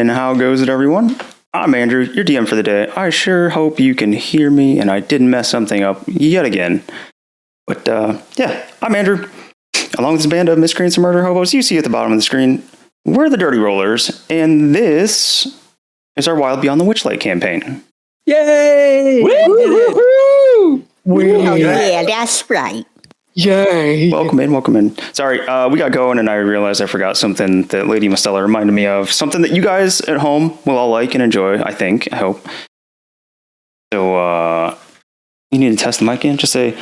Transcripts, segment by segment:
And how goes it, everyone? I'm Andrew, your DM for the day. I sure hope you can hear me and I didn't mess something up yet again. But yeah, I'm Andrew. Along with this band of miscreants and murder hobos you see at the bottom of the screen, we're the Dirty Rollers, and this is our Wild Beyond the Witchlight campaign. Yay! Woo! Oh, yeah, that's right. Yay! Welcome in. Sorry, we got going and I realized I forgot something that Lady Mostella reminded me of. Something that you guys at home will all like and enjoy, I hope. So, you need to test the mic in? Just say,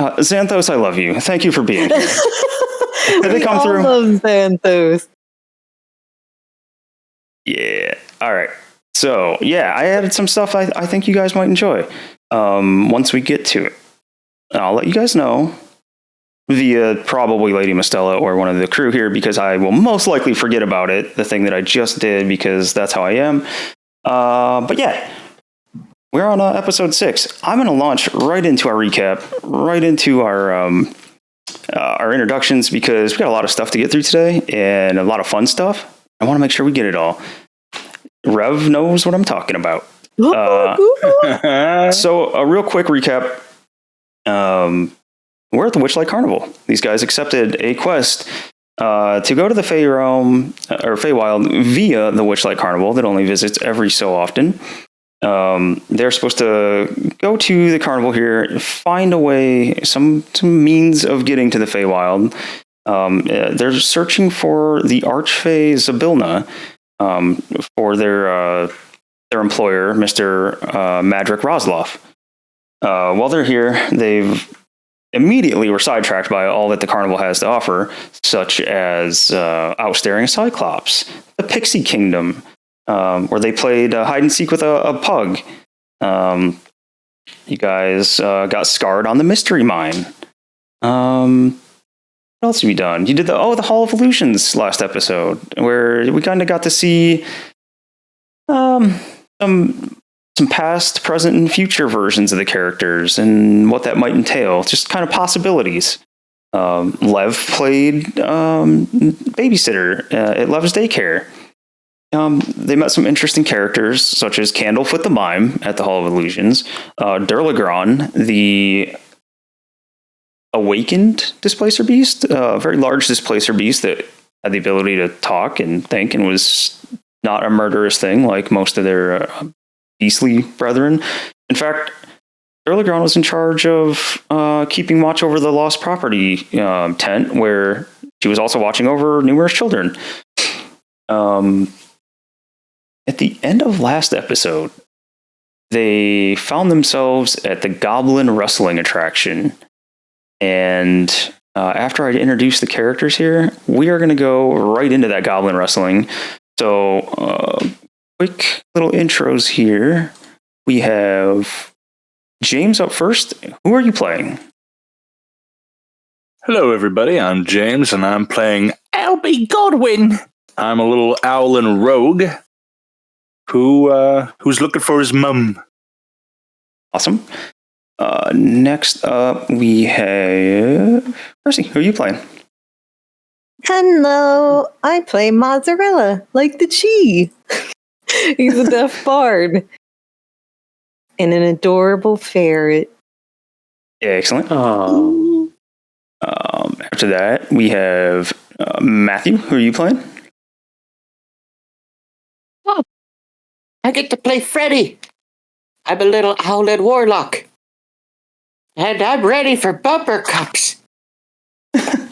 Xanthos, I love you. Thank you for being here. Did they come through? I love Xanthos. Yeah. All right. So, yeah, I added some stuff I think you guys might enjoy once we get to it. I'll let you guys know via probably Lady Mostella or one of the crew here, because I will most likely forget about it, the thing that I just did, because that's how I am. But yeah, we're on episode 6. I'm going to launch right into our recap, right into our introductions, because we got a lot of stuff to get through today and a lot of fun stuff. I want to make sure we get it all. Rev knows what I'm talking about. So a real quick recap. We're at the Witchlight Carnival. These guys accepted a quest to go to the Fey Realm or Feywild via the Witchlight Carnival that only visits every so often. They're supposed to go to the carnival here, find a way, some means of getting to the Feywild. They're searching for the Archfey Zabilna for their employer, Mr. Madrick Rosloff. While they're here, they've immediately were sidetracked by all that the carnival has to offer, such as outstaring Cyclops, the Pixie Kingdom, where they played hide and seek with a pug. You guys got scarred on the Mystery Mine. What else have you done? You did the Hall of Illusions last episode, where we kind of got to see some past, present, and future versions of the characters and what that might entail. Just kind of possibilities. Lev played babysitter at Lev's daycare. They met some interesting characters, such as Candlefoot the Mime at the Hall of Illusions, Durlagron, the awakened Displacer Beast, a very large Displacer Beast that had the ability to talk and think and was not a murderous thing like most of their beastly brethren. In fact, Durlagron was in charge of keeping watch over the lost property tent, where she was also watching over numerous children. At the end of last episode, they found themselves at the Goblin wrestling attraction. And after I introduce the characters here, we are going to go right into that Goblin wrestling. So, quick little intros here. We have James up first. Who are you playing? Hello, everybody. I'm James, and I'm playing Albie Godwin. I'm a little owlin rogue who's looking for his mum. Awesome. Next up, we have Crissy. Who are you playing? Hello, I play Mozzarella, like the cheese. He's a deaf bard. And an adorable ferret. Excellent. After that, we have Matthew. Who are you playing? Oh, I get to play Freddy. I'm a little owlet warlock. And I'm ready for bumper cups.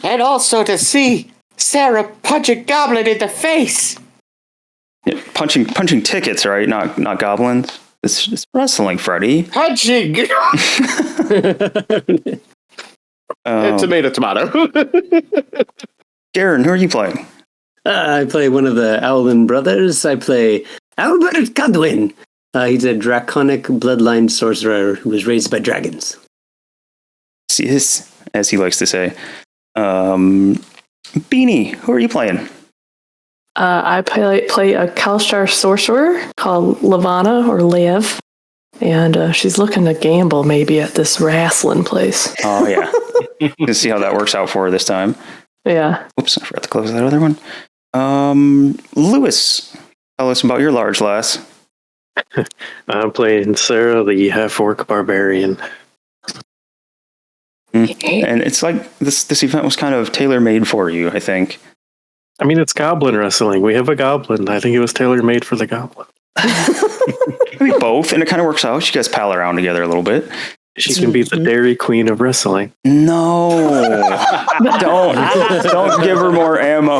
And also to see Cera punch a goblin in the face. Yeah, punching tickets, right? Not goblins. It's wrestling, Freddy. Punching. Tomato. Garen, who are you playing? I play one of the Owlin brothers. I play Albert Godwin. He's a draconic bloodline sorcerer who was raised by dragons. Yes, as he likes to say. Beanie, who are you playing? I play a Kalshar sorcerer called Lavana, or Lev, and she's looking to gamble maybe at this wrestling place. Oh, yeah. Let's see how that works out for her this time. Yeah. Oops, I forgot to close that other one. Lewis, tell us about your large lass. I'm playing Cera, the half-orc barbarian. And it's like this event was kind of tailor-made for you, I think. I mean, it's goblin wrestling. We have a goblin. I think it was tailor-made for the goblin. Maybe both, and it kind of works out. You guys pal around together a little bit. She can be the Dairy Queen of wrestling. No, don't give her more ammo.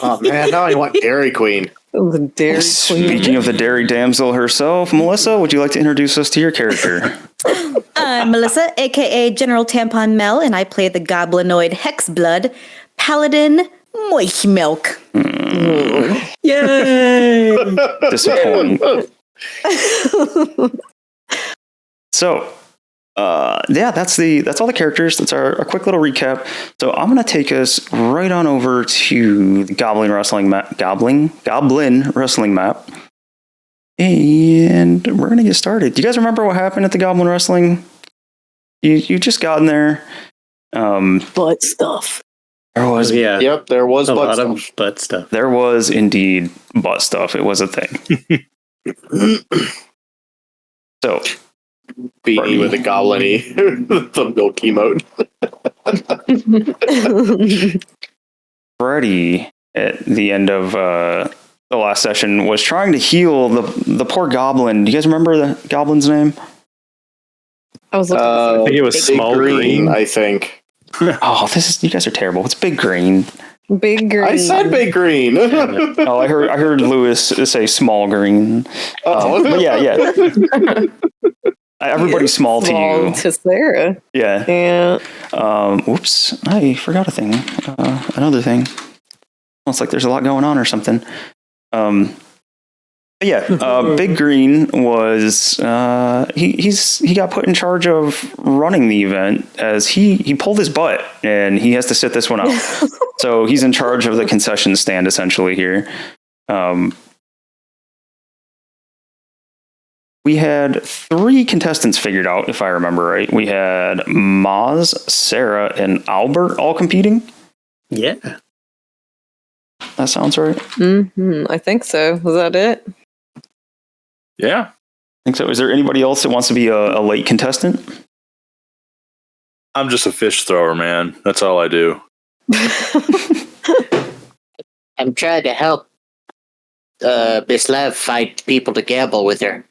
Oh man, now I want Dairy Queen. The Dairy Queen. Speaking of the dairy damsel herself, Melissa, would you like to introduce us to your character? I'm Melissa, aka General Tampon Mel, and I play the goblinoid Hexblood Paladin Moist Milk. Yay! Disappointing. So, that's all the characters. That's our quick little recap. So I'm going to take us right on over to the Goblin wrestling map, Goblin wrestling map, and we're going to get started. Do you guys remember what happened at the Goblin wrestling? You just got in there. Butt stuff. There was Yep, there was a butt lot of stuff. butt stuff. There was indeed butt stuff. It was a thing. So. Beat you with a goblin-y, the milk emote. Freddy, at the end of the last session, was trying to heal the poor goblin. Do you guys remember the goblin's name? I was looking I think it was Big Small Green. I think. Oh, you guys are terrible. It's Big Green. Big Green. I said Big Green. Oh, I heard Lewis say Small Green. But yeah. Everybody's small to you. To Sarah. Yeah. Yeah. Whoops. I forgot a thing. Another thing. Almost like there's a lot going on or something. But yeah, Big Green was he got put in charge of running the event as he pulled his butt and he has to sit this one out. So he's in charge of the concession stand essentially here. We had 3 contestants figured out, if I remember right. We had Mozz, Cera, and Albert all competing. Yeah. That sounds right. I think so. Was that it? Yeah. I think so. Is there anybody else that wants to be a late contestant? I'm just a fish thrower, man. That's all I do. I'm trying to help Miss Lev find people to gamble with her.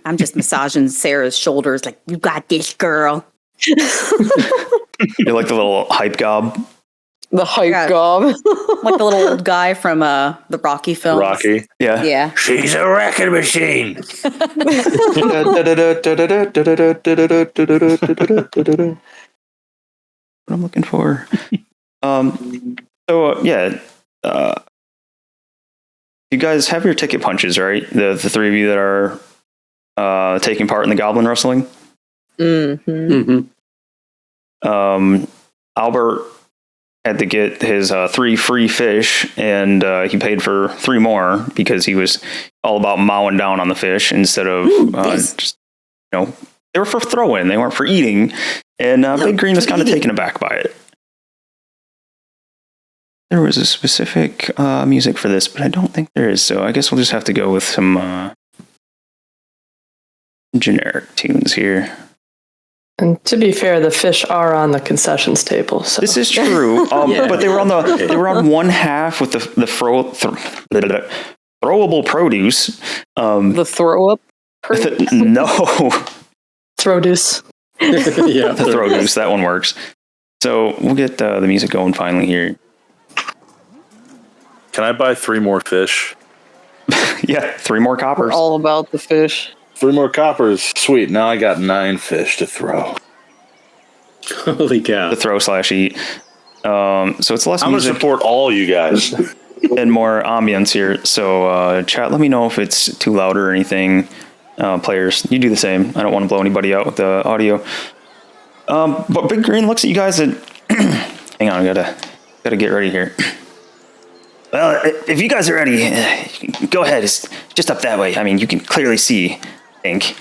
I'm just massaging Sarah's shoulders like, you got this, girl. You're like the little hype gob. The hype Yeah. gob. Like the little old guy from the Rocky films. Rocky. Yeah. Yeah. She's a wrecking machine. What I'm looking for. You guys have your ticket punches, right? The 3 of you that are taking part in the Goblin wrestling. Mm-hmm. Albert had to get his 3 free fish, and he paid for 3 more because he was all about mowing down on the fish instead of just, they were for throw-in, they weren't for eating. And Big Green was kind of taken aback by it. There was a specific music for this, but I don't think there is, so I guess we'll just have to go with some generic tunes here. And to be fair, the fish are on the concessions table. So This is true, but they were on one half with the throwable produce. The throw up. No, throw deuce. Yeah. the throw deuce. That one works. So we'll get the music going finally here. Can I buy 3 more fish? Yeah, 3 more coppers. All about the fish. 3 more coppers. Sweet. Now I got 9 fish to throw. Holy cow. The throw / eat. So it's less I'm going to music support all you guys. and more ambience here. So chat, let me know if it's too loud or anything. Players, you do the same. I don't want to blow anybody out with the audio. But Big Green looks at you guys and hang on, I gotta get ready here. Well, if you guys are ready, go ahead. It's just up that way. I mean, you can clearly see, I think.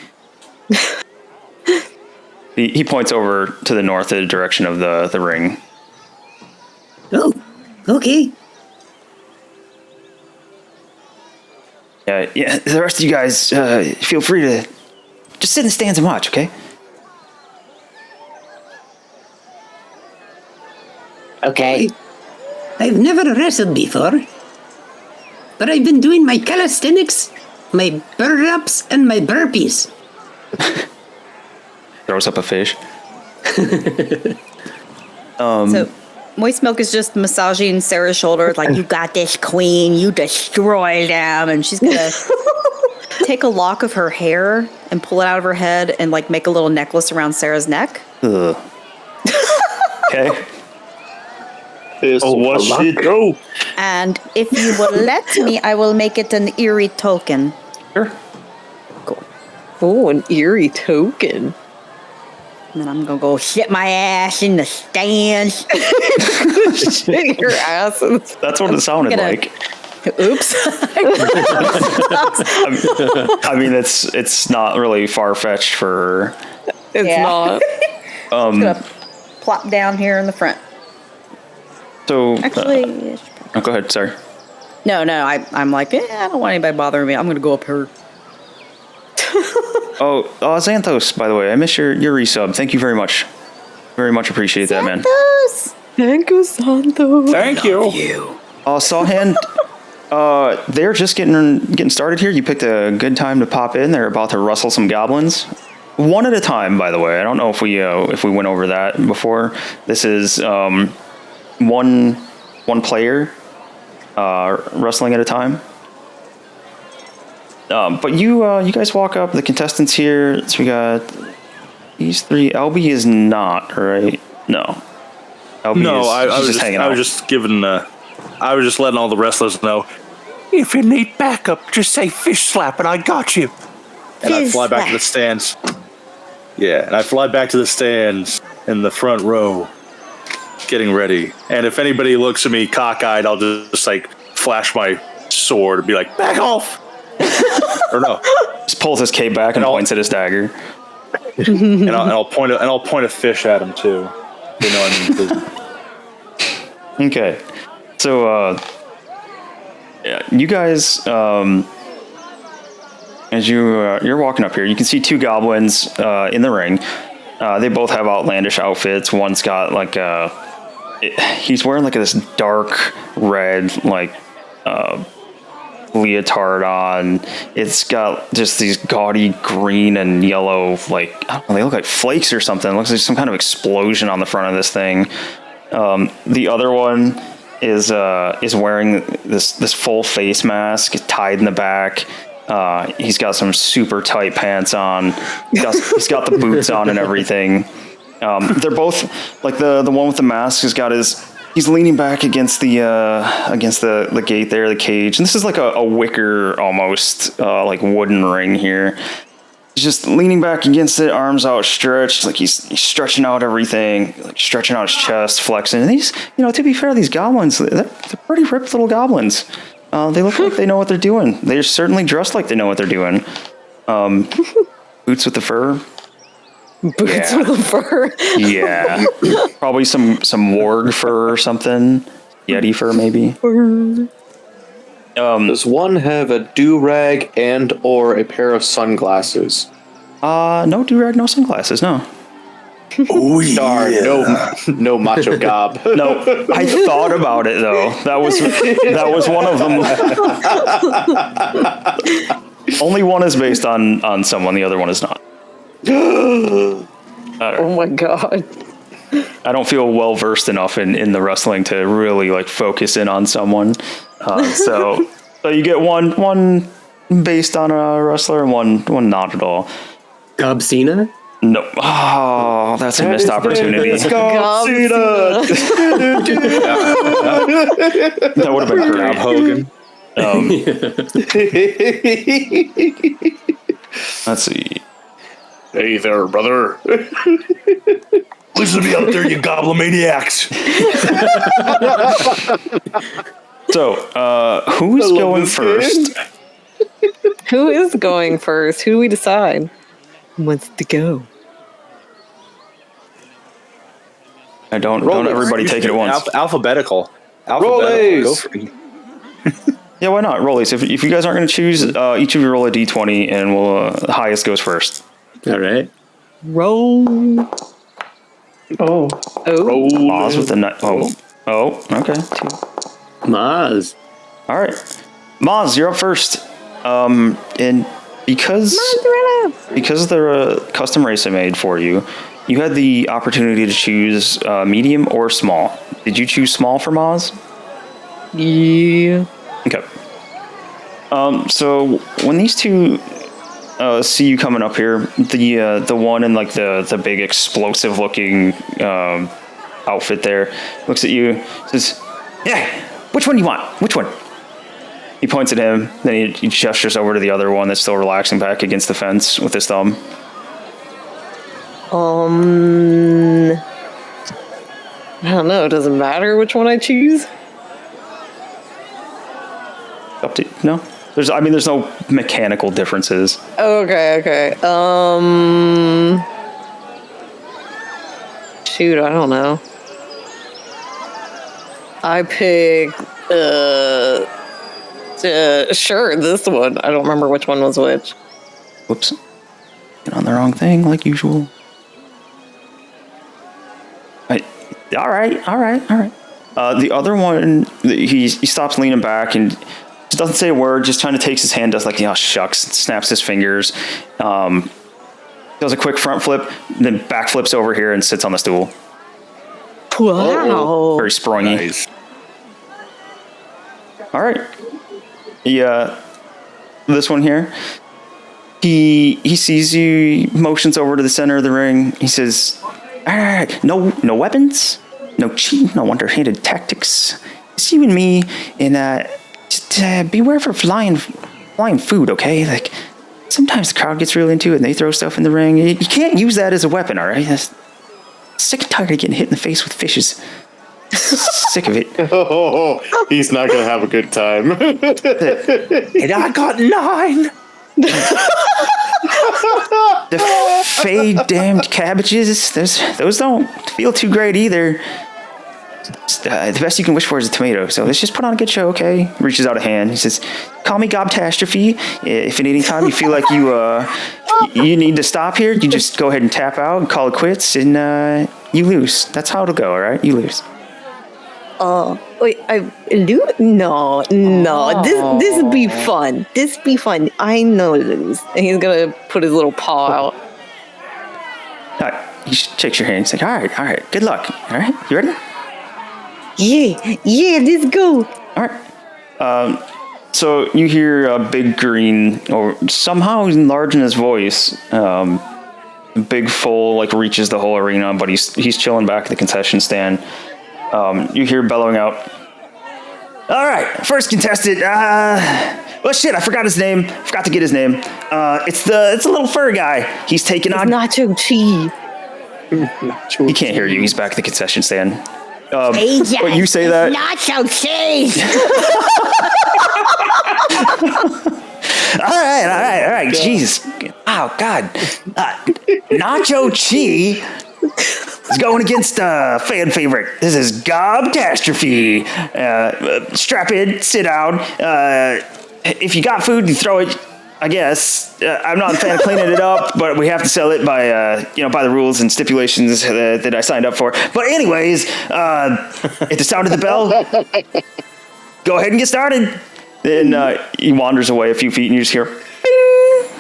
He points over to the north, the direction of the ring. Oh, okay. Yeah. The rest of you guys, feel free to just sit in the stands and watch, okay? Okay. I've never wrestled before, but I've been doing my calisthenics, my burr-ups, and my burpees. Throws up a fish. So Moist Milk is just massaging Sarah's shoulder, like, you got this, queen, you destroy them. And she's going to take a lock of her hair and pull it out of her head and, like, make a little necklace around Sarah's neck. Ugh. Okay. Watch it go. And if you will let me, I will make it an eerie token. Sure. Oh, an eerie token. And then I'm going to go shit my ass in the stands. Shit your ass. That's what it sounded like. Oops. I mean, it's not really far-fetched for her. It's not. I'm going to plop down here in the front. So, Actually, go ahead. Sorry. no, I'm like, I don't want anybody bothering me. I'm going to go up here. Oh, Xanthos, by the way, I missed your resub. Thank you very much. Very much appreciate that, man. Thank you, Santo. Thank you. Sawhand, they're just getting started here. You picked a good time to pop in. They're about to rustle some goblins. One at a time, by the way. I don't know if we went over that before. This is one player rustling at a time. But you guys walk up. The contestants here. So we got these three. LB is not right. No. LB No, is, I was just hanging out. I was just giving. I was just letting all the wrestlers know. If you need backup, just say fish slap, and I got you. And I fly back to the stands. Yeah, and I fly back to the stands in the front row, getting ready. And if anybody looks at me cockeyed, I'll just like flash my sword and be like, "Back off!" Or no, just pulls his cape back and points at his dagger. and I'll point a fish at him too. You know what I mean? Okay, so you guys, as you're walking up here, you can see two goblins in the ring. They both have outlandish outfits. One's got like he's wearing like this dark red like leotard on. It's got just these gaudy green and yellow, like, I don't know, they look like flakes or something. It looks like some kind of explosion on the front of this thing. The other one is wearing this full face mask tied in the back. He's got some super tight pants on. He's got the boots on and everything. They're both like the one with the mask has got he's leaning back against the gate there, the cage. And this is like a wicker almost, like wooden ring here. He's just leaning back against it, arms outstretched, like he's stretching out everything, like stretching out his chest, flexing. And these, to be fair, these goblins, they're pretty ripped little goblins. They look like they know what they're doing. They're certainly dressed like they know what they're doing. Boots with the fur. Boots with the fur. Yeah. Probably some warg fur or something. Yeti fur, maybe. Does one have a do-rag and or a pair of sunglasses? No do-rag, no sunglasses, no. Oh, darn, no macho gob. No, I thought about it though. That was one of them. Only one is based on someone, the other one is not. Oh my god. I don't feel well versed enough in the wrestling to really like focus in on someone. So you get one based on a wrestler and one not at all. Gobsina? No. Oh, that's a missed opportunity. That would have been great. Hogan. Let's see. Hey there, brother. Listen to me out there, you goblimaniacs. So, who's going first? Who is going first? Who do we decide? Who wants to go? I don't everybody take it at once. Alphabetical. Rollies. Go for it. Yeah, why not? Rollies. If you guys aren't going to choose, each of you roll a d20, and we'll the highest goes first. All right. Roll. Oh. Mozz with the nut. Oh, okay. Mozz. All right, Mozz, you're up first. And because the custom race I made for you, you had the opportunity to choose medium or small. Did you choose small for Mozz? Yeah. Okay. So when these two see you coming up here, the one in like the big explosive looking outfit there looks at you, says, "Yeah, which one do you want? Which one?" He points at him, then he gestures over to the other one that's still relaxing back against the fence with his thumb. I don't know. Does it matter which one I choose? Up to no. There's no mechanical differences. Okay. Shoot, I don't know. I pick sure, this one. I don't remember which one was which. Whoops. Get on the wrong thing like usual. All right. The other one, he stops leaning back and just doesn't say a word, just kind of takes his hand, does like, shucks, snaps his fingers, does a quick front flip, then back flips over here and sits on the stool. Wow. Very springy. Nice. All right. Yeah. This one here, he sees you, motions over to the center of the ring. He says, "All right, no weapons, no cheating, no underhanded tactics. It's you and me, and just beware for flying food, okay? Like, sometimes the crowd gets real into it and they throw stuff in the ring. You can't use that as a weapon, all right? That's sick and tired of getting hit in the face with fishes. Sick of it." Oh, he's not going to have a good time. And I got 9. The fade damned cabbages, those don't feel too great either. The best you can wish for is a tomato, so let's just put on a good show, okay? Reaches out a hand. He says, "Call me Gobtastrophe. If at any time you feel like you need to stop here, you just go ahead and tap out and call it quits, and you lose. That's how it'll go, all right? You lose." Wait, I do? No. This would be fun. This be fun. I know lose. And he's gonna put his little paw out. All right. He shakes your hand. He's like, all right. Good luck. All right. You ready? Yeah, let's go. All right. So you hear a big green, or somehow enlarging his voice. Big full, like reaches the whole arena, but he's chilling back at the concession stand. You hear bellowing out, "All right, first contestant. Oh shit, I forgot his name. Forgot to get his name. It's a little fur guy. He's taking on Nacho Cheese. He can't hear you. He's back at the concession stand. AJ, But you say that. Nacho cheese. All right. Jeez. Oh God. Nacho Chi is going against fan favorite. This is Gobtastrophe. Strap in, sit down. If you got food, you throw it. I guess I'm not a fan of cleaning it up, but we have to sell it by by the rules and stipulations that I signed up for. But anyways, at the sound of the bell, go ahead and get started. Then he wanders away a few feet, and you just hear, "Bing!"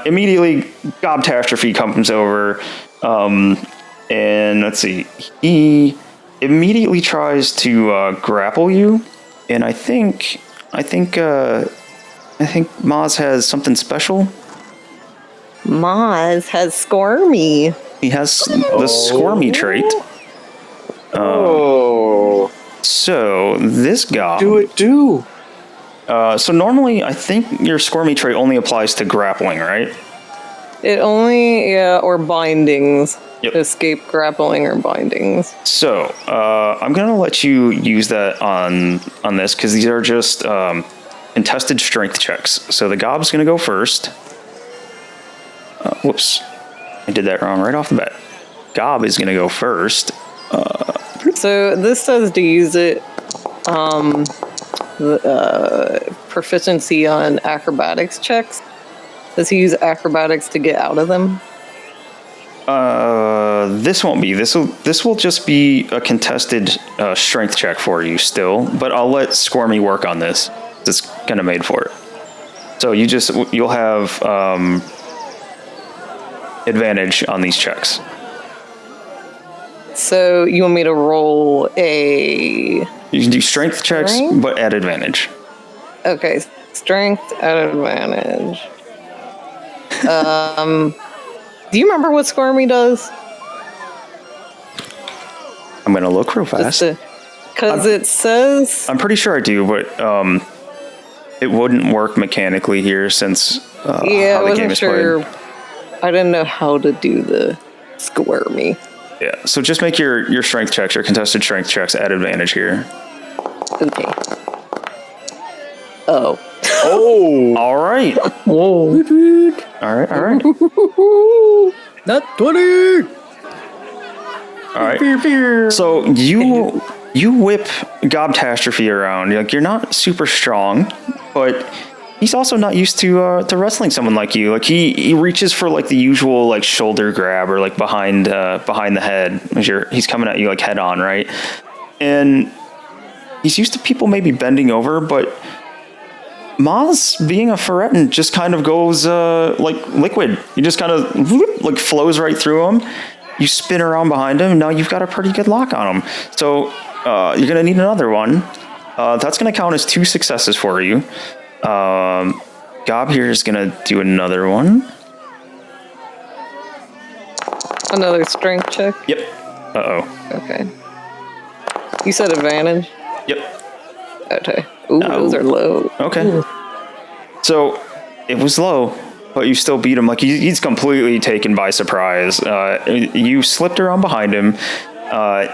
Immediately, Gobtastrophe comes over, and let's see. He immediately tries to grapple you, and I think Mozz has something special. Mozz has Squirmy. He has the Squirmy trait. So this guy. Do. So normally, I think your Squirmy trait only applies to grappling, right? It only, or bindings. Yep. Escape grappling or bindings. So I'm gonna let you use that on this because these are just contested strength checks. So the Gob's gonna go first. Whoops, I did that wrong right off the bat. Gob is gonna go first. So this says to use it proficiency on acrobatics checks? Does he use acrobatics to get out of them? This won't be. This will just be a contested strength check for you still, but I'll let Squirmy work on this. It's kind of made for it. So you'll have advantage on these checks. So you want me to roll a... You can do strength checks, but at advantage. Okay, strength at advantage. Do you remember what Squirmy does? I'm going to look real fast. Because it says... I'm pretty sure I do, but it wouldn't work mechanically here since how the game is played. I didn't know how to do the Squirmy. Yeah, so just make your strength checks, your contested strength checks at advantage here. Okay. Oh. Oh! All right. Whoa. All right. Not 20! All right. So you whip Gobtastrophe around. You're not super strong, but he's also not used to wrestling someone like you. Like he reaches for like the usual like shoulder grab or like behind the head as he's coming at you like head on, right? And he's used to people maybe bending over, but Mozz, being a Ferretin, just kind of goes like liquid. He just kind of like flows right through him. You spin around behind him, and now you've got a pretty good lock on him. So you're going to need another one. That's going to count as 2 successes for you. Gob here is going to do another one. Another strength check? Yep. Uh-oh. Okay. You said advantage? Yep. Okay. Ooh, those are low. Okay. Ooh. So it was low, but you still beat him. Like he's completely taken by surprise. You slipped around behind him.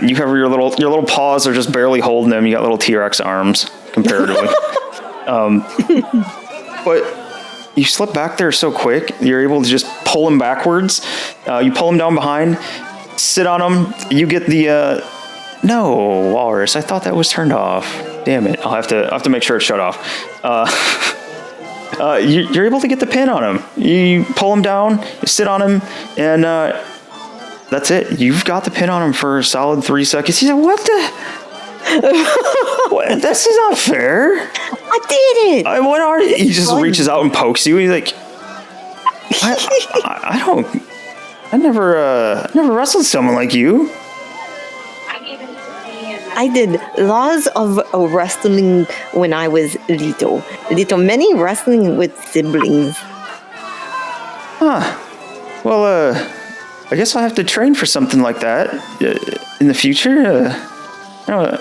You have your little paws are just barely holding him. You got little T-Rex arms comparatively. But you slip back there so quick, you're able to just pull him backwards. You pull him down behind, sit on him. You get the no, Walrus. I thought that was turned off. Damn it! I'll have to make sure it's shut off. You're able to get the pin on him. You pull him down, you sit on him, and that's it. You've got the pin on him for a solid 3 seconds. He's like, "What the? What? This is not fair. I did it. What are you?" He just reaches out and pokes you. He's like, I never wrestled someone like you. I did lots of wrestling when I was little. Many wrestling with siblings. Huh. Well, I guess I'll have to train for something like that in the future. I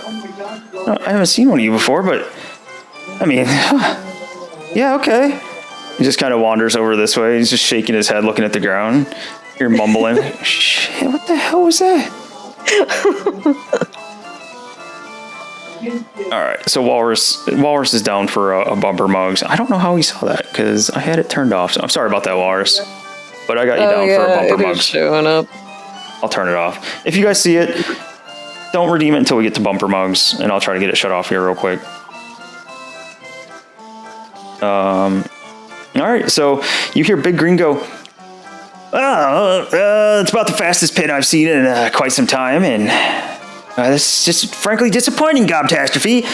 haven't seen one of you before, but I mean, yeah, okay. He just kind of wanders over this way. He's just shaking his head, looking at the ground. You're mumbling. Shit, what the hell was that? All right, so Walrus is down for a bumper mugs. I don't know how he saw that because I had it turned off. So I'm sorry about that, Walrus. But I got you down for a bumper mugs. Showing up. I'll turn it off. If you guys see it, don't redeem it until we get to bumper mugs, and I'll try to get it shut off here real quick. All right, so you hear Big Green go, it's about the fastest pin I've seen in quite some time, and this is just frankly disappointing, Gobtastrophe.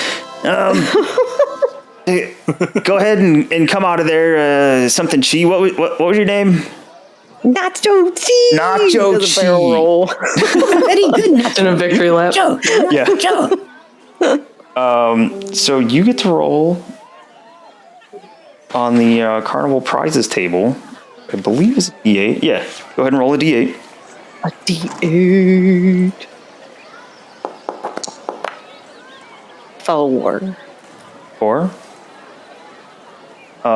Go ahead and come out of there. Something chi. What was your name? Nacho cheese. Nacho cheese. Barrel roll. Very good. In a victory lap. Yeah. So you get to roll on the carnival prizes table. I believe it's a D8. Yeah. Go ahead and roll a D8. A D8. 4.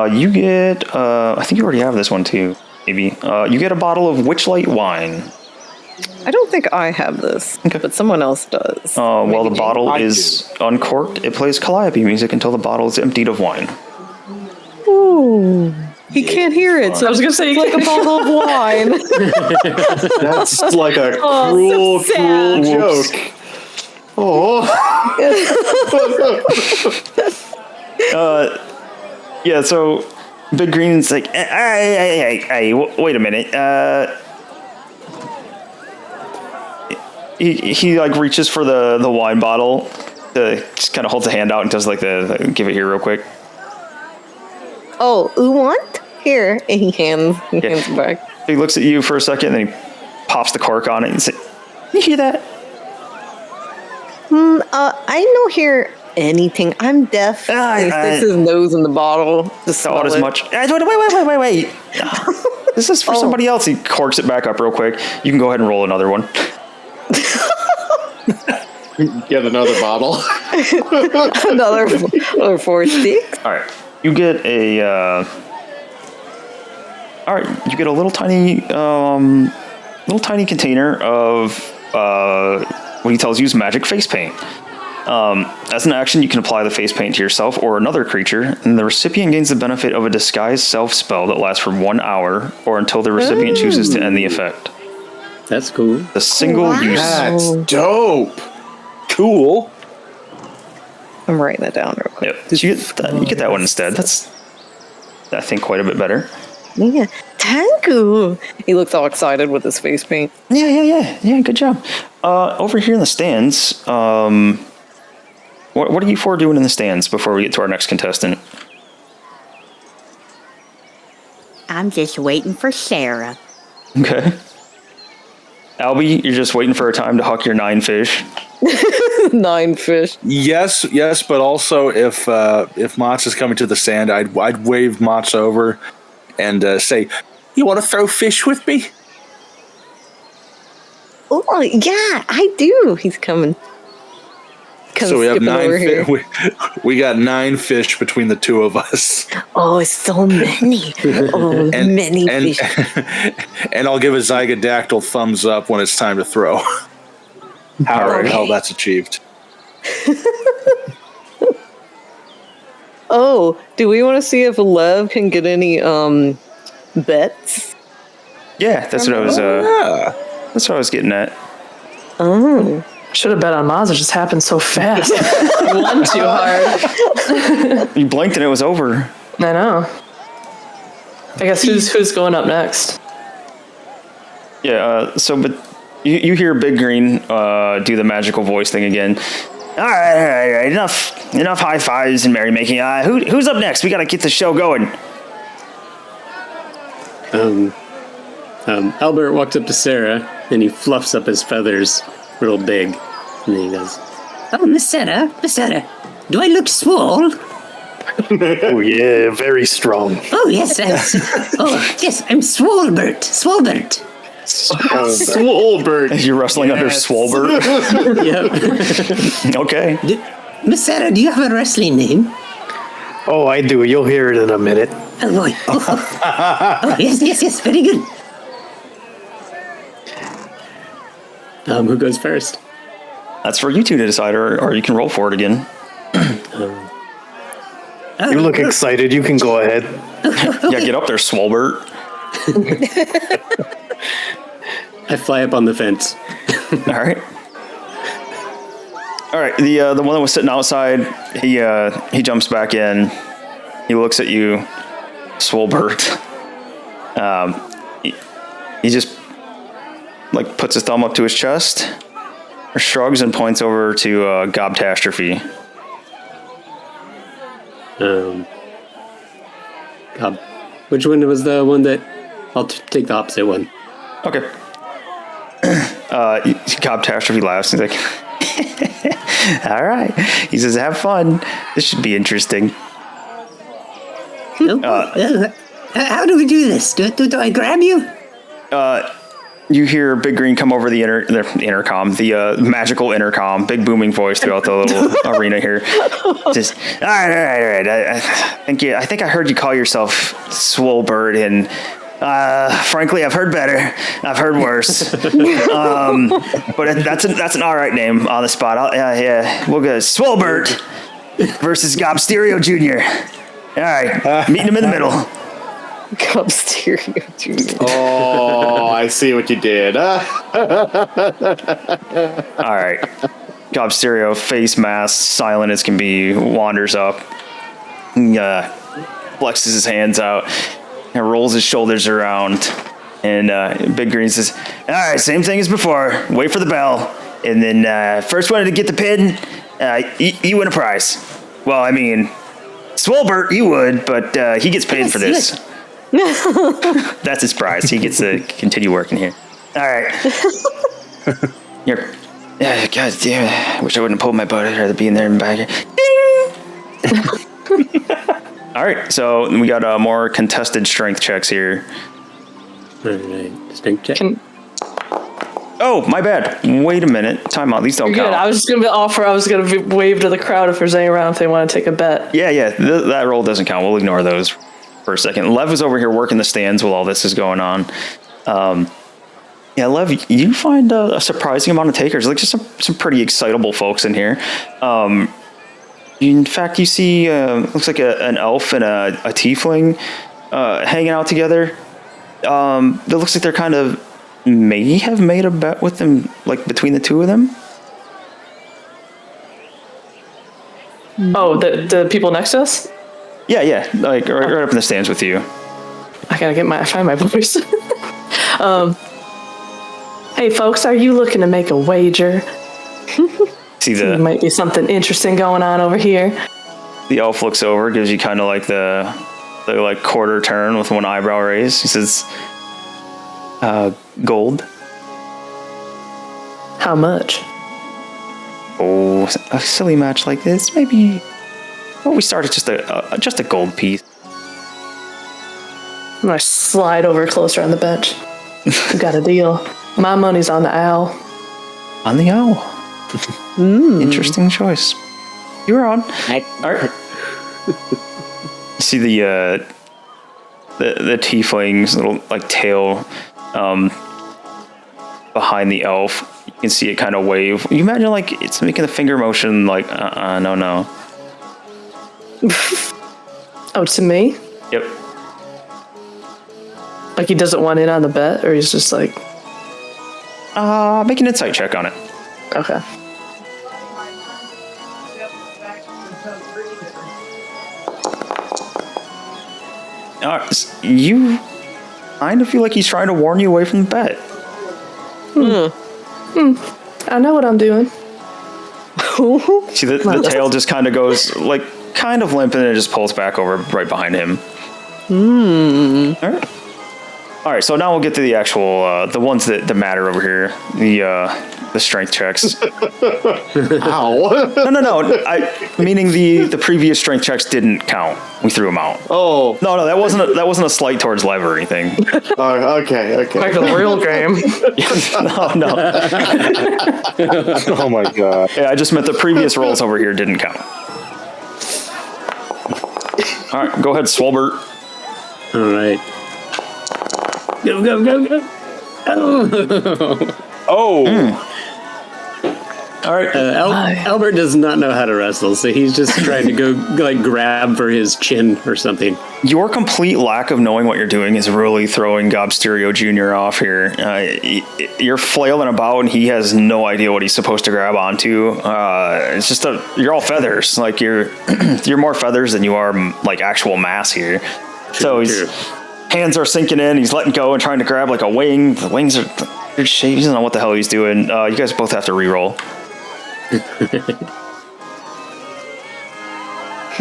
You get, I think you already have this one too, maybe. You get a bottle of Witchlight wine. I don't think I have this, but someone else does. Well, the bottle is uncorked. It plays calliope music until the bottle is emptied of wine. Ooh. He can't hear it, so I was going to say, like a bottle of wine. That's like a cruel joke. Oh. Yeah, so Big Green's like, hey, wait a minute. He like reaches for the wine bottle, just kind of holds a hand out and does like give it here real quick. Oh, you want? Here. And he hands it back. He looks at you for a second, and then he pops the cork on it and says, you hear that? I don't hear anything. I'm deaf. He sticks his nose in the bottle. Not as much. Wait. This is for somebody else. He corks it back up real quick. You can go ahead and roll another one. Get another bottle. another 4 sticks. All right. You get a little tiny container of what he tells you is magic face paint. As an action, you can apply the face paint to yourself or another creature, and the recipient gains the benefit of a disguise self spell that lasts for 1 hour or until the recipient chooses to end the effect. That's cool. The single use. That's dope. Cool. I'm writing that down real quick. Yep. You get that one instead. That's, I think, quite a bit better. Yeah. Thank you. He looks all excited with his face paint. Yeah. Good job. Over here in the stands, what are you four doing in the stands before we get to our next contestant? I'm just waiting for Cera. Okay. Albie, you're just waiting for a time to huck your 9 fish. 9 fish. Yes, but also if Mozz is coming to the stand, I'd wave Mozz over and say, "You want to throw fish with me?" Oh yeah, I do. He's coming. So we have 9 we got 9 fish between the two of us. Oh, so many. Oh, many fish. And I'll give a Zygodactyl thumbs up when it's time to throw. How that's achieved. Oh, do we want to see if Lev can get any bets? Yeah, that's what I was. That's what I was getting at. Oh. Should have bet on Mozz. It just happened so fast. Won too hard. You blinked and it was over. I know. I guess who's going up next? Yeah. But you hear Big Green do the magical voice thing again. All right. Enough high fives and merrymaking. Who's up next? We got to get the show going. Albert walks up to Cera and he fluffs up his feathers real big. And then he goes, "Oh, Miss Cera, do I look swole?" Oh, yeah, very strong. Oh, yes. Yes, I'm Swolbert. Swolbert. You're wrestling under Swolbert? Yep. Okay. Miss Cera, do you have a wrestling name? Oh, I do. You'll hear it in a minute. Oh, boy. Oh, yes, very good. Who goes first? That's for you two to decide, or you can roll for it again. You look excited. You can go ahead. Yeah, get up there, Swolbert. I fly up on the fence. All right. The one that was sitting outside, he jumps back in. He looks at you, Swolbert. He just like puts his thumb up to his chest, or shrugs and points over to Gobtastrophe. Which one was the one that... I'll take the opposite one. Okay. Gobtastrophe laughs. He's like, all right. He says, have fun. This should be interesting. How do we do this? Do I grab you? You hear Big Green come over the intercom, the magical intercom, big booming voice throughout the little arena here. Just, all right. I think I heard you call yourself Swolbert, and frankly, I've heard better. I've heard worse. But that's an all right name on the spot. We'll go Swolbert versus Gobsterio Jr. All right, meeting him in the middle. Gobsterio Jr. Oh, I see what you did. All right. Gobsterio, face mask, silent as can be, wanders up. He flexes his hands out and rolls his shoulders around. And Big Green says, all right, same thing as before. Wait for the bell. And then first one to get the pin, you win a prize. Well, I mean, Swolbert, you would, but he gets paid for this. That's his prize. He gets to continue working here. All right. God damn it. I wish I wouldn't have pulled my boat. I'd rather be in there and back here. Ding! All right, so we got more contested strength checks here. All right, strength check. Oh, my bad. Wait a minute. Time out. These don't You're count. good. I was just going to wave to the crowd if there's any around if they want to take a bet. Yeah. That roll doesn't count. We'll ignore those for a second. Lev is over here working the stands while all this is going on. Yeah, Lev, you find a surprising amount of takers. Like, just some pretty excitable folks in here. In fact, you see, looks like an elf and a tiefling hanging out together. It looks like they're kind of may have made a bet with them, like between the two of them. Oh, the people next to us? Yeah, like right up in the stands with you. I gotta find my voice. Hey, folks, are you looking to make a wager? See There might be something interesting going on over here. The elf looks over, gives you kind of like the like quarter turn with one eyebrow raised. He says, gold. How much? Oh, a silly match like this, maybe. Well, we start at just a gold piece. I'm gonna slide over closer on the bench. We got a deal. My money's on the owl. On the owl. Interesting choice. You're on. All right. You see the tiefling's little like tail behind the elf. You can see it kind of wave. You imagine like it's making the finger motion like no. Oh, to me? Yep. Like he doesn't want in on the bet, or he's just like... Make an insight check on it. Okay. You kind of feel like he's trying to warn you away from the bet. I know what I'm doing. See, the tail just kind of goes, like, kind of limp, and then it just pulls back over right behind him. All right, so now we'll get to the actual, the ones that matter over here. The strength checks. Ow. No. Meaning the previous strength checks didn't count. We threw them out. Oh. No, that wasn't a slight towards Lev or anything. Oh, okay. Back to the real game. No. Oh my god. Yeah, I just meant the previous rolls over here didn't count. All right, go ahead, Swolbert. All right. Go. Oh. All right. Albert does not know how to wrestle, so he's just trying to go like grab for his chin or something. Your complete lack of knowing what you're doing is really throwing Gobsterio Jr. off here. You're flailing about, and he has no idea what he's supposed to grab onto. It's just you're all feathers. Like you're more feathers than you are like actual mass here. So his hands are sinking in. He's letting go and trying to grab like a wing. The wings are weird shape. He doesn't know what the hell he's doing. You guys both have to re-roll.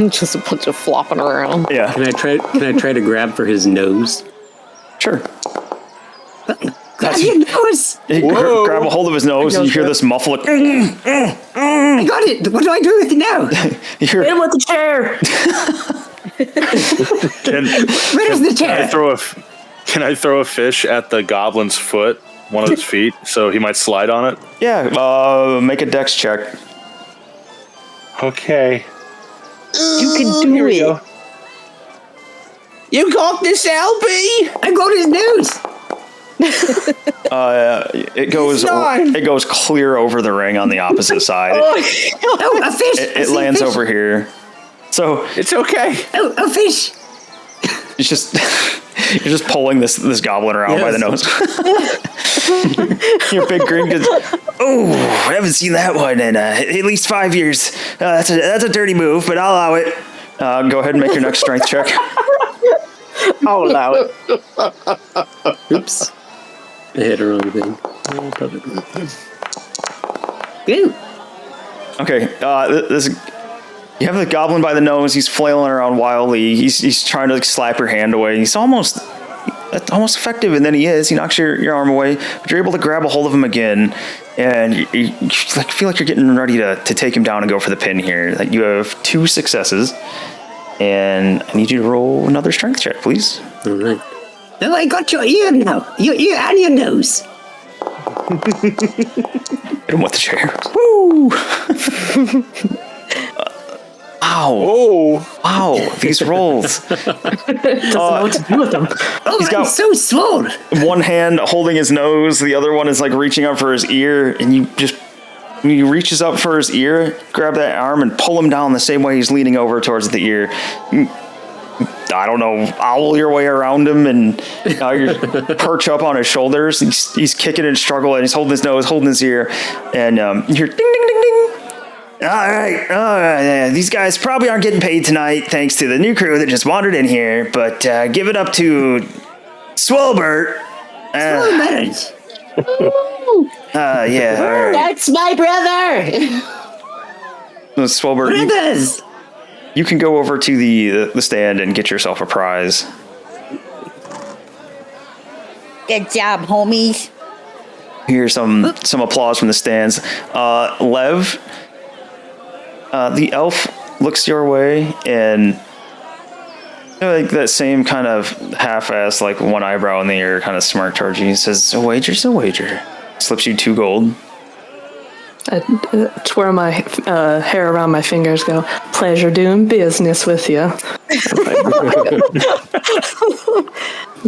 Just a bunch of flopping around. Yeah. Can I try to grab for his nose? Sure. Grab your nose. You grab a hold of his nose, and you hear this muffled. I got it. What do I do with it now? You hear, Hit him with the chair. Where's the chair? Can I throw a fish at the goblin's foot, one of his feet, so he might slide on it? yeah, make a dex check. Okay. You can do it. Go. You got this, LB? I got his nose. It goes clear over the ring on the opposite side. Oh, a fish. It lands over here. So It's okay. Oh, a fish. it's just you're just pulling this goblin around by the nose. Your big green goes, oh, I haven't seen that one in at least 5 years. That's a dirty move, but I'll allow it. Go ahead and make your next strength check. I'll allow it. Oops. I hit the wrong thing. Ooh. Okay, you have the goblin by the nose. He's flailing around wildly. He's trying to slap your hand away. He's almost effective, and then he knocks your arm away. But you're able to grab a hold of him again, and you feel like you're getting ready to take him down and go for the pin here. Like you have 2 successes, and I need you to roll another strength check, please. All right. Oh, I got your ear now. Your ear and your nose. Hit him with the chair. Woo! Ow. Wow, these rolls. Doesn't know what to do with them. Oh, He's I'm got- so swole. One hand holding his nose, the other one is like reaching up for his ear, and he reaches up for his ear, grab that arm and pull him down the same way he's leaning over towards the ear. I don't know, owl your way around him and you perch up on his shoulders. He's kicking and struggling, and he's holding his nose, holding his ear, and you hear ding, ding, ding, ding. All right. Yeah, these guys probably aren't getting paid tonight, thanks to the new crew that just wandered in here. But give it up to Swelbert. Swelbert. Yeah. All right. That's my brother. Swelbert, Brothers. you can go over to the stand and get yourself a prize. Good job, homies. Here's some applause from the stands. Lev, the elf looks your way, and like that same kind of half-ass, like one eyebrow in the air kind of smirk towards you. He says, "A wager's a wager." Slips you 2 gold. I twirl my hair around my fingers, go, pleasure doing business with you. I'm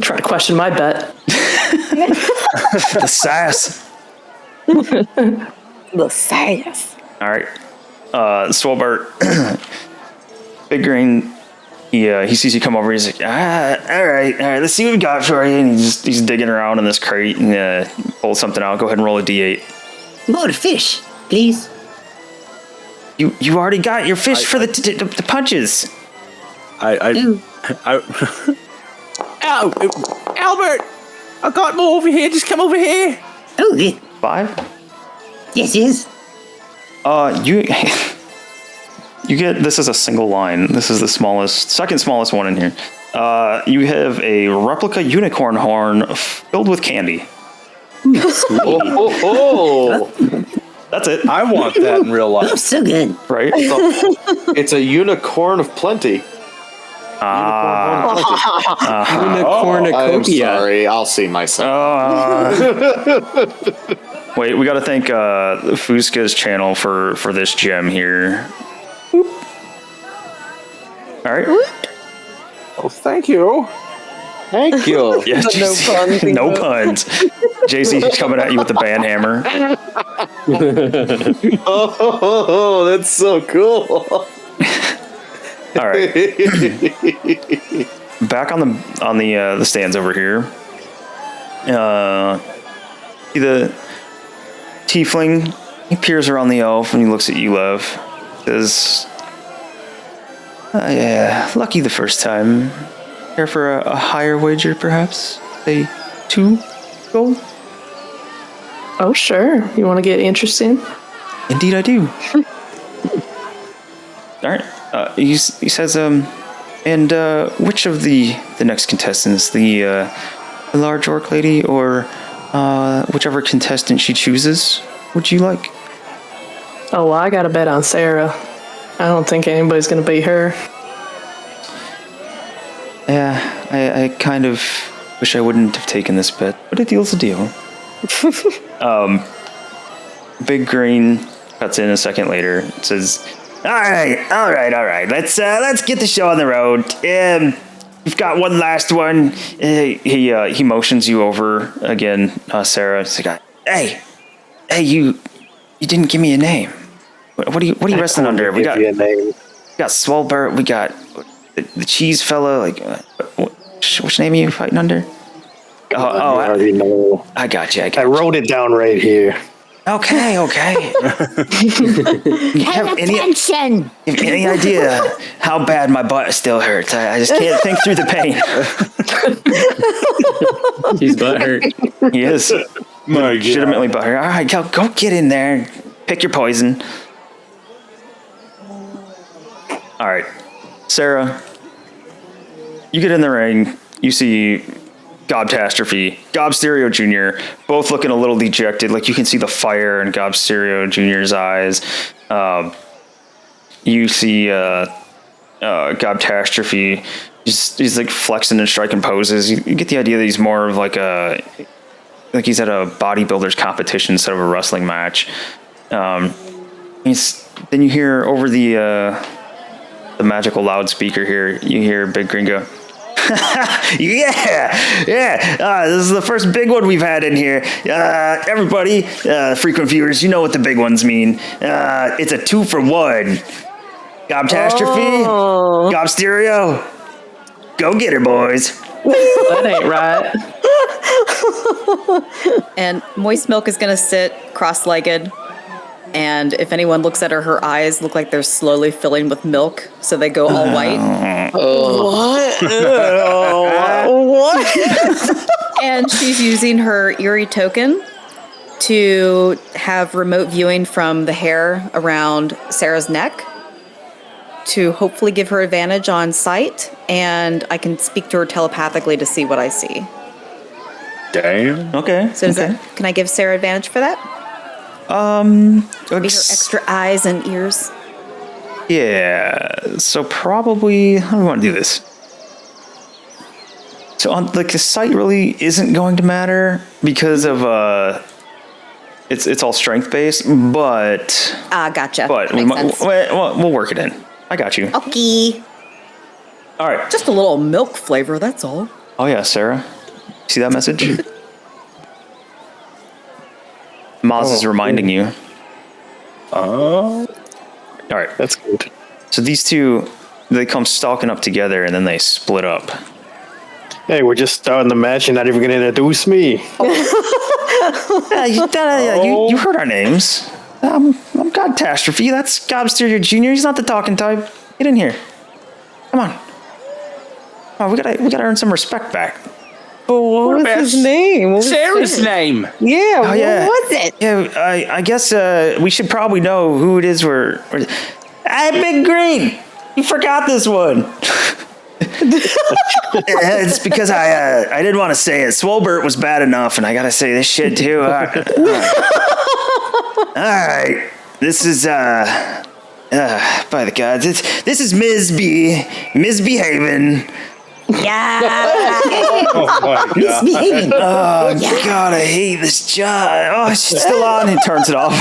trying to question my bet. The sass. The sass. All right. Swelbert, Big Green, he sees you come over. He's like, all right, let's see what we got for you. And he's digging around in this crate and pulls something out. Go ahead and roll a d8. More fish, please. You already got your fish for the punches. Ow, Albert! I got more over here. Just come over here. Oh, yeah. 5? Yes. You get, this is a single line. This is the second smallest one in here. You have a replica unicorn horn filled with candy. Oh. That's it. I want that in real Oh, life. so good. Right? It's a unicorn of plenty. Unicornucopia. I'm sorry. I'll see myself. Wait, we got to thank Fusca's channel for this gem here. All right. Oh, thank you. Thank you. Yeah, JC, no puns. JC coming at you with the band hammer. Oh, that's so cool. All right. Back on the stands over here. See the tiefling. He peers around the elf and he looks at you, Lev. Says, "Yeah, lucky the first time. Care for a higher wager, perhaps? Say 2 gold?" Oh, sure. You want to get interesting? Indeed, I do. All right. He says, and which of the next contestants, the large orc lady or whichever contestant she chooses, would you like? Oh, well, I got a bet on Cera. I don't think anybody's going to beat her. Yeah, I kind of wish I wouldn't have taken this bet, but a deal's a deal. Big Green cuts in a second later. It says, all right. Let's get the show on the road. We've got one last one. He motions you over again, Cera. He's like, hey, you didn't give me a name. What are you wrestling under? We got Swelbert. We got the cheese fella. Like, which name are you fighting under? I already know. I got you. I wrote it down right here. Okay. Pay attention. Any idea how bad my butt still hurts? I just can't think through the pain. He's butthurt. He is. My Legitimately butthurt. All right, go get in there. Pick your poison. All right. Cera, you get in the ring. You see Gobtastrophe, Gobsterio Jr., both looking a little dejected. Like you can see the fire in Gobsterio Jr.'s eyes. You see Gobtastrophe. He's like flexing and striking poses. You get the idea that he's more of like he's at a bodybuilder's competition instead of a wrestling match. Then you hear over the magical loudspeaker here. You hear Big Green go, yeah. This is the first big one we've had in here. Everybody, frequent viewers, you know what the big ones mean. It's a 2-for-1. Gobtastrophe, Gobsterio, go get her, boys. That ain't right. And Moist Milk is going to sit cross-legged. And if anyone looks at her, her eyes look like they're slowly filling with milk. So they go all white. What? And she's using her eerie token to have remote viewing from the hair around Sarah's neck to hopefully give her advantage on sight. And I can speak to her telepathically to see what I see. Damn. Okay. So can I give Sarah advantage for that? Be her extra eyes and ears. Yeah. So probably, how do we want to do this? So on the sight really isn't going to matter because of it's all strength based, but gotcha. But we'll work it in. I got you. Okay. All right. Just a little milk flavor, that's all. Oh yeah, Cera. See that message? Mozz is reminding you. Oh. All right. That's good. So these two, they come stalking up together and then they split up. Hey, we're just starting the match. You're not even going to introduce me. You heard our names. I'm Gobtastrophe. That's Gobsterio Jr. He's not the talking type. Get in here. Come on. Oh, we gotta earn some respect back. What was his name? What was Sarah's name. Yeah, Oh, yeah. what was it? Yeah, I guess we should probably know who it is. Hey, Big Green, you forgot this one. It's because I didn't want to say it. Swolbert was bad enough, and I gotta say this shit too. All right. This is by the gods. This is Ms. B. Misbehaving. Yeah. Oh my god. Misbehaving. Oh God, I hate this job. Oh, she's still on. He turns it off.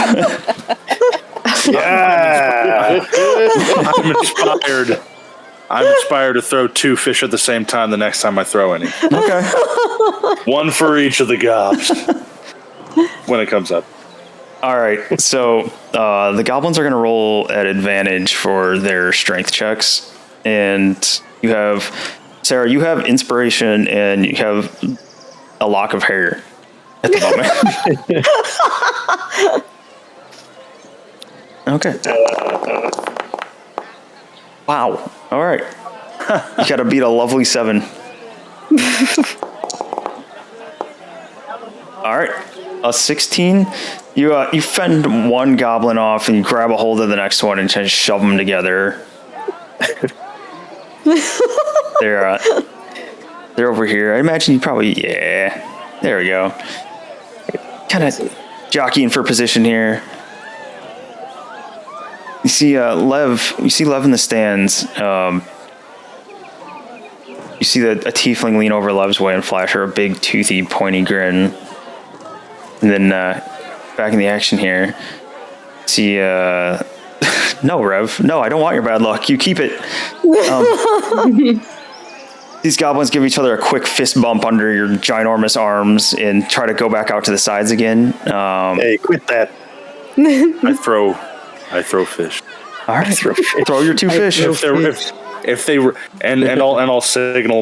Yeah. I'm inspired to throw 2 fish at the same time the next time I throw any. Okay. 1 for each of the gobs. When it comes up. All right. So the goblins are going to roll at advantage for their strength checks, and you have Cera. You have inspiration, and you have a lock of hair at the moment. Okay. Wow. All right. You got to beat a lovely 7. All right. A 16. You fend one goblin off and you grab a hold of the next one and just shove them together. They're over here. I imagine you probably There we go. Kind of jockeying for position here. You see Lev. You see Lev in the stands. You see a tiefling lean over Lev's way and flash her a big, toothy, pointy grin. And then back in the action here, see no, Rev. No, I don't want your bad luck. You keep it. These goblins give each other a quick fist bump under your ginormous arms and try to go back out to the sides again. Hey, quit that. I throw fish. All right, throw your 2 fish. I'll signal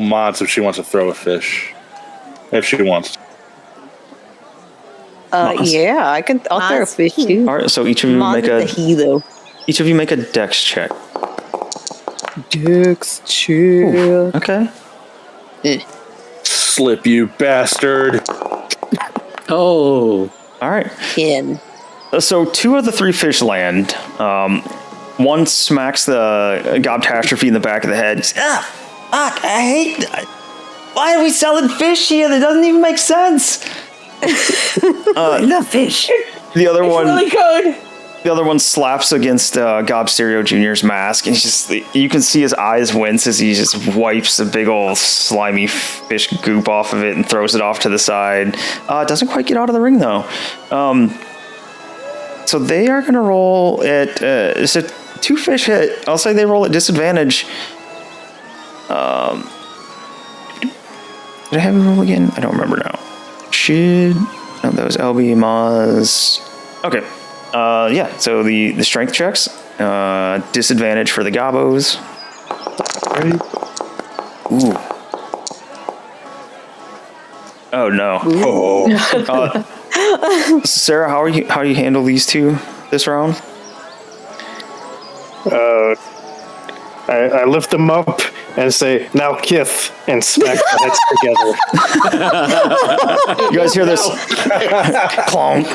Mozz if she wants to throw a fish. If she wants. Yeah, I'll throw a fish too. All right, so each of you Mozz make is a he though. each of you make a dex check. Dex check. Okay. Slip, you bastard. Oh. All right. 10. So 2 of the 3 fish land. One smacks the Gobtastrophe in the back of the head. Fuck, I hate... Why are we selling fish here? That doesn't even make sense. I love fish. The other one... Really good. The other one slaps against Gobsterio Jr.'s mask, and you can see his eyes wince as he just wipes a big old slimy fish goop off of it and throws it off to the side. It doesn't quite get out of the ring, though. So they are going to roll at... it's a 2 fish hit. I'll say they roll at disadvantage. Did I have a roll again? I don't remember now. No, that was LB, Mozz. Okay. Yeah, so the strength checks, disadvantage for the gobos. Ooh. Oh no. Cera, how do you handle these 2 this round? I lift them up and say, "Now kith," and smack the heads together. You guys hear this? Clonk.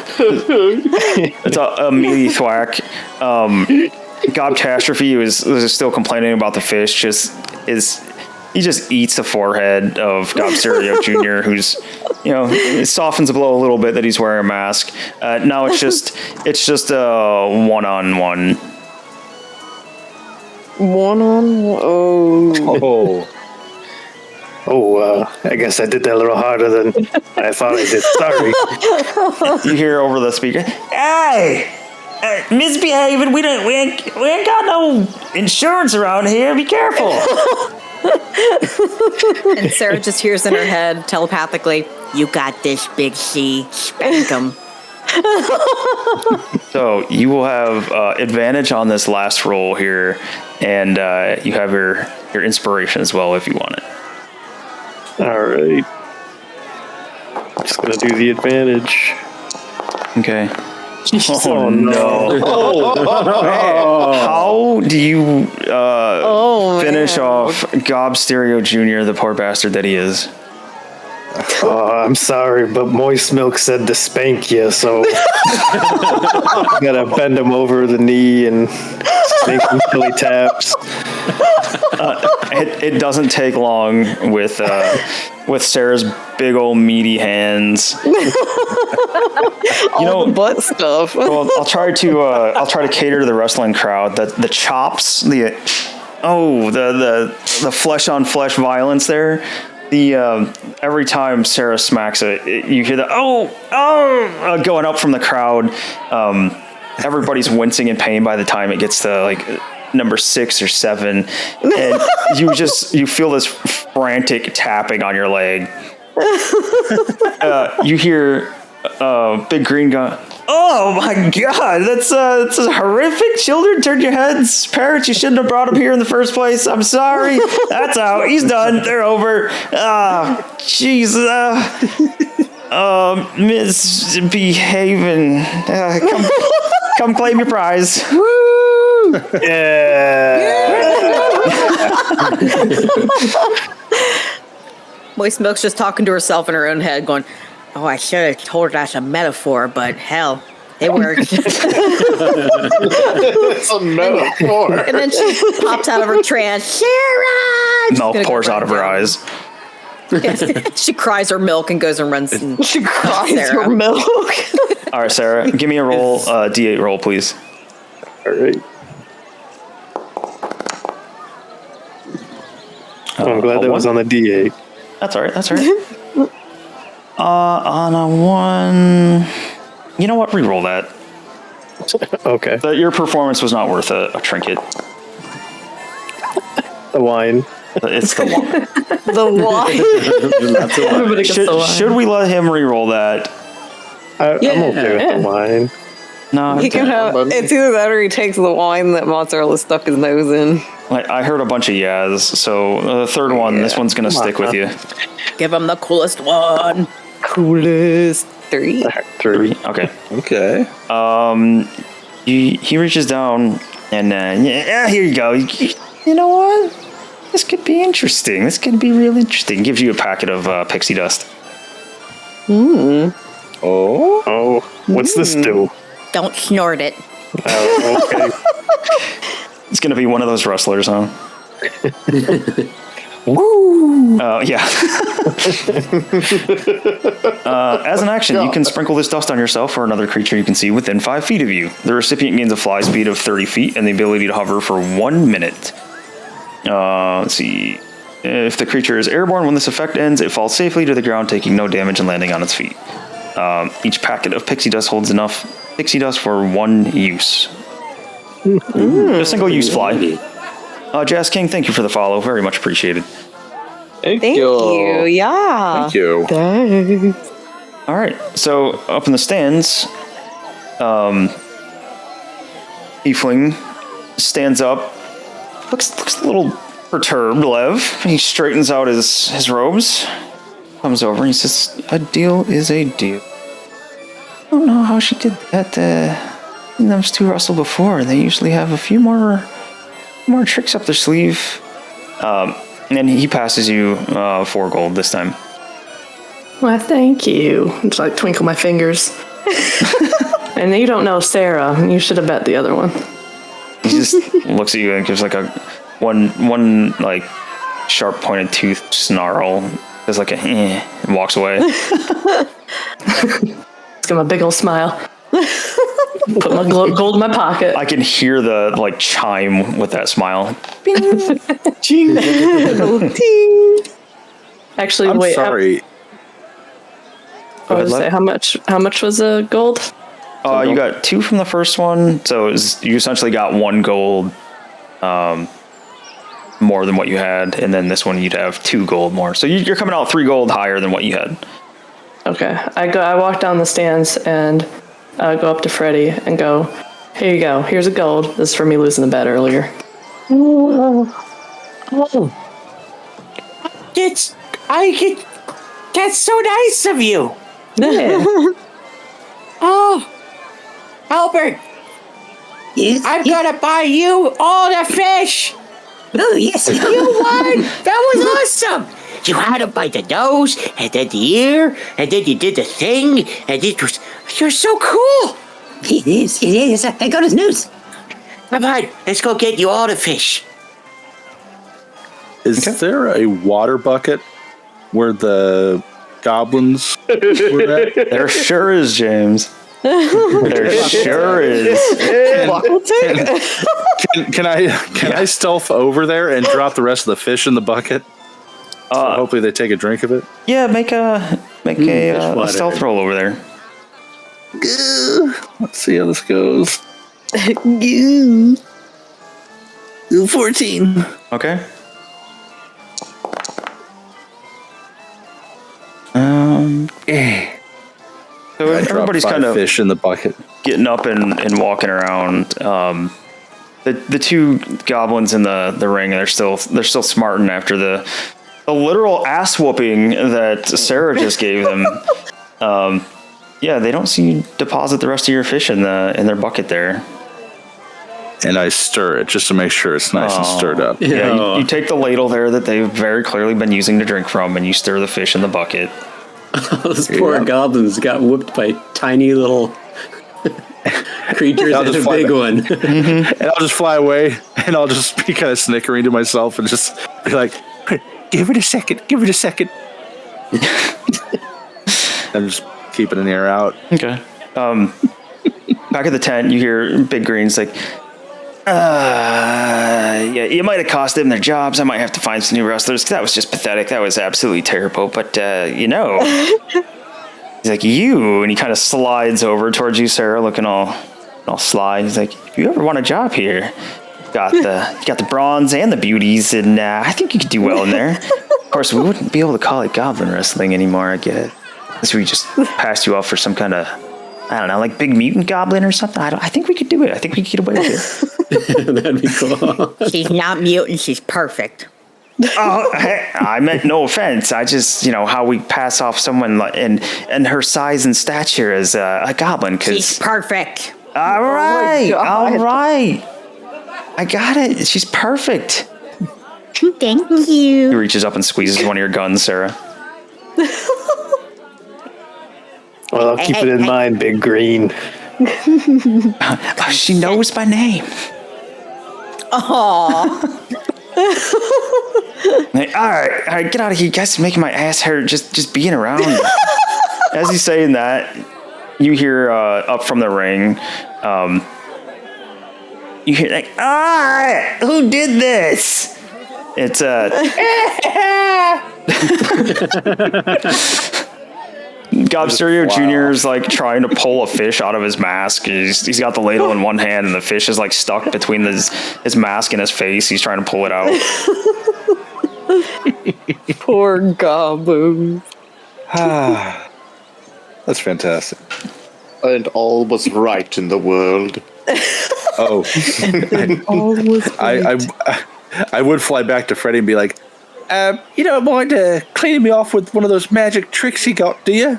It's a meaty thwack. Gobtastrophe was still complaining about the fish. He just eats the forehead of Gobsterio Jr., who's, it softens the blow a little bit that he's wearing a mask. Now it's just a one-on-one. One-on-one. I guess I did that a little harder than I thought I did. Sorry. You hear over the speaker, "Hey, misbehaving. We ain't got no insurance around here. Be careful." And Cera just hears in her head telepathically, "You got this, Big C. Spank him." So you will have advantage on this last roll here, and you have your inspiration as well if you want it. All right. Just gonna do the advantage. Okay. Oh no! How do you finish off Gobsterio Jr., the poor bastard that he is? I'm sorry, but Moist Milk said to spank you, so gotta bend him over the knee and make him silly taps. It doesn't take long with Sarah's big old meaty hands. All the butt stuff. Well, I'll try to cater to the wrestling crowd. The chops, the flesh on flesh violence there. Every time Cera smacks it, you hear the going up from the crowd. Everybody's wincing in pain by the time it gets to number 6 or 7, and you feel this frantic tapping on your leg. You hear Big Green go, "Oh my God, that's horrific! Children, turn your heads. Parents, you shouldn't have brought him here in the first place. I'm sorry. That's out. He's done. They're over. Jeez. Misbehaving. Come claim your prize." Woo! Moist Milk's just talking to herself in her own head, going, "Oh, I should have told her that's a metaphor, but hell, it worked." It's a metaphor. And then she pops out of her trance. "Cera!" Milk pours out of her eyes. She cries her milk and goes and runs. And She cries Cera. her milk. All right, Cera, give me a roll, D8 roll, please. All right. I'm glad that was on the D8. That's all right. That's all right. On a 1, you know what? Reroll that. Okay. Your performance was not worth a trinket. The wine. It's the wine. The wine. Everybody gets the wine. Should we let him reroll that? I'm okay with the wine. No, He can have. It's either that or he takes the wine that mozzarella stuck his nose in. I heard a bunch of yeahs, so the third one, this one's gonna stick with you. Give him the coolest one. Coolest. 3. 3. Okay. Okay. He reaches down and yeah, here you go. You know what? This could be interesting. This could be real interesting. Gives you a packet of pixie dust. Oh, what's this do? Don't snort it. Oh, okay. It's gonna be one of those rustlers, huh? Woo! Yeah. As an action, you can sprinkle this dust on yourself or another creature you can see within 5 feet of you. The recipient gains a fly speed of 30 feet and the ability to hover for 1 minute. Let's see. If the creature is airborne when this effect ends, it falls safely to the ground, taking no damage and landing on its feet. Each packet of pixie dust holds enough pixie dust for 1 use. A single-use fly. Jazz King, thank you for the follow. Very much appreciated. Thank you. Yeah. Thank you. Thanks. All right. So up in the stands, Tiefling stands up. Looks a little perturbed, Lev. He straightens out his robes. Comes over and he says, "A deal is a deal." I don't know how she did that. Those two wrestled before. They usually have a few more tricks up their sleeve. And then he passes you 4 gold this time. Well, thank you. It's like twinkle my fingers. And you don't know Cera. You should have bet the other one. He just looks at you and gives like a one like sharp pointed tooth snarl. Does like a and walks away. It's got a big old smile. Put my gold in my pocket. I can hear the like chime with that smile. Ting. Actually, I'm wait. sorry. I was say how much was the gold? You got 2 from the first one, so you essentially got 1 gold more than what you had, and then this one you'd have 2 gold more. So you're coming out 3 gold higher than what you had. Okay. I walk down the stands and go up to Freddie and go, "Here you go. Here's a gold. This is for me losing the bet earlier." That's so nice of you. Yeah. Oh, Albert, I'm gonna buy you all the fish. Oh, yes. You won. That was awesome. You had him by the nose, and then the ear, and then you did the thing, and you're so cool. It is. I got his news. Come on, let's go get you all the fish. Is there a water bucket where the goblins were at? There sure is, James. There sure is. Can I stealth over there and drop the rest of the fish in the bucket? So hopefully they take a drink of it. Yeah, make a stealth roll over there. Let's see how this goes. 14. Okay. So everybody's kind of fish in the bucket, getting up and walking around. The 2 goblins in the ring, they're still smarting after the literal ass whooping that Cera just gave them. Yeah, they don't see you deposit the rest of your fish in their bucket there. And I stir it just to make sure it's nice and stirred up. Yeah, you take the ladle there that they've very clearly been using to drink from, and you stir the fish in the bucket. Those poor goblins got whooped by tiny little creatures and a big one. And I'll just fly away, and I'll just be kind of snickering to myself and just be like, give it a second. And just keep it in the air out. Okay. Back at the tent, you hear Big Green's like, yeah, you might have cost them their jobs. I might have to find some new wrestlers. That was just pathetic. That was absolutely terrible. But, he's like, you, and he kind of slides over towards you, Cera, looking all sly. He's like, if you ever want a job here, you got the bronze and the beauties, and I think you could do well in there. Of course, we wouldn't be able to call it goblin wrestling anymore, I guess. Unless we just passed you off for some kind of, I don't know, like big mutant goblin or something. I think we could do it. I think we could get away with it. That'd be cool. She's not mutant. She's perfect. Oh, hey, I meant no offense. I just, how we pass off someone and her size and stature as a goblin. She's perfect. All right, God. all right. I got it. She's perfect. Thank He you. reaches up and squeezes one of your guns, Sarah. Well, I'll keep it in mind, Big Green. Oh, she knows my name. Aww. Like, all right, get out of here. You guys are making my ass hurt just being around you. As he's saying that, you hear up from the ring, you hear like, who did this? It's Gobsterio Jr. is like trying to pull a fish out of his mask. He's got the ladle in one hand and the fish is like stuck between his mask and his face. He's trying to pull it out. Poor Goblin. That's fantastic. And all was right in the world. Oh, I would fly back to Freddy and be like, you don't mind cleaning me off with one of those magic tricks he got, do you?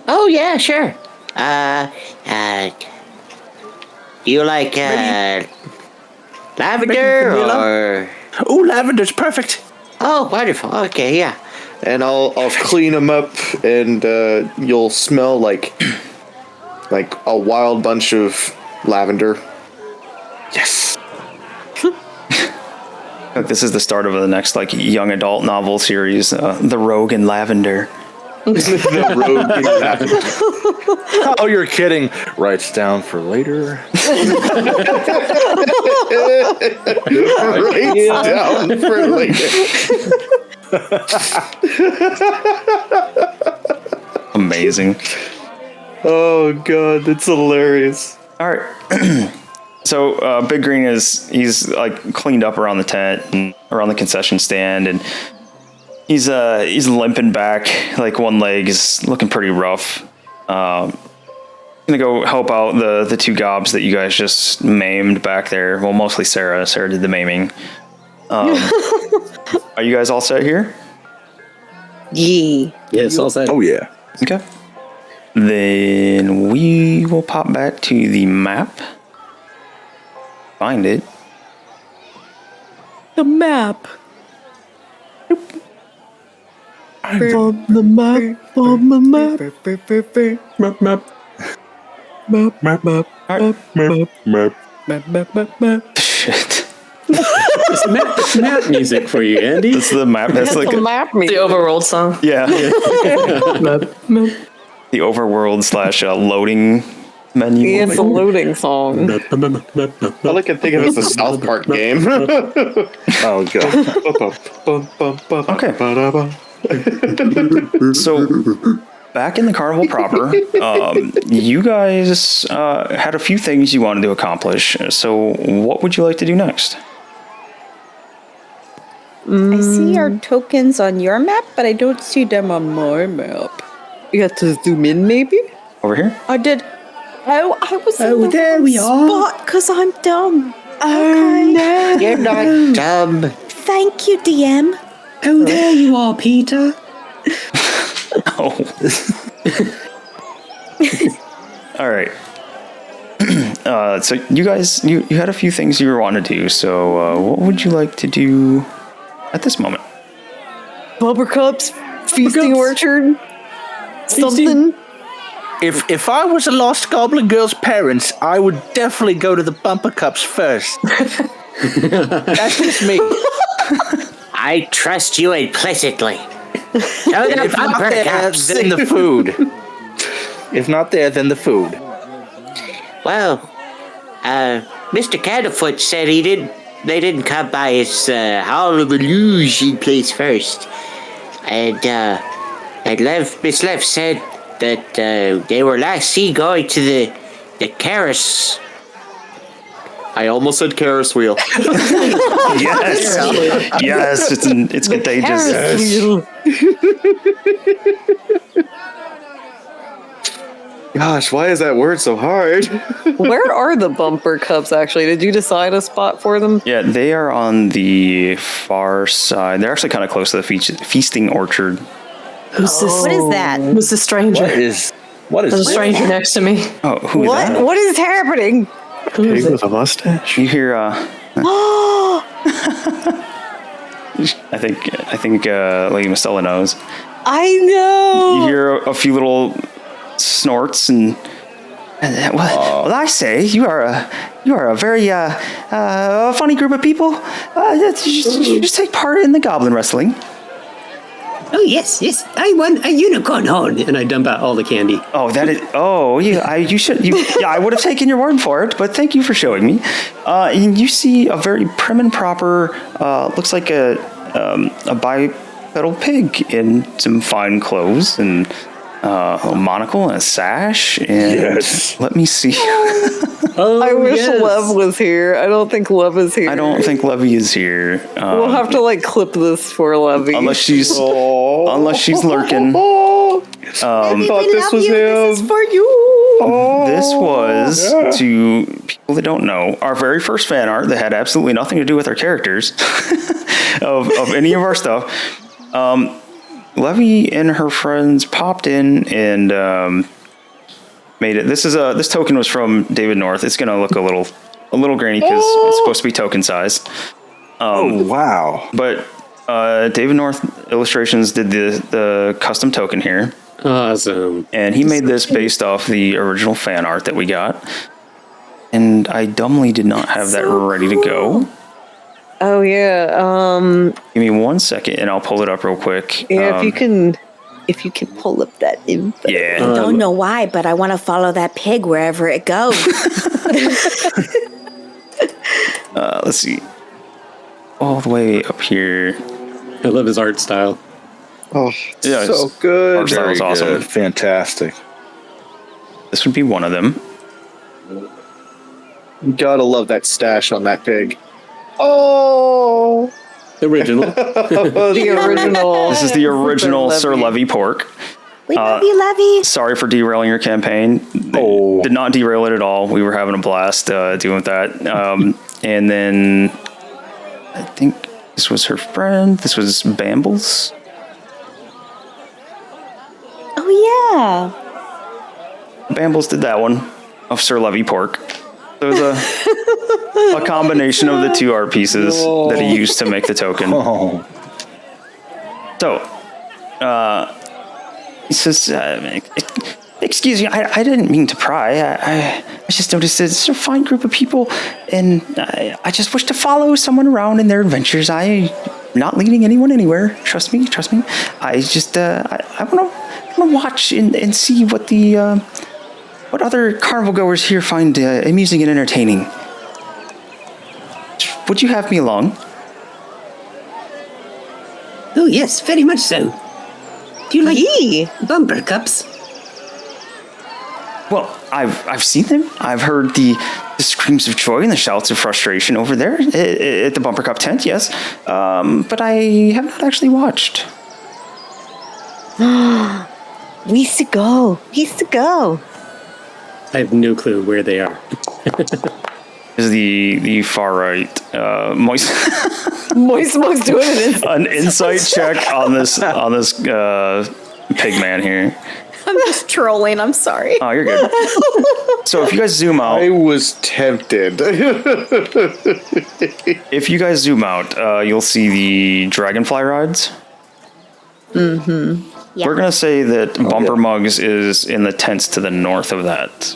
Oh, yeah, sure. Do you like lavender or? Oh, lavender's perfect. Oh, wonderful. Okay, yeah. And I'll clean them up, and you'll smell like a wild bunch of lavender. Yes. This is the start of the next young adult novel series, The Rogue in Lavender. The rogue in lavender. Oh, you're kidding. Writes down for later. Writes down for later. Amazing. Oh god, that's hilarious. All right. So Big Green he's cleaned up around the tent and around the concession stand, and he's limping back. One leg is looking pretty rough. Gonna go help out the two gobs that you guys just maimed back there. Well, mostly Cera. Cera did the maiming. Are you guys all set here? Yeah. Yes, all set. Oh yeah. Okay. Then we will pop back to the map. Find it. The map. On the map. On the map. Map. Shit. It's map music for you, Andy. It's the map. That's The map me. The overworld song. Yeah. The overworld / loading menu. Yeah, it's a loading song. All I can think of is the South Park game. Oh god. Okay. So, back in the carnival proper, you guys had a few things you wanted to accomplish. So, what would you like to do next? I see our tokens on your map, but I don't see them on my map. You have to zoom in, maybe? Over here? I did. Oh, I was in the there wrong we are. spot because I'm dumb. Oh, no. You're not dumb. Thank you, DM. Oh, there you are, Peter. Oh. All right. So you guys, you had a few things you were wanting to do. So what would you like to do at this moment? Buttercups, feasting orchard, something. If I was a lost goblin girl's parents, I would definitely go to the bumper cups first. That's just me. I trust you implicitly. And if not there, then the food. If not there, then the food. Well, Mr. Candlefoot said they didn't come by his Hall of Illusion place first. And Miss Lev said that they were last seen going to the Karis. I almost said Karis wheel. Yes, yes, it's contagious. Gosh, why is that word so hard? Where are the bumper cups, actually? Did you decide a spot for them? Yeah, they are on the far side. They're actually kind of close to the feasting orchard. Who's this? What is that? Who's the stranger? What is There's a stranger next to me. Oh, who is that? What is happening? Who is Pig it? with a mustache. You hear, I think Lady Mistella knows. I know. You hear a few little snorts and well, I say you are a very funny group of people. You just take part in the goblin wrestling. Oh, yes. I won a unicorn horn. And I dump out all the candy. Oh, that is. Oh, you should. I would have taken your word for it, but thank you for showing me. And you see a very prim and proper. Looks like a bipedal pig in some fine clothes and a little monocle and a sash. And let me see. I wish Lev was here. I don't think Lev is here. I don't think Levy is here. We'll have to clip this for Levy. Unless she's lurking. Thought this was him. This is for you. This was, to people that don't know, our very first fan art that had absolutely nothing to do with our characters of any of our stuff. Levy and her friends popped in and made it. This token was from David North. It's gonna look a little grainy because it's supposed to be token size. Oh wow! But David North Illustrations did the custom token here. Awesome. And he made this based off the original fan art that we got. And I dumbly did not have that ready to go. Oh yeah. Give me 1 second and I'll pull it up real quick. Yeah, if you can pull up that info. Yeah. I don't know why, but I want to follow that pig wherever it goes. Let's see. All the way up here. I love his art style. Oh, Yeah, so it's- good. Art style is awesome. Good. Fantastic. This would be one of them. You gotta love that stash on that pig. Oh, The original. The original. This is the original Sir Levy. Levy pork. We love you, Levy. Sorry for derailing your campaign. Did not derail it at all. We were having a blast doing that. And then I think this was her friend. This was Bambles. Oh yeah. Bambles did that one of Sir Levy pork. There was a combination of the two art pieces that he used to make the token. Oh, So, he says, excuse me, I didn't mean to pry. I just noticed it's a fine group of people, and I just wish to follow someone around in their adventures. I'm not leading anyone anywhere. Trust me. I just, I want to watch and see what the, what other carnival goers here find amusing and entertaining. Would you have me along? Oh, yes, very much so. Do you like bumper cups? Well, I've seen them. I've heard the screams of joy and the shouts of frustration over there at the Bumper Cup tent, yes. But I have not actually watched. We used to go. I have no clue where they are. Is the far right Moist Moist doing an insight check on this pig man here? I'm just trolling. I'm sorry. Oh, you're good. So if you guys zoom out, I was tempted. if you guys zoom out, you'll see the dragonfly rides. Mm-hmm. Yeah. We're gonna say that Bumper Mugs is in the tents to the north of that.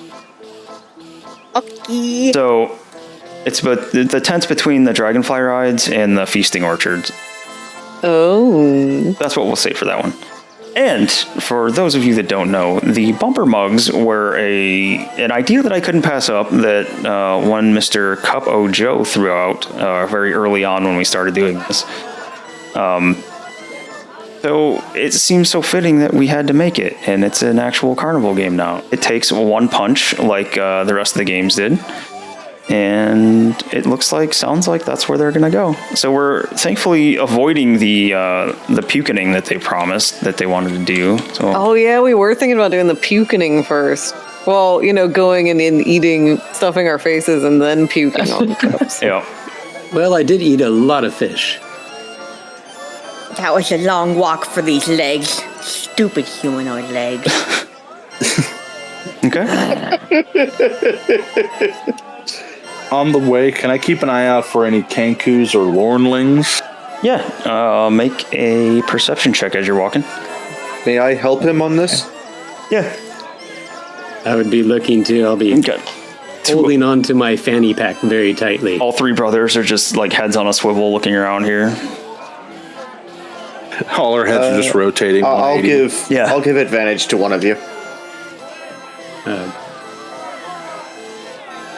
Okay. So it's the tents between the dragonfly rides and the feasting orchards. Oh. That's what we'll say for that one. And for those of you that don't know, the Bumper Mugs were an idea that I couldn't pass up that one Mr. Cup O. Joe threw out very early on when we started doing this. So it seems so fitting that we had to make it, and it's an actual carnival game now. It takes one punch like the rest of the games did, and it sounds like that's where they're gonna go. So we're thankfully avoiding the pukening that they promised that they wanted to do. So Oh yeah, we were thinking about doing the pukening first. Well, going and eating, stuffing our faces, and then puking on the cups. Yeah. Well, I did eat a lot of fish. That was a long walk for these legs. Stupid humanoid legs. Okay. On the way, can I keep an eye out for any kankus or lornlings? Yeah. Make a perception check as you're walking. May I help him on this? Yeah. I would be looking to. I'll be Okay. holding on to my fanny pack very tightly. All three brothers are just like heads on a swivel looking around here. All our heads are just rotating. I'll 180. give advantage to one of you.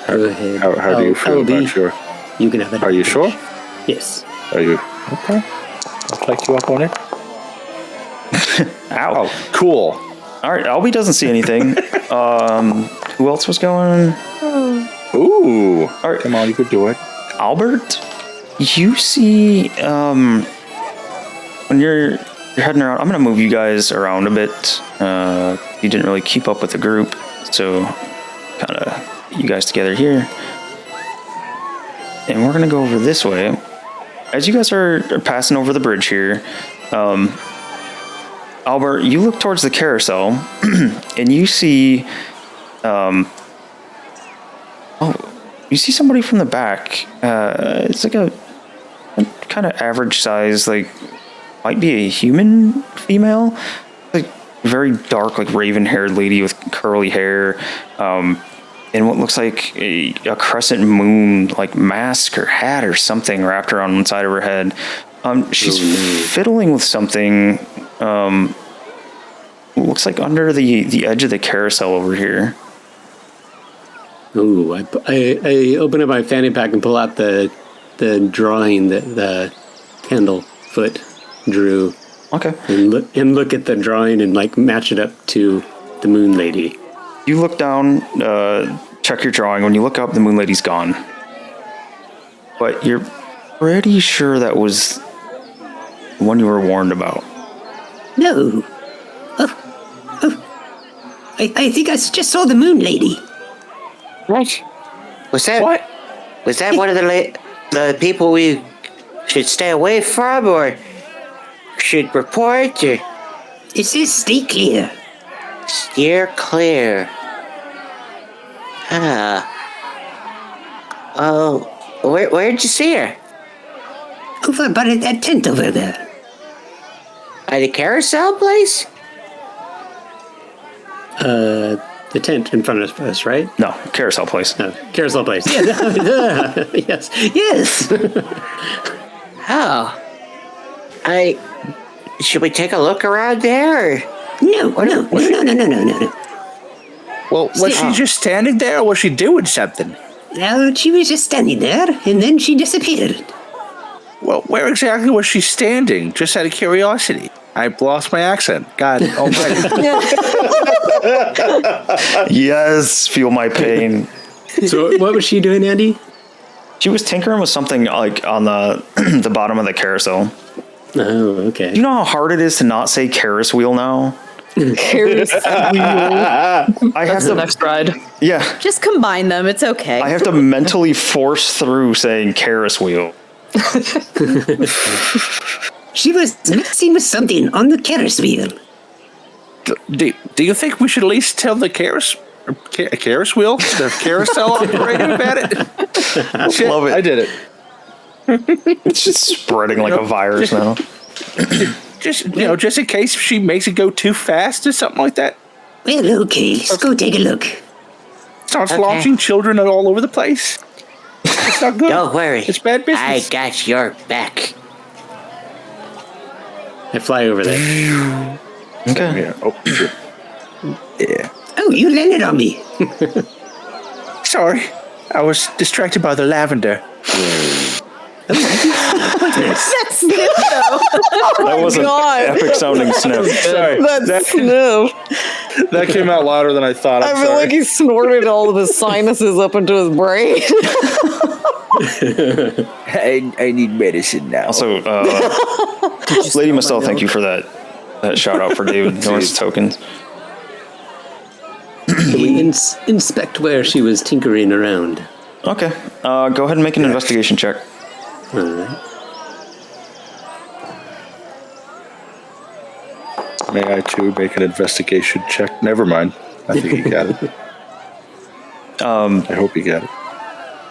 Go ahead. How do you feel about your... You can have it. Are you sure? Yes. Are you... Okay. I'll take you up on it. Ow. Oh, cool. All right. Albie doesn't see anything. Who else was going? Ooh. All right. Come on, you could do it. Albert, you see, when you're heading around, I'm going to move you guys around a bit. You didn't really keep up with the group, so kind of you guys together here. And we're going to go over this way. As you guys are passing over the bridge here, Albert, you look towards the carousel, and you see, you see somebody from the back. It's like a kind of average size, like, might be a human female, like very dark, like raven-haired lady with curly hair, and what looks like a crescent moon, like mask or hat or something wrapped around one side of her head. She's fiddling with something. Looks like under the edge of the carousel over here. Ooh, I open up my fanny pack and pull out the drawing that the Candlefoot drew. Okay. And look at the drawing and like match it up to the Moon Lady. You look down, check your drawing. When you look up, the Moon Lady's gone. But you're pretty sure that was the one you were warned about. No. I think I just saw the Moon Lady. What? Was that What? Was that one of the people we should stay away from, or should report, or It says stay clear. steer clear? Ah. Oh, where'd you see her? Over by that tent over there. At the carousel place? The tent in front of us, right? No, carousel place. No, carousel place. Yeah, yes. Oh. Should we take a look around there? Or? No. Well, was she just standing there, or was she doing something? No, she was just standing there, and then she disappeared. Well, where exactly was she standing? Just out of curiosity. I lost my accent. God almighty. Yes, feel my pain. So what was she doing, Andy? She was tinkering with something like on the the bottom of the carousel. Oh, okay. Do you know how hard it is to not say Ferris wheel now? Ferris wheel. I have That's the to, next ride. yeah, Just combine them. It's okay. I have to mentally force through saying Ferris wheel. She was messing with something on the Ferris wheel. Do you think we should at least tell the Ferris wheel, the carousel operator about it? Shit, Love it. I did it. It's just spreading like a virus now. Just in case she makes it go too fast or something like that. Well, okay, let's go take a look. Starts Okay. launching children all over the place. It's not good. Don't worry. It's bad I business. got your back. I fly over there. Okay. Yeah. Oh, shit. Yeah. Oh, you landed on me. Sorry. I was distracted by the lavender. That sniff, though. That was an epic sounding sniff. Sorry. That sniff. That came out louder than I thought. I I'm feel sorry. like he snorted all of his sinuses up into his brain. I need medicine now. Also, Lady Mistell, thank you for that shout out for David North's tokens. Did probably inspect where she was tinkering around. Okay. Go ahead and make an investigation check. All right. May I too make an investigation check? Never mind. I think you got it. I hope you got it.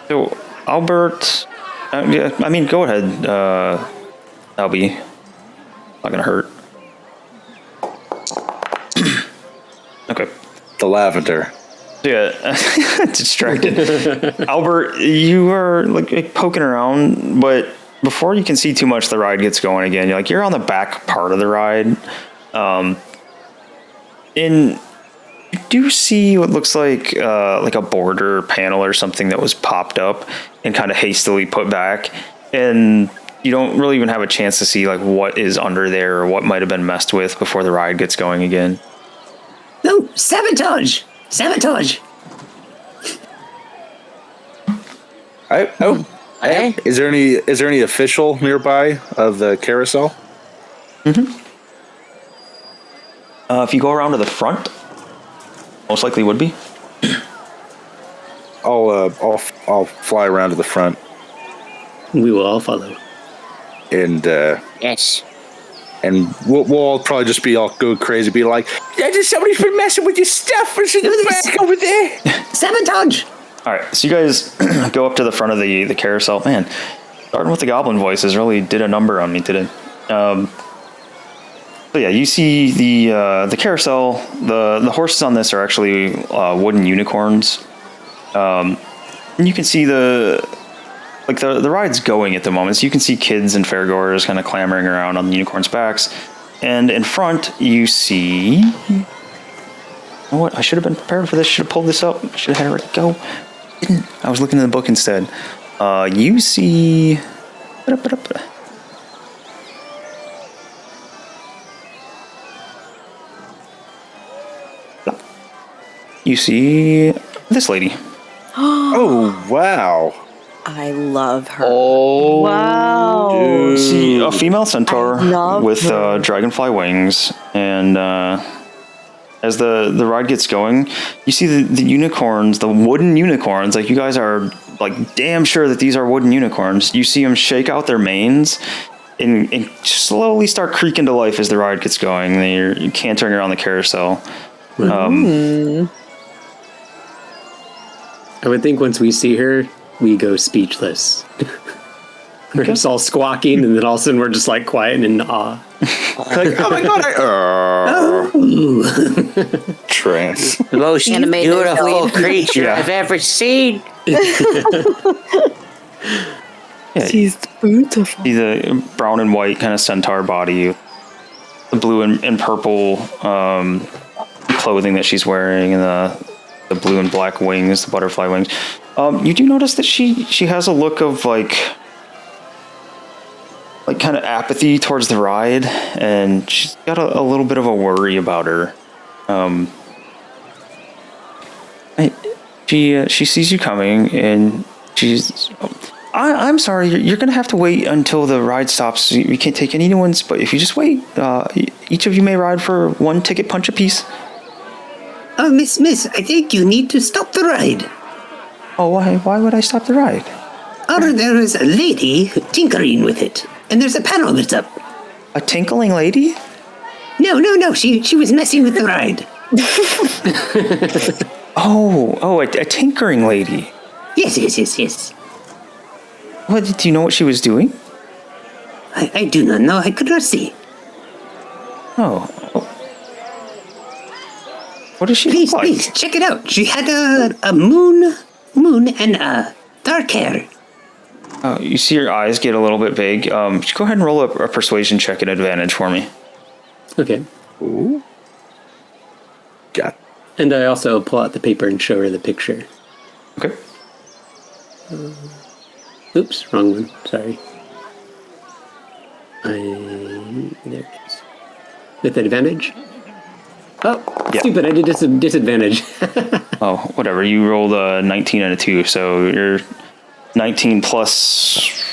So, Albert, yeah, I mean, go ahead, Albie. Not gonna hurt. Okay. The lavender. Yeah, distracted. Albert, you are like poking around, but before you can see too much, the ride gets going again. You're on the back part of the ride. You do see what looks like a border panel or something that was popped up and kind of hastily put back, and you don't really even have a chance to see like what is under there or what might have been messed with before the ride gets going again. No, sabotage! Sabotage! Is there any official nearby of the carousel? Mm-hmm. If you go around to the front, most likely would be. I'll fly around to the front. We will all follow. And Yes. and we'll all probably just go crazy, be like, somebody's been messing with your stuff. What's in the back over there? Sabotage! All right, so you guys go up to the front of the carousel. Man, starting with the goblin voices really did a number on me today. So yeah, you see the carousel. The horses on this are actually wooden unicorns. And you can see the ride's going at the moment. So you can see kids and fairgoers kind of clamoring around on the unicorns' backs. And in front, you see... You know what? I should have been prepared for this. Should have pulled this up. Should have had it ready to go. Didn't. I was looking in the book instead. You see... You see this lady. Oh, wow. I love her. Oh, wow. Dude. See a female centaur with dragonfly wings, and as the ride gets going, you see the unicorns, the wooden unicorns. Like, you guys are like damn sure that these are wooden unicorns. You see them shake out their manes and slowly start creaking to life as the ride gets going. They're cantering around the carousel. I would think once we see her, we go speechless. We're just all squawking, and then all of a sudden we're just like quiet and in awe. Like, oh my god! Trance. The most beautiful creature I've ever seen. She's beautiful. See the brown and white kind of centaur body, the blue and purple clothing that she's wearing, and the blue and black wings, the butterfly wings. You do notice that she has a look of like kind of apathy towards the ride, and she's got a little bit of a worry about her. She sees you coming, and she's... I'm sorry, you're going to have to wait until the ride stops. We can't take any new ones, but if you just wait, each of you may ride for one ticket punch apiece. Oh, Miss, I think you need to stop the ride. Oh, why would I stop the ride? Oh, there is a lady tinkering with it, and there's a panel that's up. A tinkling lady? No, she was messing with the ride. a tinkering lady. Yes. What, do you know what she was doing? I do not know. I could not see. Oh. What does she look like? Please, check it out. She had a moon and dark hair. You see her eyes get a little bit big. Go ahead and roll a persuasion check at advantage for me. Okay. Ooh. Got. And I also pull out the paper and show her the picture. Okay. Oops, wrong one. Sorry. There it is. With advantage? Oh, yeah. Stupid, I did disadvantage. Oh, whatever. You rolled a 19 and a 2, so you're 19 plus...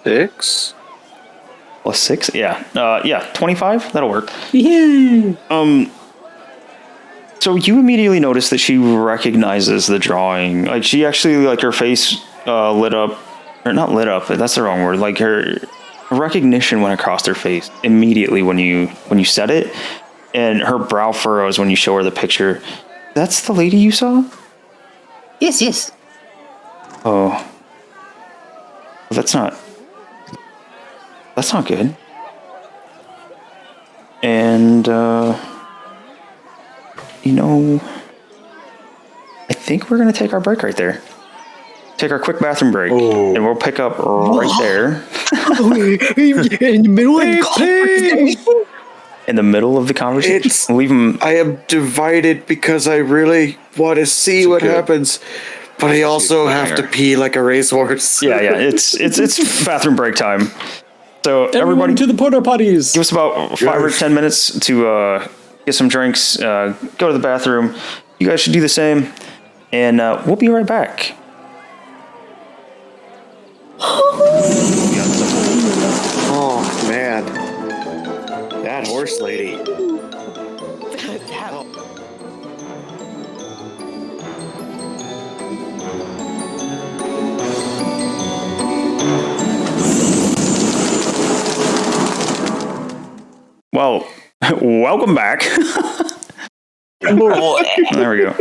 6? Plus 6? Yeah. 25? That'll work. Yeah. So you immediately notice that she recognizes the drawing. Like she actually, like her face lit up, or not lit up, but that's the wrong word. Like her recognition went across her face immediately when you said it, and her brow furrows when you show her the picture. That's the lady you saw? Yes, yes. Oh, that's not good. And I think we're gonna take our break right there. Take our quick bathroom break, and we'll pick up right there. In the middle of the conversation. In the middle of the conversation, leave them. I am divided because I really want to see what happens, but I also have to pee like a racehorse. Yeah. It's bathroom break time. So everybody to the porta potties. Give us about 5 or 10 minutes to get some drinks, go to the bathroom. You guys should do the same, and we'll be right back. Oh man, that horse lady. Well, welcome back. There we go.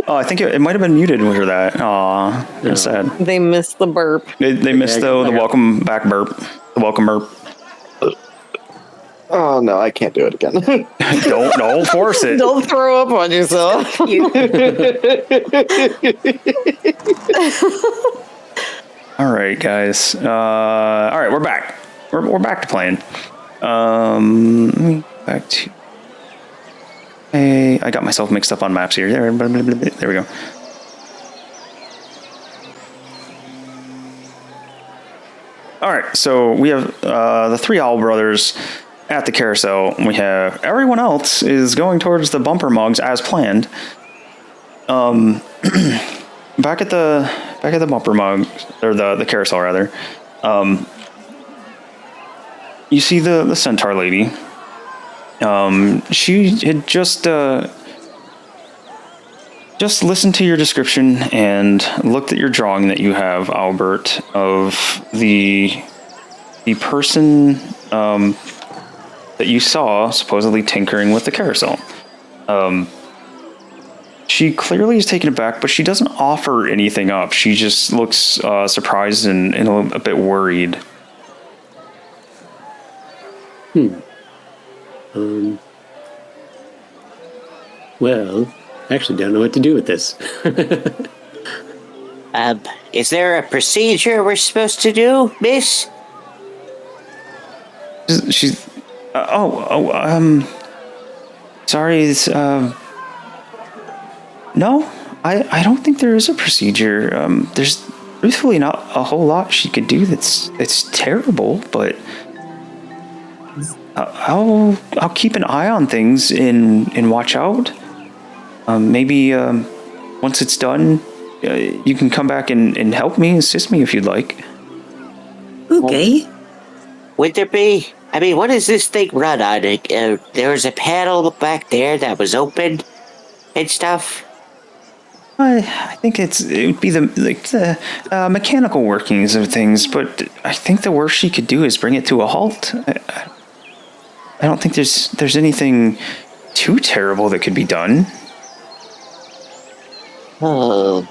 Oh, I think it might have been muted with that. Aw, that's sad. They missed the burp. They missed the welcome back burp. The welcome burp. Oh no, I can't do it again. Don't force it. Don't throw up on yourself. All right, guys. All right, we're back. We're back to playing. Back to. Hey, I got myself mixed up on maps here. There we go. All right, so we have the three Owl brothers at the carousel. We have everyone else is going towards the bumper mugs as planned. Back at the bumper mug, or the carousel rather. You see the centaur lady. She had just listened to your description and looked at your drawing that you have, Albert, of the person that you saw supposedly tinkering with the carousel. She clearly is taken aback, but she doesn't offer anything up. She just looks surprised and a bit worried. Well, I actually don't know what to do with this. Is there a procedure we're supposed to do, miss? She's... sorry, it's... No, I don't think there is a procedure. There's truthfully not a whole lot she could do that's terrible, but... I'll keep an eye on things and watch out. Maybe once it's done, you can come back and help me, assist me if you'd like. Okay. Would there be... I mean, what does this thing run on? There was a panel back there that was open and stuff. I think it would be the mechanical workings of things, but I think the worst she could do is bring it to a halt. I don't think there's anything too terrible that could be done. Oh.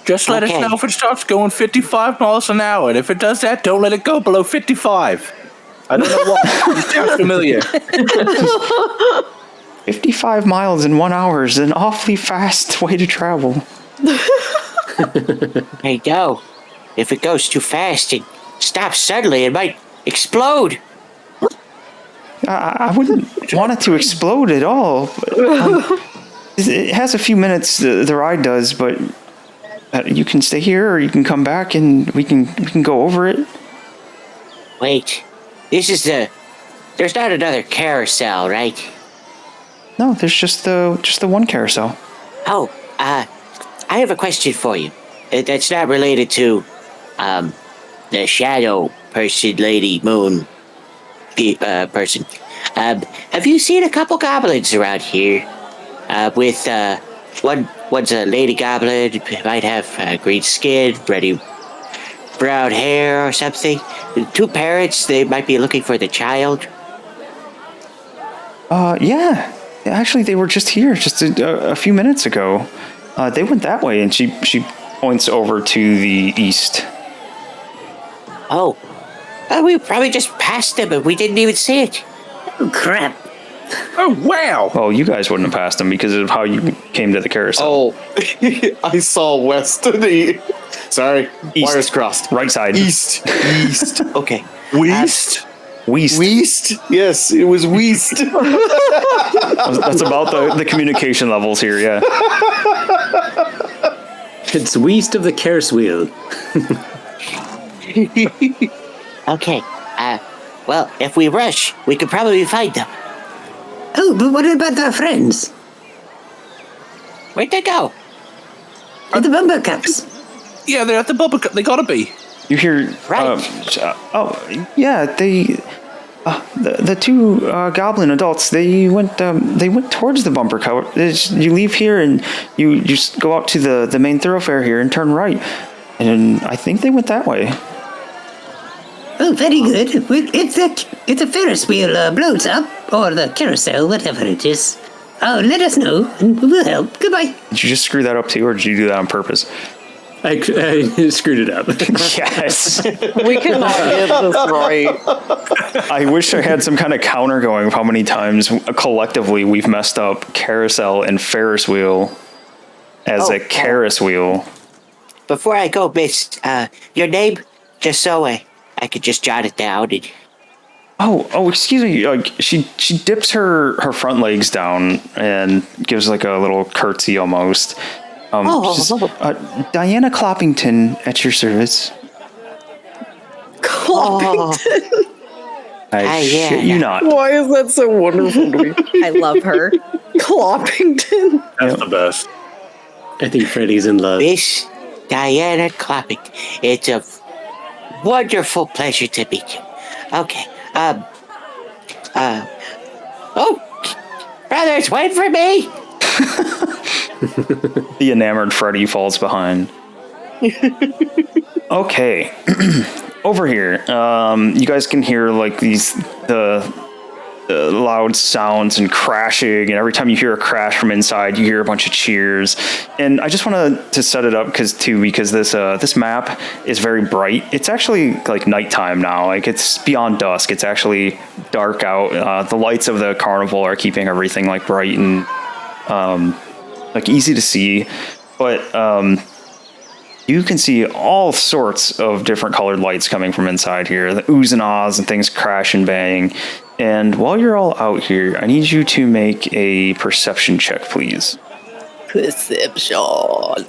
Just let us know if it starts going 55 miles an hour, and if it does that, don't let it go below 55. I don't know why. It sounds familiar. 55 miles in 1 hour is an awfully fast way to travel. Hey, no. If it goes too fast and stops suddenly, it might explode. I wouldn't want it to explode at all. It has a few minutes, the ride does, but you can stay here or you can come back and we can go over it. Wait, there's not another carousel, right? No, there's just the one carousel. Oh, I have a question for you. That's not related to the shadow person, lady, moon person. Have you seen a couple goblins around here? One's a lady goblin, might have green skin, pretty brown hair or something. The 2 parents, they might be looking for the child. Yeah. Actually, they were just here just a few minutes ago. They went that way, and she points over to the east. Oh, we probably just passed them and we didn't even see it. Oh, crap. Oh, wow. Well, you guys wouldn't have passed them because of how you came to the carousel. Oh, I saw west of the. Sorry, East. wires crossed. Right side. East. Okay. West? West. West? Yes, it was west. That's about the communication levels here, yeah. It's west of the Carousel wheel. Okay. Well, if we rush, we could probably find them. Oh, but what about our friends? Where'd they go? The bumper cups. Yeah, they're at the bubble cup. They gotta be. You hear, Right. yeah, the 2 goblin adults, they went towards the bumper car. You leave here and you just go out to the main thoroughfare here and turn right. And I think they went that way. Oh, very good. If the Ferris wheel blows up, or the carousel, whatever it is, let us know, and we'll help. Goodbye. Did you just screw that up too, or did you do that on purpose? I screwed it up. Yes. We cannot get this right. I wish I had some kind of counter going of how many times collectively we've messed up carousel and Ferris wheel as a Carousel wheel. Before I go, miss, your name? Just so I could just jot it down. Oh, excuse me. She dips her front legs down and gives like a little curtsy almost. Diana Cloppington at your service. Cloppington? I shit you not. Why is that so wonderful to me? I love her. Cloppington. That's the best. I think Freddy's in love. Miss Diana Cloppington. It's a wonderful pleasure to meet you. Okay. Oh, brothers, wait for me. The enamored Freddy falls behind. Okay. Over here, you guys can hear like the loud sounds and crashing, and every time you hear a crash from inside, you hear a bunch of cheers. And I just wanted to set it up because this map is very bright. It's actually like nighttime now. Like it's beyond dusk. It's actually dark out. The lights of the carnival are keeping everything like bright and like easy to see. But you can see all sorts of different colored lights coming from inside here. The oohs and ahs and things crash and bang. And while you're all out here, I need you to make a perception check, please. Perception.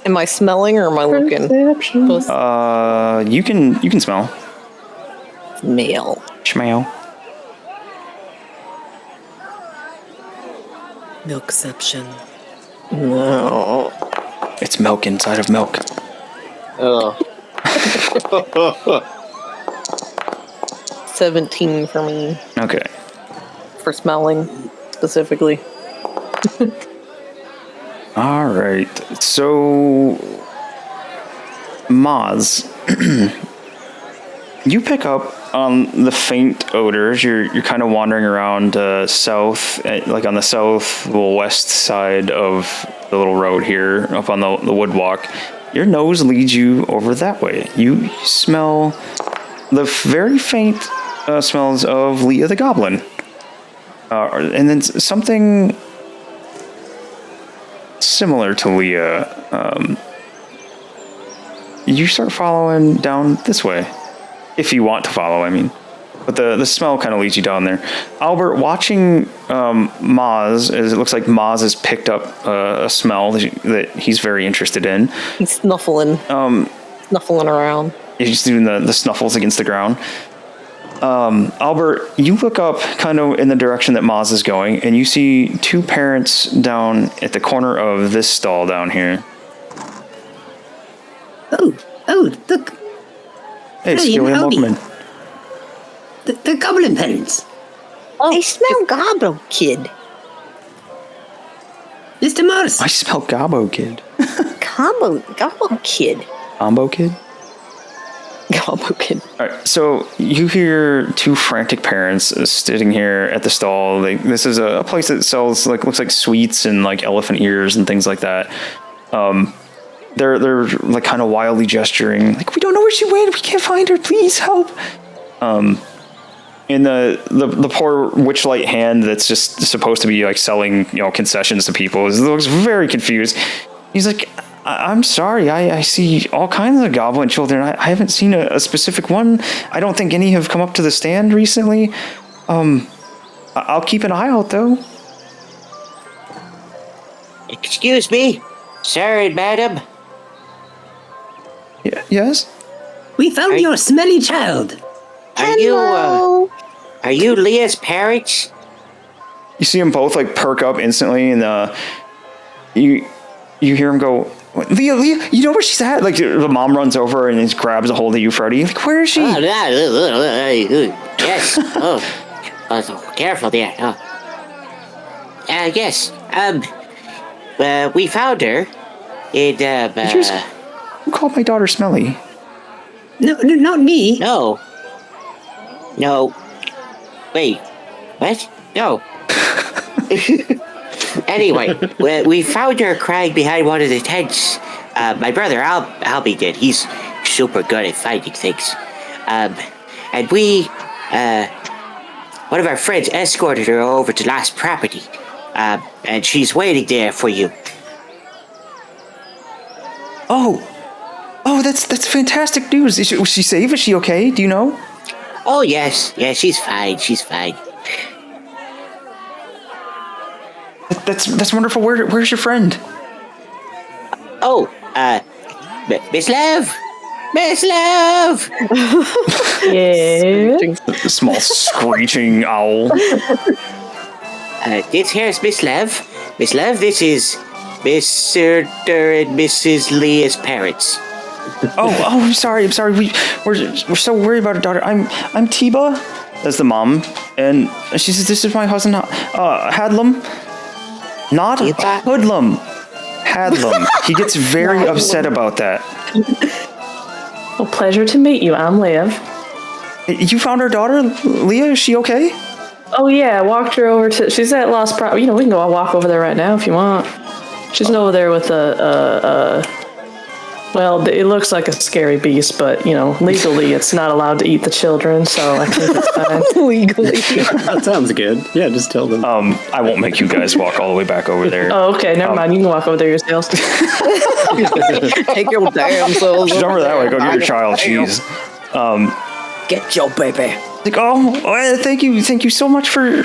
Am I smelling or am I looking? Perception. You can smell. Smell. Smell. Milkception. No. It's milk inside of milk. Oh. 17 for me. Okay. For smelling, specifically. All right. So, Mozz, you pick up on the faint odors. You're kind of wandering around south, like on the west side of the little road here, up on the wood walk. Your nose leads you over that way. You smell the very faint smells of Leah the Goblin. And then something similar to Leah. You start following down this way. If you want to follow, I mean. But the smell kind of leads you down there. Albert, watching Mozz, as it looks like Mozz has picked up a smell that he's very interested in. He's snuffling. Snuffling around. He's doing the snuffles against the ground. Albert, you look up kind of in the direction that Mozz is going, and you see 2 parents down at the corner of this stall down here. Oh, look. Hey, Hey, Skilly, howdy. welcome in. The goblin parents. I smell Gobble Kid. Mr. Mozz. I smell Gobbo Kid. Gobble Kid. Combo Kid? Gobble Kid. All right, so you hear two frantic parents sitting here at the stall. This is a place that sells looks like sweets and like elephant ears and things like that. They're like kind of wildly gesturing, like, we don't know where she went. We can't find her. Please help. In the poor Witchlight hand that's just supposed to be like selling concessions to people looks very confused. He's like, I'm sorry, I see all kinds of goblin children. I haven't seen a specific one. I don't think any have come up to the stand recently. I'll keep an eye out though. Excuse me, sir and madam. Yes? We found your smelly child. Are you Leah's parents? You see them both like perk up instantly, and you hear him go, Leah, you know where she's at? Like the mom runs over and just grabs a hold of you, Freddy. Like, where is she? Yes. Oh, careful there. Yes. We found her. Who called my daughter Smelly? No, not me. No. Wait. What? No. Anyway, we found her crying behind one of the tents. My brother Albie did. He's super good at finding things. And we, one of our friends escorted her over to Last Property. And she's waiting there for you. Oh, that's fantastic news. Was she safe? Is she okay? Do you know? Oh, yes. Yeah, she's fine. She's fine. That's wonderful. Where's your friend? Oh, Miss Love. Miss Love. Yeah. The small screeching owl. This here's Miss Love. Miss Love, this is Mr. and Mrs. Leah's parents. I'm sorry. We're so worried about her daughter. I'm Tiba. That's the mom, and she says this is my husband, Hadlam. Not Hoodlum. Hadlam. He gets very upset about that. Well, pleasure to meet you. I'm Liv. You found our daughter, Leah? Is she okay? Oh yeah, I walked her over to. She's at Lost Property. We can go walk over there right now if you want. She's over there with well, it looks like a scary beast, but legally it's not allowed to eat the children, so I think it's fine. Legally. That sounds good. Yeah, just tell them. I won't make you guys walk all the way back over there. Oh, okay, never mind. You can walk over there yourselves. Take your damn selves. She's over that way. Go get your child. Jeez. Get your baby. Like, thank you so much for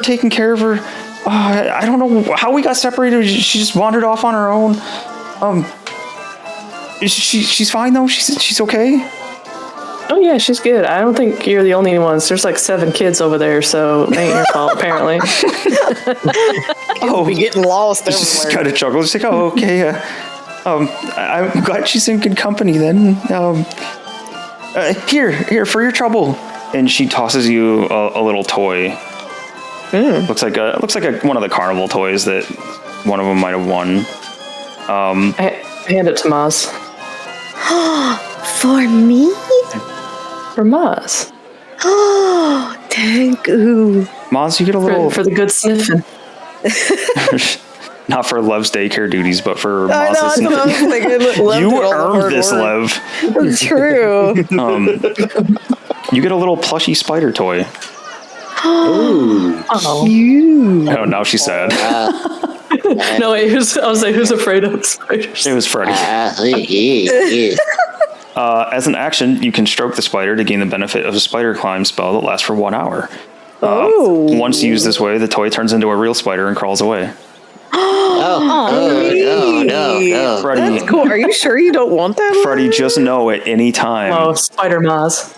taking care of her. I don't know how we got separated. She just wandered off on her own. She's fine though. She's okay. Oh yeah, she's good. I don't think you're the only ones. There's like 7 kids over there, so it ain't your fault apparently. Be getting lost everywhere. She's kind of chuckles. She's like, oh, okay. I'm glad she's in good company then. Here for your trouble. And she tosses you a little toy. Looks like one of the carnival toys that one of them might have won. I hand it to Mozz. For me? For Mozz. Oh, thank you. Mozz, you get a little for the good sniffing. Not for Lev's daycare duties, but for I know, Mozz's. I was thinking, You earned this, Lev. It's true. You get a little plushy spider toy. Oh, cute. Oh, now she's sad. No, I was like, who's afraid of spiders? It was Freddy. As an action, you can stroke the spider to gain the benefit of a spider climb spell that lasts for 1 hour. Once used this way, the toy turns into a real spider and crawls away. No. Freddy, That's cool. Are you sure you don't want that? Freddy, just know at any time. Oh, Spider Mozz.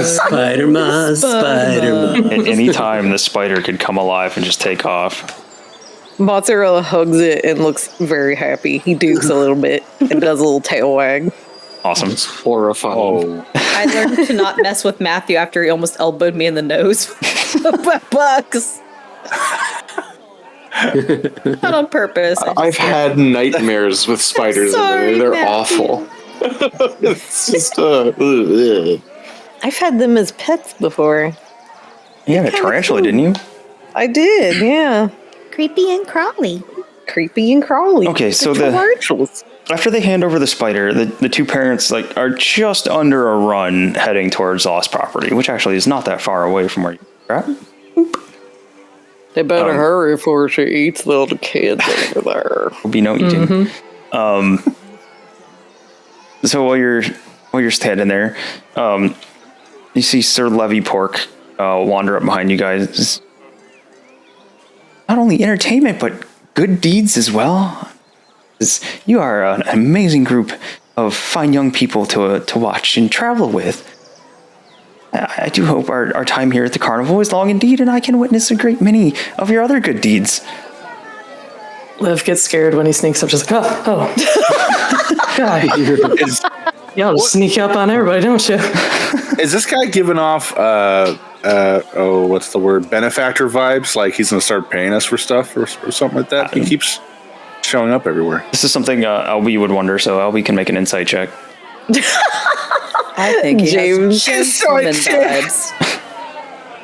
Spider Mozz. At any time, the spider could come alive and just take off. Mozzarella hugs it and looks very happy. He dukes a little bit and does a little tail wag. Awesome. It's horrifying. I learned to not mess with Matthew after he almost elbowed me in the nose with bugs. Not on purpose. I've had nightmares with spiders Sorry, in there. They're Matthew. awful. It's just I've had them as pets before. You had a tarantula, didn't you? I did, yeah. Creepy and crawly. Creepy and crawly. Okay, so after they hand over the spider, the two parents are just under a run heading towards Lost Property, which actually is not that far away from where you're at. They better hurry before she eats the little kids over there. Will be no eating. So while you're standing there, you see Sir Levy Pork wander up behind you guys. Not only entertainment, but good deeds as well. You are an amazing group of fine young people to watch and travel with. I do hope our time here at the carnival is long indeed, and I can witness a great many of your other good deeds. Liv gets scared when he sneaks up, just like, oh. God. Y'all just sneak up on everybody, don't you? Is this guy giving off, what's the word? Benefactor vibes? Like he's going to start paying us for stuff or something like that? He keeps showing up everywhere. This is something Albie would wonder, so Albie can make an insight check. I think James has gentleman vibes.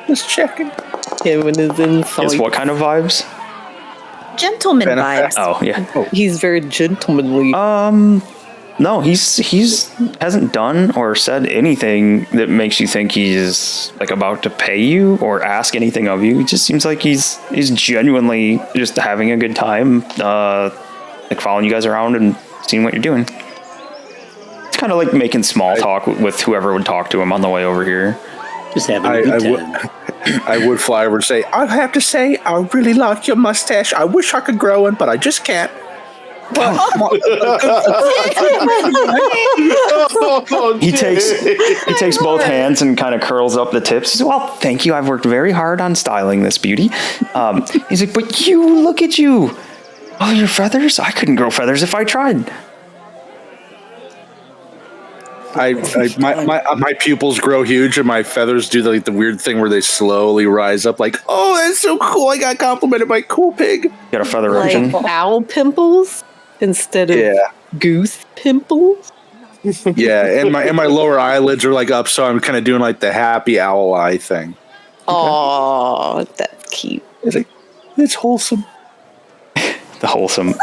Just checking. Him and his insight. Yes, what kind of vibes? Gentleman vibes. Oh, yeah. He's very gentlemanly. No, he's hasn't done or said anything that makes you think he's about to pay you or ask anything of you. It just seems like he's genuinely just having a good time, following you guys around and seeing what you're doing. It's kind of like making small talk with whoever would talk to him on the way over here. Just having a good time. I would fly over and say, I have to say, I really like your mustache. I wish I could grow one, but I just can't. He takes both hands and kind of curls up the tips. He says, well, thank you. I've worked very hard on styling this beauty. He's like, but you, look at you. Oh, your feathers? I couldn't grow feathers if I tried. My pupils grow huge and my feathers do the weird thing where they slowly rise up like, oh, that's so cool. I got complimented by cool pig. Got a feather eruption. Like owl pimples instead of goose pimples. Yeah, and my lower eyelids are up, so I'm kind of doing the happy owl eye thing. Oh, that's cute. It's wholesome. The wholesome.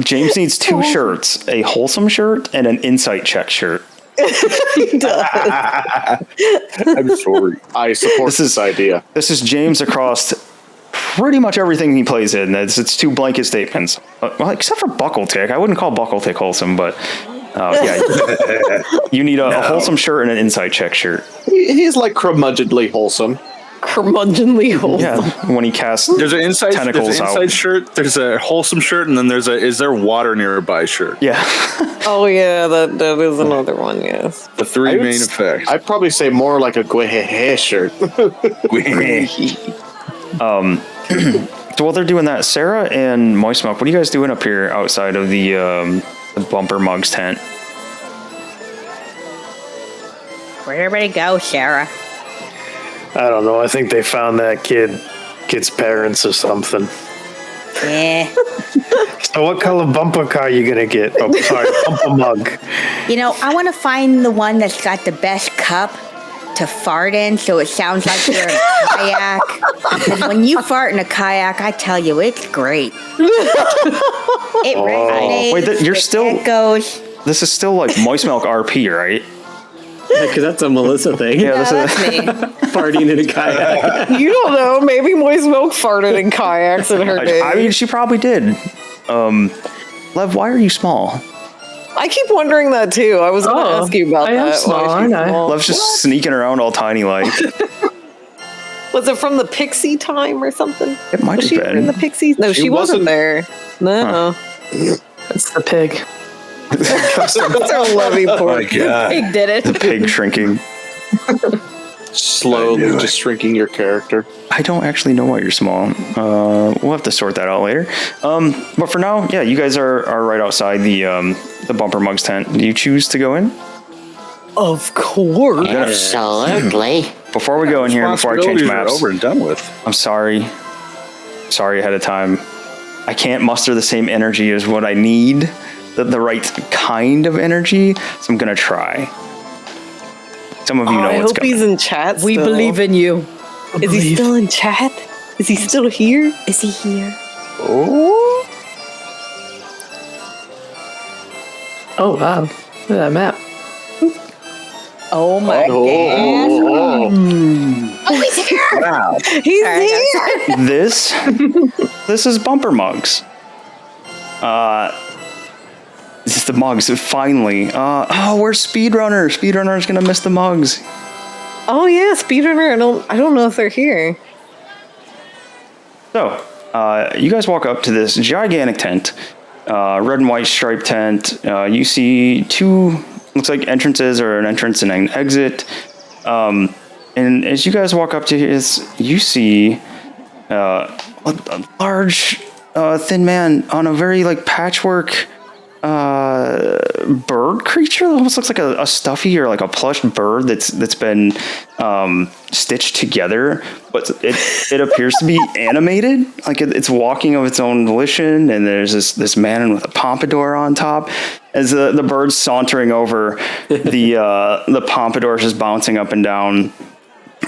James needs two shirts, a wholesome shirt and an insight check shirt. He does. I'm sorry. I support this idea. This is James across pretty much everything he plays in. It's two blanket statements. Well, except for Buckletick. I wouldn't call Buckletick wholesome, but you need a wholesome shirt and an insight check shirt. He's curmudgeonly wholesome. Curmudgeonly wholesome. Yeah, when he casts there's an inside out. shirt, there's a wholesome shirt, and then there's is there water nearby shirt. Yeah. Oh yeah, that is another one. Yes. The three main effects. I'd probably say more like a Guehehe shirt. So while they're doing that, Cera and Moist Milk, what are you guys doing up here outside of the Bumper Mugs tent? Where'd everybody go, Cera? I don't know. I think they found that kid's parents or something. Yeah. So what color bumper car are you going to get? Oh, sorry, bumper mug. I want to find the one that's got the best cup to fart in so it sounds like you're in a kayak. Because when you fart in a kayak, I tell you, it's great. It resonates. Wait, you're still... It goes. This is still Moist Milk RP, right? Yeah, because that's a Melissa thing. Yeah, That's me. Farting in a kayak. You don't know. Maybe Moist Milk farted in kayaks in her day. I mean, she probably did. Lev, why are you small? I keep wondering that too. I was going to ask you about that. I am small, aren't I? Lev's just sneaking around all tiny like. Was it from the Pixie time or something? It might Was have she been. in the Pixies? No, she wasn't there. No. It's the pig. That's our Levy pork. Pig did it. The pig shrinking. Slowly just shrinking your character. I don't actually know why you're small. We'll have to sort that out later. But for now, yeah, you guys are right outside the Bumper Mugs tent. Do you choose to go in? Of course. Absolutely. Before we go in here, before I change Responsibilities are maps, over and done with. I'm sorry. Sorry ahead of time. I can't muster the same energy as what I need, the right kind of energy, so I'm going to try. Some of you know I what's hope coming. he's in chat. We still. believe in you. Is he still in chat? Is he still here? Is he here? Oh. Oh, wow. Look at that map. Oh my gosh. Wow. He's here. This is Bumper Mugs. This is the mugs, finally. Where's Speedrunner? Speedrunner's gonna miss the mugs. Oh yeah, speedrunner. I don't know if they're here. So, you guys walk up to this gigantic tent, red and white striped tent. You see two, looks like entrances, or an entrance and an exit. And as you guys walk up to this, you see a large, thin man on a very like patchwork bird creature. It almost looks like a stuffy or like a plush bird that's been stitched together, but it appears to be animated, like it's walking of its own volition. And there's this man with a pompadour on top. As the bird's sauntering over, the pompadour is just bouncing up and down.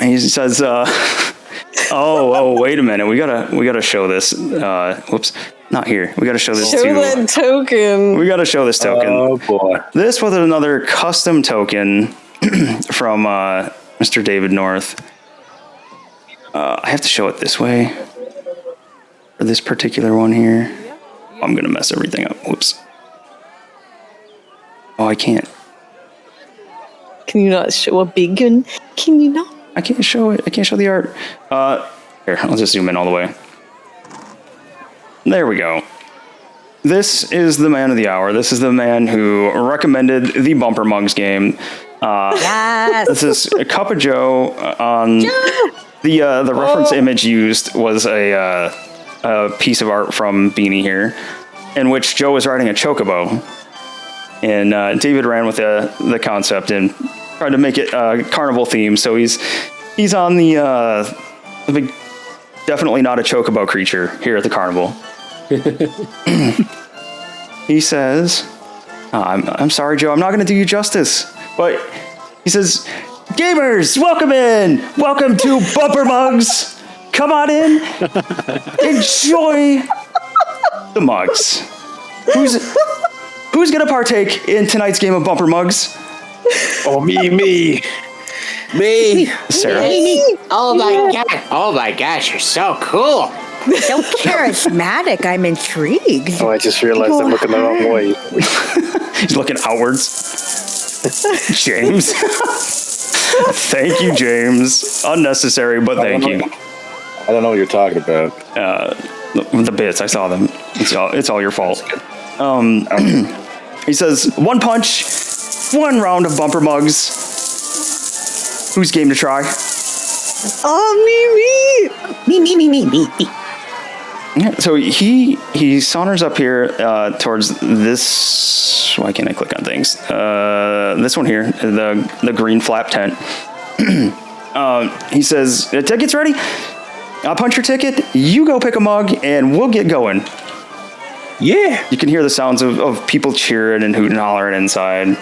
And he says, "Oh, wait a minute. We gotta show this. Whoops." Not here. We got to show this Show that token. We got to show this token. Oh boy. This was another custom token from Mr. David North. I have to show it this way for this particular one here. I'm gonna mess everything up. Whoops. Oh, I can't. Can you not show a big one? Can you not? I can't show it. I can't show the art. Here, I'll just zoom in all the way. There we go. This is the man of the hour. This is the man who recommended the Bumper Mugs game. Yes. This is a Cup of Joe. On the reference image used was a piece of art from Beanie here, in which Joe was riding a chocobo, and David ran with the concept and tried to make it carnival themed. So he's on the big, definitely not a chocobo creature here at the carnival. He says, I'm sorry, Joe, I'm not going to do you justice, but he says, "Gamers, welcome in. Welcome to Bumper Mugs. Come on in. Enjoy the mugs. Who's going to partake in tonight's game of Bumper Mugs?" Oh, me. Sarah. Oh my gosh, you're so cool. So charismatic. I'm intrigued. Oh, I just realized I'm looking the wrong way. He's looking outwards. James. Thank you, James. Unnecessary, but thank you. I don't know what you're talking about. The bits, I saw them. It's all your fault. He says, "One punch, one round of Bumper Mugs. Who's game to try?" Oh, me. Yeah, so he saunters up here towards this. Why can't I click on things? This one here, the green flap tent. He says, "Tickets ready? I'll punch your ticket. You go pick a mug, and we'll get going." Yeah. You can hear the sounds of people cheering and hooting and hollering inside.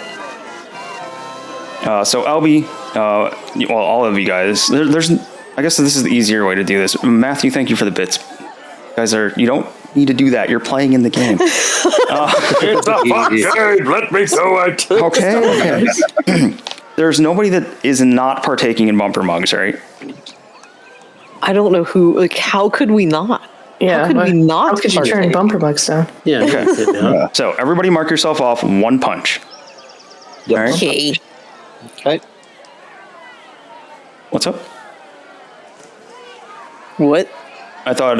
So Albie, well, all of you guys, there's. I guess this is the easier way to do this. Matthew, thank you for the bits. You guys you don't need to do that. You're playing in the game. It's a fun game. Let me do it. Okay. There's nobody that is not partaking in Bumper Mugs, right? I don't know who. Like, how could we not? Yeah. How could we not? How could you turn Bumper Mugs down? Yeah. Okay. That's it now. So everybody mark yourself off one punch. Yep. All right. Okay. Okay. What's up? What? I thought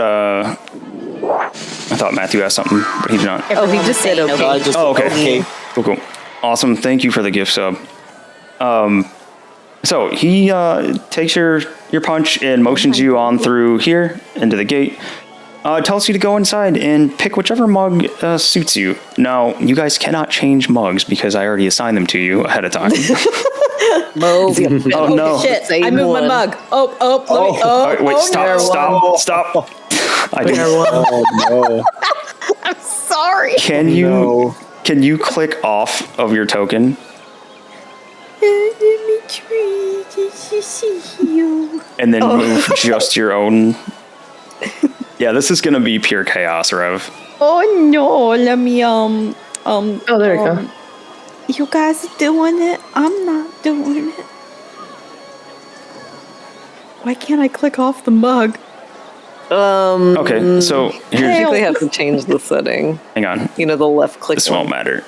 Matthew asked something, but he did not. Oh, he just said okay. Oh, okay. Cool. Awesome. Thank you for the gift sub. So he takes your punch and motions you on through here into the gate. tells you to go inside and pick whichever mug suits you. Now, you guys cannot change mugs because I already assigned them to you ahead of time. Move. Oh no! Shit! I moved my mug. Wait! Stop! I did. Oh no! I'm sorry. Can you click off of your token? And then move just your own. Yeah, this is gonna be pure chaos, Rev. Oh no! Let me Oh, there you go. You guys are doing it. I'm not doing it. Why can't I click off the mug? Okay, so here's. I think they have to change the setting. Hang on. You know, the left click. This won't matter.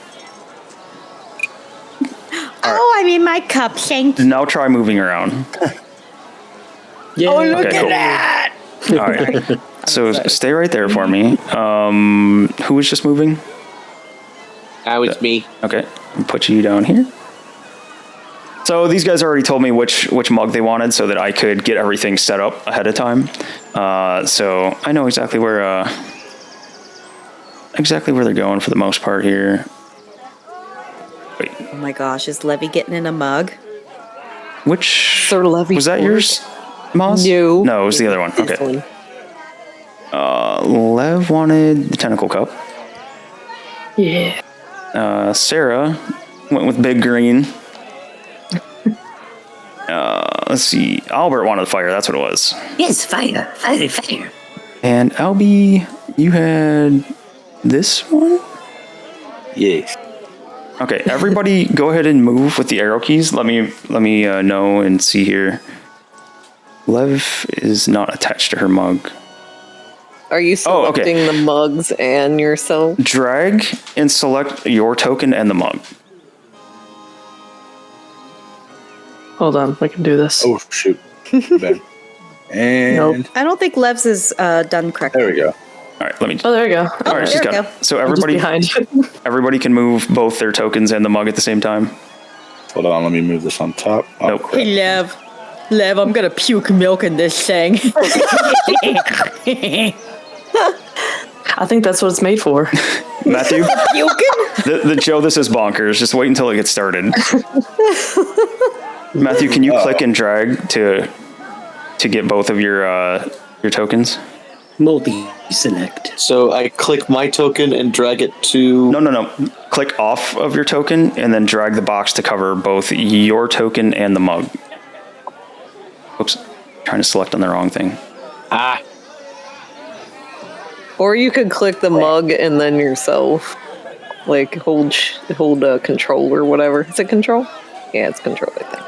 Oh, I'm in my cup. Thank you. Now try moving around. Yeah. Oh, look Okay, at cool. that. All right. So stay right there for me. Who was just moving? That was me. Okay, I'll put you down here. So these guys already told me which mug they wanted, so that I could get everything set up ahead of time. So I know exactly where they're going for the most part here. Wait, Oh my gosh, is Levy getting in a mug? which Sir Levy was that? Ford. Yours, Mozz? No, it was the other one. This Okay. one. Lev wanted the tentacle cup. Yeah. Cera went with big green. Let's see. Albert wanted the fire. That's what it was. Yes, fire. Fire. And Albie, you had this one? Yes. Okay, everybody go ahead and move with the arrow keys. Let me know and see here. Lev is not attached to her mug. Are you Oh, okay. selecting the mugs and yourself? Drag and select your token and the mug. Hold on, I can do this. Oh shoot. Bad. And Nope. I don't think Lev's is done correctly. there we go. All right, let me. Oh, there you go. All right, she's there we got go. it. So I'm just everybody, behind. everybody can move both their tokens and the mug at the same time. Hold on, let me move this on top. Oh, Nope. crap. Hey, Lev, I'm gonna puke milk in this thing. I think that's what it's made for. Matthew, Puking? the Joe, this is bonkers. Just wait until it gets started. Matthew, can you click and drag to get both of your tokens? Multi-select. So I click my token and drag it to. No. Click off of your token and then drag the box to cover both your token and the mug. Oops, trying to select on the wrong thing. Ah. Or you could click the mug and then yourself. Like hold control or whatever. Is it control? Yeah, it's control, I think.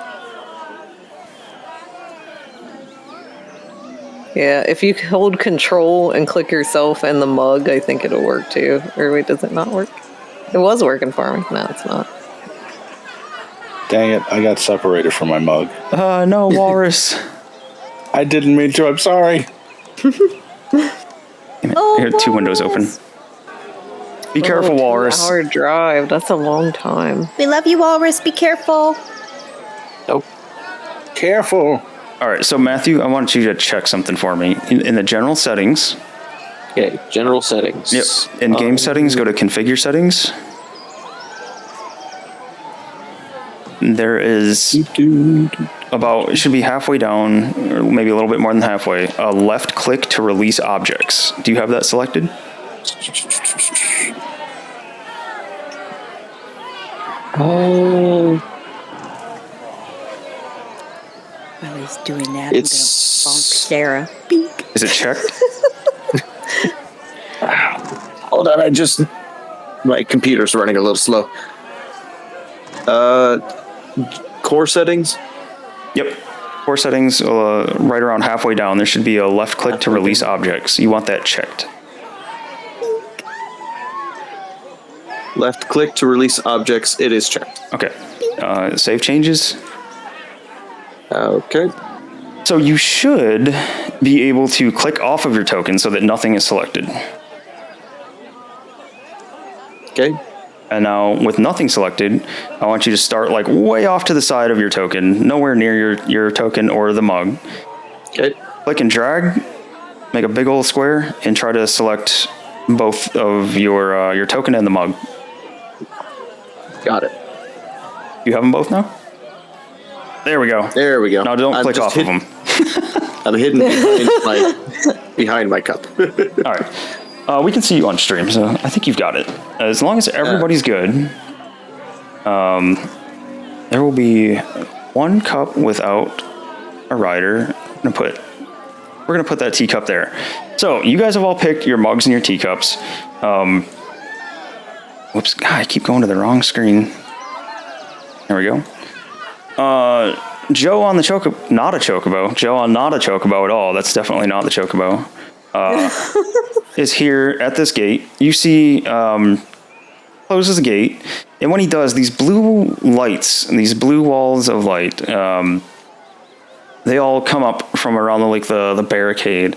Yeah, if you hold control and click yourself and the mug, I think it'll work too. Or wait, does it not work? It was working for me. No, it's not. Dang it, I got separated from my mug. No, Walrus. I didn't mean to, I'm sorry. Damn it. Here, two windows open. Be careful, Walrus. 2-hour drive. That's a long time. We love you, Walrus. Be careful. Nope. Careful. All right, so Matthew, I want you to check something for me. In the general settings. Okay, general settings. Yep. In game settings, go to configure settings. There is about, it should be halfway down, or maybe a little bit more than halfway, a left click to release objects. Do you have that selected? Oh. While he's doing that, It's- I'm gonna bonk Cera. Bink. Is it checked? Hold on, my computer's running a little slow. Core settings? Yep. Core settings, right around halfway down, there should be a left click to release objects. You want that checked. Left click to release objects. It is checked. Okay. Save changes. Okay. So you should be able to click off of your token so that nothing is selected. Okay. And now with nothing selected, I want you to start like way off to the side of your token, nowhere near your token or the mug. Okay. Click and drag make a big old square and try to select both of your token and the mug. Got it. You have them both now? There we go. There we go. Now don't click off of them. I'm hidden behind my cup. All right. We can see you on stream, so I think you've got it. As long as everybody's good, there will be one cup without a rider. We're gonna put that teacup there. So you guys have all picked your mugs and your teacups. Whoops! God, I keep going to the wrong screen. There we go. Joe on the chocobo, not a chocobo. Joe on not a chocobo at all. That's definitely not the chocobo. Is here at this gate. You see, closes the gate, and when he does, these blue lights, these blue walls of light, they all come up from around the barricade,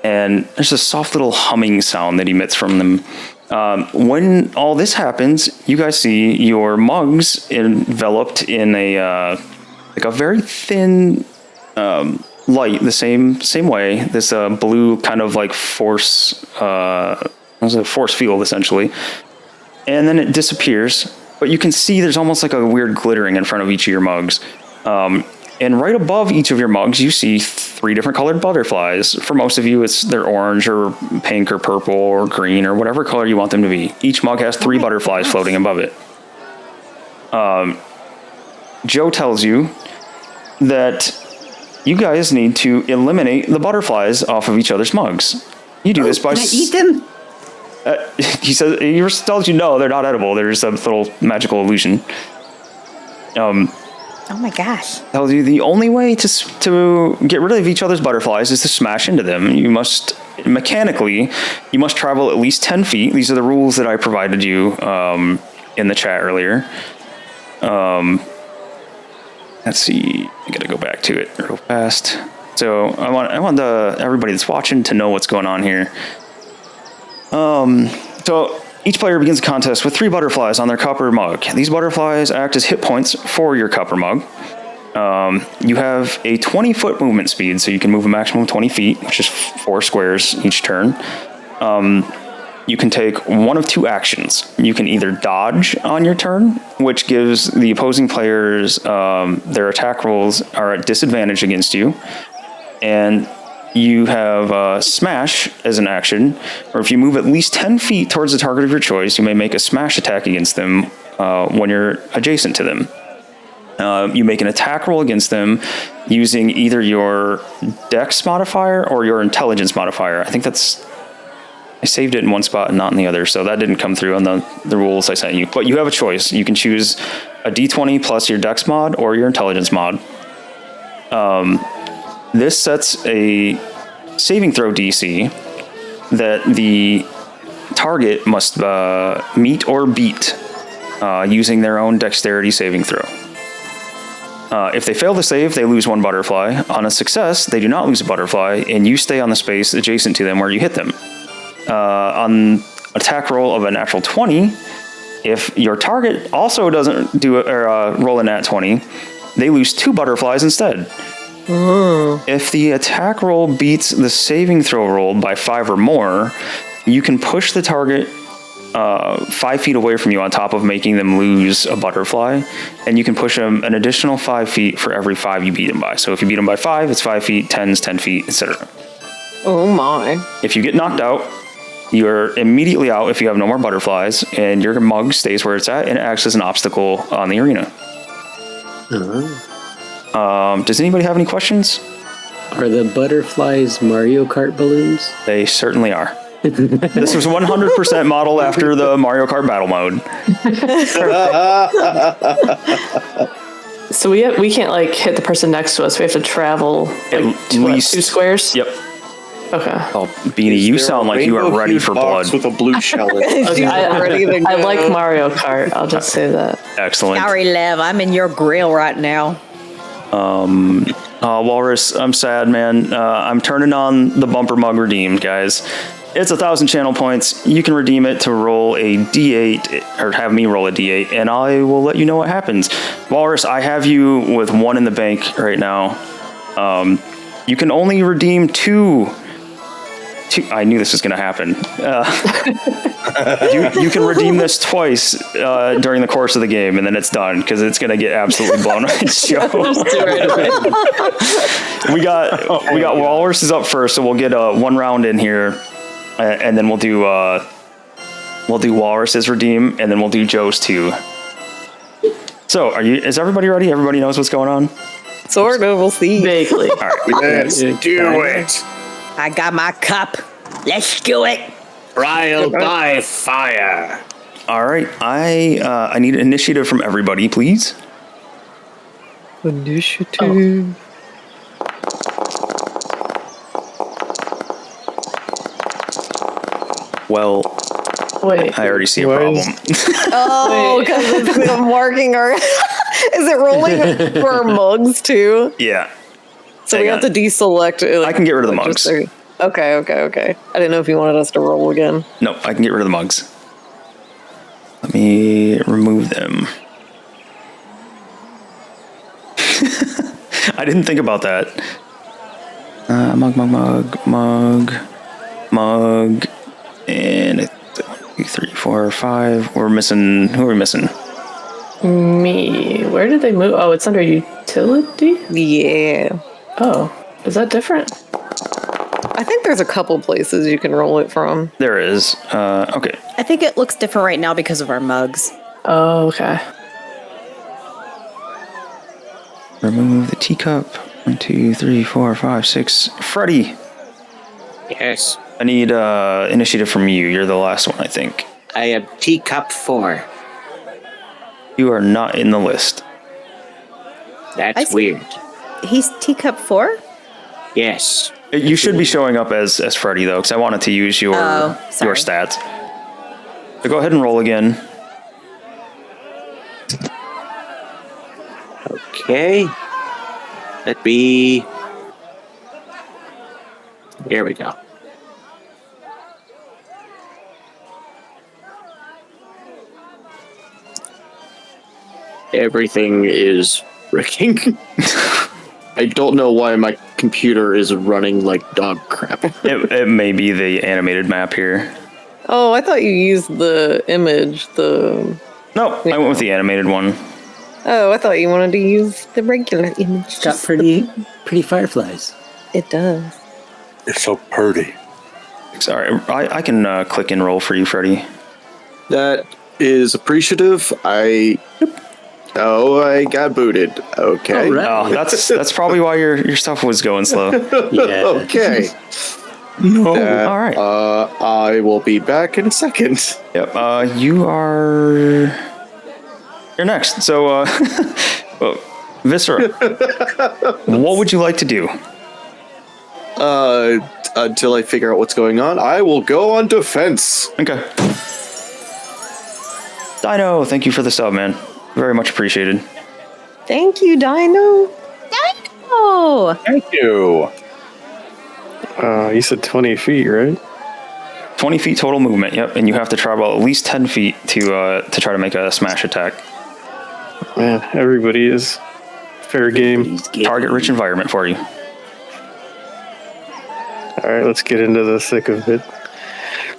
and there's a soft little humming sound that emits from them. When all this happens, you guys see your mugs enveloped in a very thin light, the same way. This blue kind of like force, force field essentially, and then it disappears. But you can see there's almost like a weird glittering in front of each of your mugs. And right above each of your mugs, you see 3 different colored butterflies. For most of you, they're orange or pink or purple or green or whatever color you want them to be. Each mug has 3 butterflies floating above it. Joe tells you that you guys need to eliminate the butterflies off of each other's mugs. You do this by... Can I eat them? He tells you no, they're not edible. There's a little magical illusion. Oh my gosh. Tells you the only way to get rid of each other's butterflies is to smash into them. You must travel at least 10 feet. These are the rules that I provided you in the chat earlier. Let's see. I gotta go back to it real fast. So I want everybody that's watching to know what's going on here. So each player begins a contest with 3 butterflies on their cup or mug. These butterflies act as hit points for your cup or mug. You have a 20-foot movement speed, so you can move a maximum of 20 feet, which is 4 squares each turn. You can take one of 2 actions. You can either dodge on your turn, which gives the opposing players their attack rolls are at disadvantage against you, and you have smash as an action, or if you move at least 10 feet towards the target of your choice, you may make a smash attack against them when you're adjacent to them. You make an attack roll against them using either your dex modifier or your intelligence modifier. I think I saved it in one spot and not in the other, so that didn't come through on the rules I sent you. But you have a choice. You can choose a d20 plus your dex mod or your intelligence mod. This sets a saving throw DC that the target must meet or beat using their own dexterity saving throw. If they fail to save, they lose 1 butterfly. On a success, they do not lose a butterfly, and you stay on the space adjacent to them where you hit them. On attack roll of a natural 20, if your target also doesn't roll a nat 20, they lose 2 butterflies instead. If the attack roll beats the saving throw roll by 5 or more, you can push the target 5 feet away from you on top of making them lose a butterfly, and you can push them an additional 5 feet for every 5 you beat them by. So if you beat them by 5, it's 5 feet, 10's 10 feet, etc. Oh my. If you get knocked out, you're immediately out if you have no more butterflies, and your mug stays where it's at, and it acts as an obstacle on the arena. Does anybody have any questions? Are the butterflies Mario Kart balloons? They certainly are. This was 100% modeled after the Mario Kart battle mode. So we can't like hit the person next to us. We have to travel like, at least 2 squares. Yep. Okay. Oh, Beanie, you sound like you are ready for blood. With a blue shell. Okay, I like Mario Kart. I'll just say that. Excellent. Sorry, Lev. I'm in your grill right now. Walrus, I'm sad, man. I'm turning on the bumper mug redeemed, guys. It's 1,000 channel points. You can redeem it to roll a D8, or have me roll a D8, and I will let you know what happens. Walrus, I have you with 1 in the bank right now. You can only redeem 2 I knew this was going to happen. You can redeem this twice during the course of the game, and then it's done because it's going to get absolutely blown on its show. we got walruses up first, so we'll get one round in here, and then we'll do walruses redeem, and then we'll do Joe's too. So, is everybody ready? Everybody knows what's going on? Sort of. We'll see. Vaguely. All right. Let's do it. I got my cup. Let's do it. Trial by fire. All right. I need initiative from everybody, please. Initiative. Well, Wait. I already see a problem. Oh, because it's marking our. Is it rolling for our mugs too? Yeah. So Hang we have to on. deselect. I can get rid of the mugs. Okay. I didn't know if you wanted us to roll again. No, I can get rid of the mugs. Let me remove them. I didn't think about that. Mug. And 1, 2, 3, 4, 5. We're missing. Who are we missing? Me. Where did they move? Oh, it's under utility? Yeah. Oh, is that different? I think there's a couple places you can roll it from. There is. Okay. I think it looks different right now because of our mugs. Oh, okay. Remove the teacup. 1, 2, 3, 4, 5, 6. Freddy, Yes. I need initiative from you. You're the last one, I think. I am teacup 4. You are not in the list. That's weird. He's teacup 4? Yes. You should be showing up as Freddy, though, because I wanted to use your sorry. stats. So go ahead and roll again. Okay. Let me... Here we go. Everything is wrecking. I don't know why my computer is running like dog crap. It may be the animated map here. Oh, I thought you used the image. No, I went with the animated one. Oh, I thought you wanted to use the regular image. It's got pretty fireflies. It does. It's so pretty. Sorry, I can click and roll for you, Freddy. That is appreciative. I got booted. Okay. All right. Oh, that's probably why your stuff was going slow. Yeah. Okay. No. All right. I will be back in a second. Yep. You're next. So, well, Viscera, what would you like to do? Until I figure out what's going on, I will go on defense. Okay. Dino, thank you for the sub, man. Very much appreciated. Thank you, Dino. Oh, Thank you. You said 20 feet, right? 20 feet total movement. Yep, and you have to travel at least 10 feet to try to make a smash attack. Man, everybody is fair game. Target-rich environment for you. All right, let's get into the thick of it.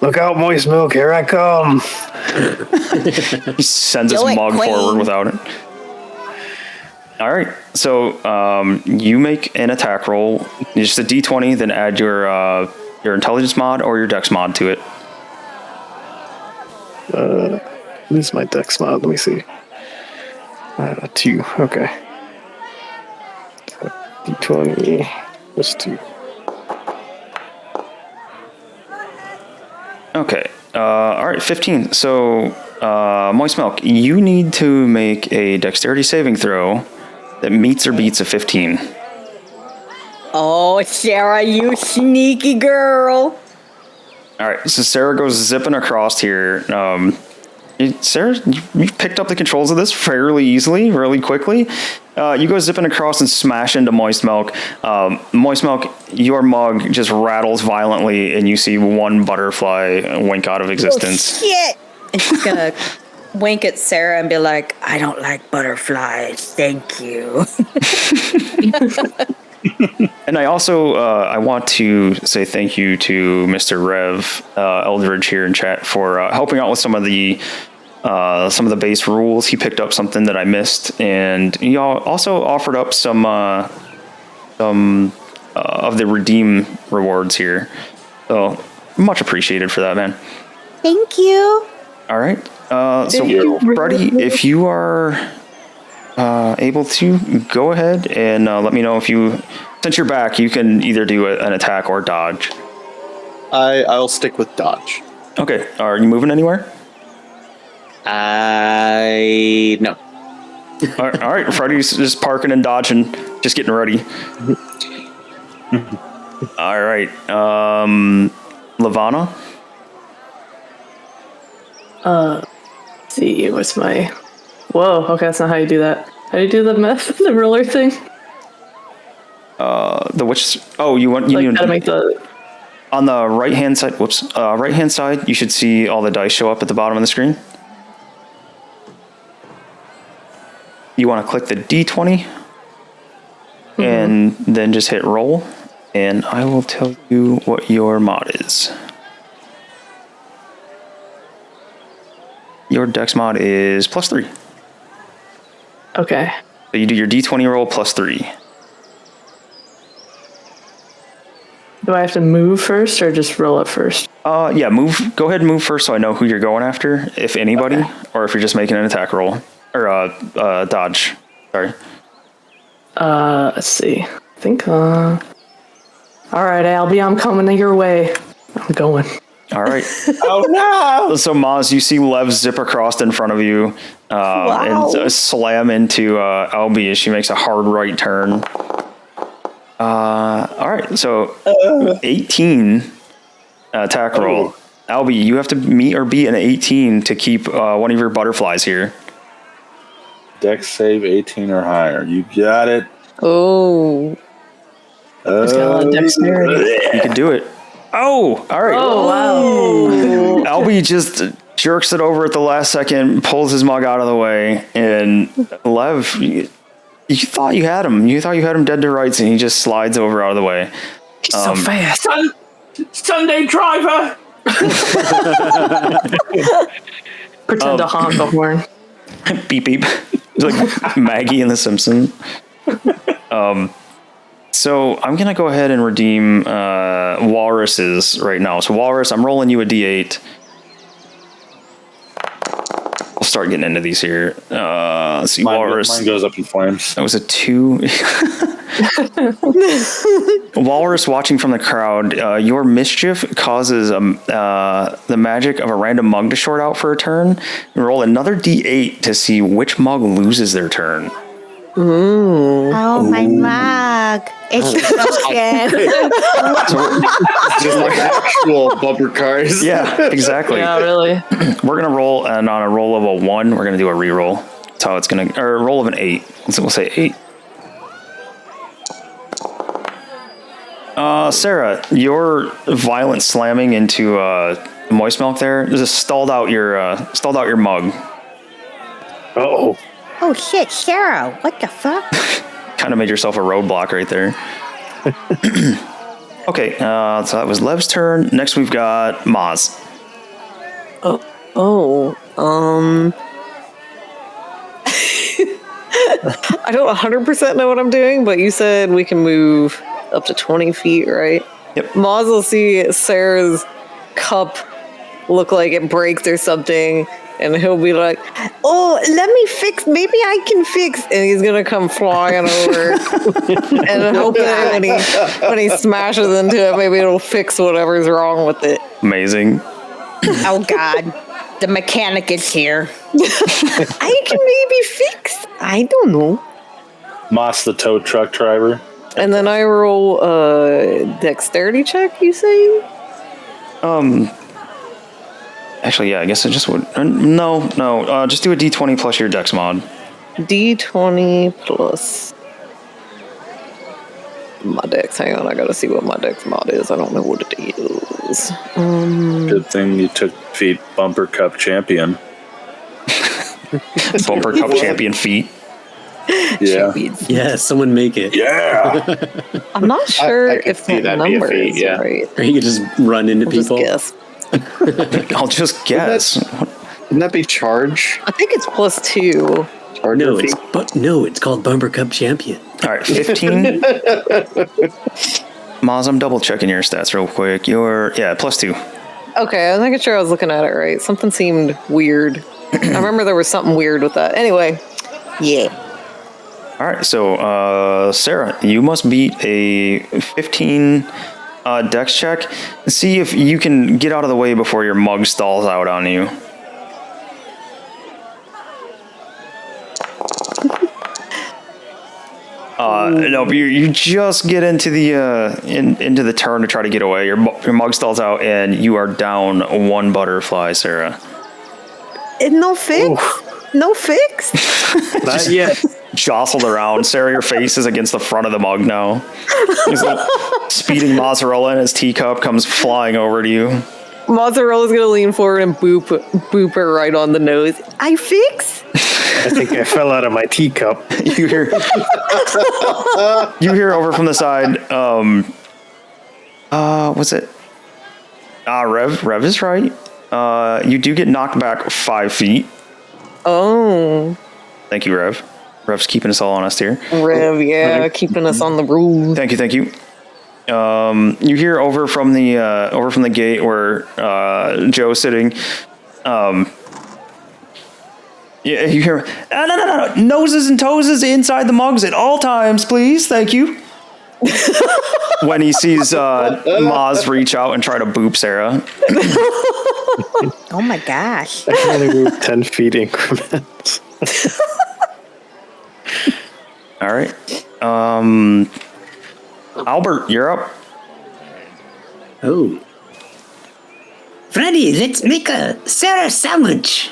Look out, moist milk! Here I come. He sends his Do it, mug queen. forward without it. All right, so you make an attack roll, just a d20, then add your intelligence mod or your dex mod to it. This is my dex mod. Let me see. 2. Okay. So, D20 plus 2. Okay. All right, 15. So, Moist Milk, you need to make a dexterity saving throw that meets or beats a 15. oh, Cera, you sneaky girl. All right, so Cera goes zipping across here. Cera, you picked up the controls of this fairly easily, really quickly. You go zipping across and smash into Moist Milk. Moist Milk, your mug just rattles violently, and you see one butterfly wink out of existence. Oh, shit. And she's gonna wink at Cera and be like, I don't like butterflies. Thank you. And I also I want to say thank you to Mr. Rev Eldridge here in chat for helping out with some of the base rules. He picked up something that I missed, and he also offered up some of the redeem rewards here. So much appreciated for that, man. Thank you. All right. So, Freddie, if you are able to, go ahead and let me know if you, since you're back, you can either do an attack or dodge. I'll stick with dodge. Okay. Are you moving anywhere? No. All right. Freddie's just parking and dodging, just getting ready. All right. Lavana? Let's see, what's my... Whoa, okay, that's not how you do that. How do you do the roller thing? The which... Oh, you gotta make the... On the right-hand side, right-hand side, you should see all the dice show up at the bottom of the screen. You want to click the D20, and then just hit roll, and I will tell you what your mod is. Your dex mod is +3. Okay. So you do your D20 roll +3. Do I have to move first or just roll it first? Yeah, move. Go ahead and move first so I know who you're going after, if anybody, or if you're just making an attack roll. Or dodge. Sorry. Let's see. I think, all right, Albie, I'm coming your way. I'm going. All right. Oh no! So, Mozz, you see Lev zip across in front of you and slam into Albie as she makes a hard right turn. All right, so 18 attack roll. Albie, you have to meet or beat an 18 to keep one of your butterflies here. Dex save 18 or higher. You got it. Oh. It's got a lot of dexterity. You can do it. Oh, all right. Oh, wow. Albie just jerks it over at the last second, pulls his mug out of the way, and Lev, you thought you had him. You thought you had him dead to rights, and he just slides over out of the way. He's so fast. Sunday driver! Pretend to honk the horn. Beep, beep. It's like Maggie in The Simpsons. So I'm going to go ahead and redeem Walrus's right now. So Walrus, I'm rolling you a D8. I'll start getting into these here. Let's see, Walrus. Mine goes up in flames. That was a 2. Walrus, watching from the crowd, your mischief causes the magic of a random mug to short out for a turn. Roll another D8 to see which mug loses their turn. Ooh. Oh, my mug. It's broken. Just like actual bumper cars. Yeah, exactly. Yeah, really. We're going to roll, and on a roll of a 1, we're going to do a reroll. That's how it's going to, or a roll of an 8. So we'll say 8. Cera, your violent slamming into moist milk there just stalled out your mug. Oh. Oh, shit, Cera. What the fuck? Kind of made yourself a roadblock right there. Okay, so that was Lev's turn. Next we've got Mozz. I don't 100% know what I'm doing, but you said we can move up to 20 feet, right? Yep. Mozz will see Sarah's cup look like it breaks or something, and he'll be like, "Oh, let me fix. Maybe I can fix." And he's gonna come flying over, and hopefully when he smashes into it, maybe it'll fix whatever's wrong with it. Amazing. Oh, God. The mechanic is here. I can maybe fix. I don't know. Moss, the tow truck driver. And then I roll a dexterity check, you say? Actually, yeah, I guess it just would. No. Just do a D20 plus your dex mod. D20 plus my dex. Hang on, I gotta see what my dex mod is. I don't know what it is. Good thing you took feet Bumper Cup champion. Bumper Cup champion feet. Yeah. Yeah, someone make it. Yeah. I'm not sure I could if see that that be a number feat, is yeah. right. Or you could just run into I'll just people. guess. I'll just guess. Wouldn't that be charge? I think it's +2. Charge No, or feat? it's called Bumper Cup Champion. All right, 15. Mozz, I'm double checking your stats real quick. +2. Okay, I'm making sure I was looking at it right. Something seemed weird. I remember there was something weird with that. Anyway, yeah. All right, so Cera, you must beat a 15 dex check. See if you can get out of the way before your mug stalls out on you. No, but you just get into the into the turn to try to get away. Your mug stalls out, and you are down 1 butterfly, Cera. No fix? No fix? Not yet. Jostled around. Cera, your face is against the front of the mug now. He's like speeding mozzarella in his teacup comes flying over to you. Mozzarella's gonna lean forward and boop her right on the nose. I fix? I think I fell out of my teacup. You hear over from the side, what's it? Rev is right. You do get knocked back 5 feet. Oh. Thank you, Rev. Rev's keeping us all honest here. Rev, yeah, keeping us on the rules. Thank you. You hear over from the gate where Joe's sitting. Yeah, you hear no, noses and toes inside the mugs at all times, please. Thank you. When he sees Mozz reach out and try to boop Cera. Oh my gosh. I can only move 10 feet increments. All right. Albert, you're up. Oh. Freddy, let's make a Cera sandwich.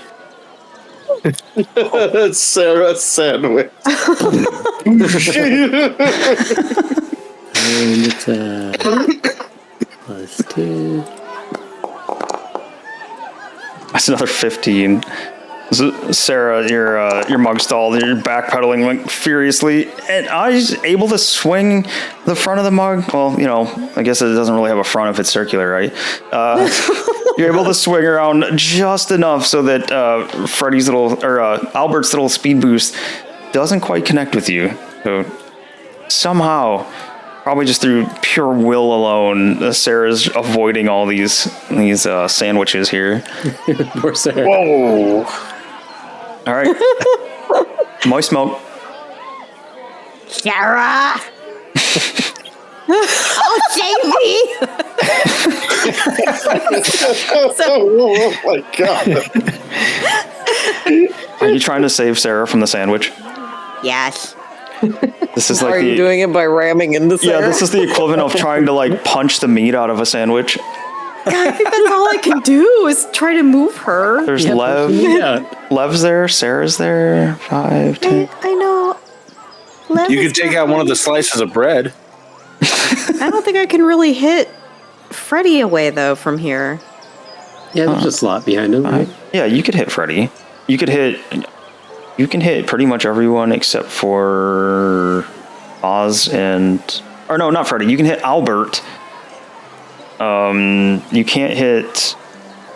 Cera sandwich. And it's +2. That's another 15. Cera, your mug stalled. You're backpedaling like furiously, and I was able to swing the front of the mug. Well, I guess it doesn't really have a front if it's circular, right? You're able to swing around just enough so that Albert's little speed boost doesn't quite connect with you. So somehow, probably just through pure will alone, Sarah's avoiding all these sandwiches here. Poor Cera. Whoa. All right. Moist milk. Cera! Oh, save me! Oh my god. Are you trying to save Cera from the sandwich? Yes. This is like Are you doing it by ramming into Cera? Yeah, this is the equivalent of trying to punch the meat out of a sandwich. I think that's all I can do is try to move her. There's Lev. Yeah. Lev's there. Sarah's there. 5, 10. I know. Lev You is could take not out one of the here. slices of bread. I don't think I can really hit Freddy away though from here. Yeah, there's a slot behind him, right? Yeah, you could hit Freddy. You can hit pretty much everyone except for Mozz or no, not Freddy. You can hit Albert. You can't hit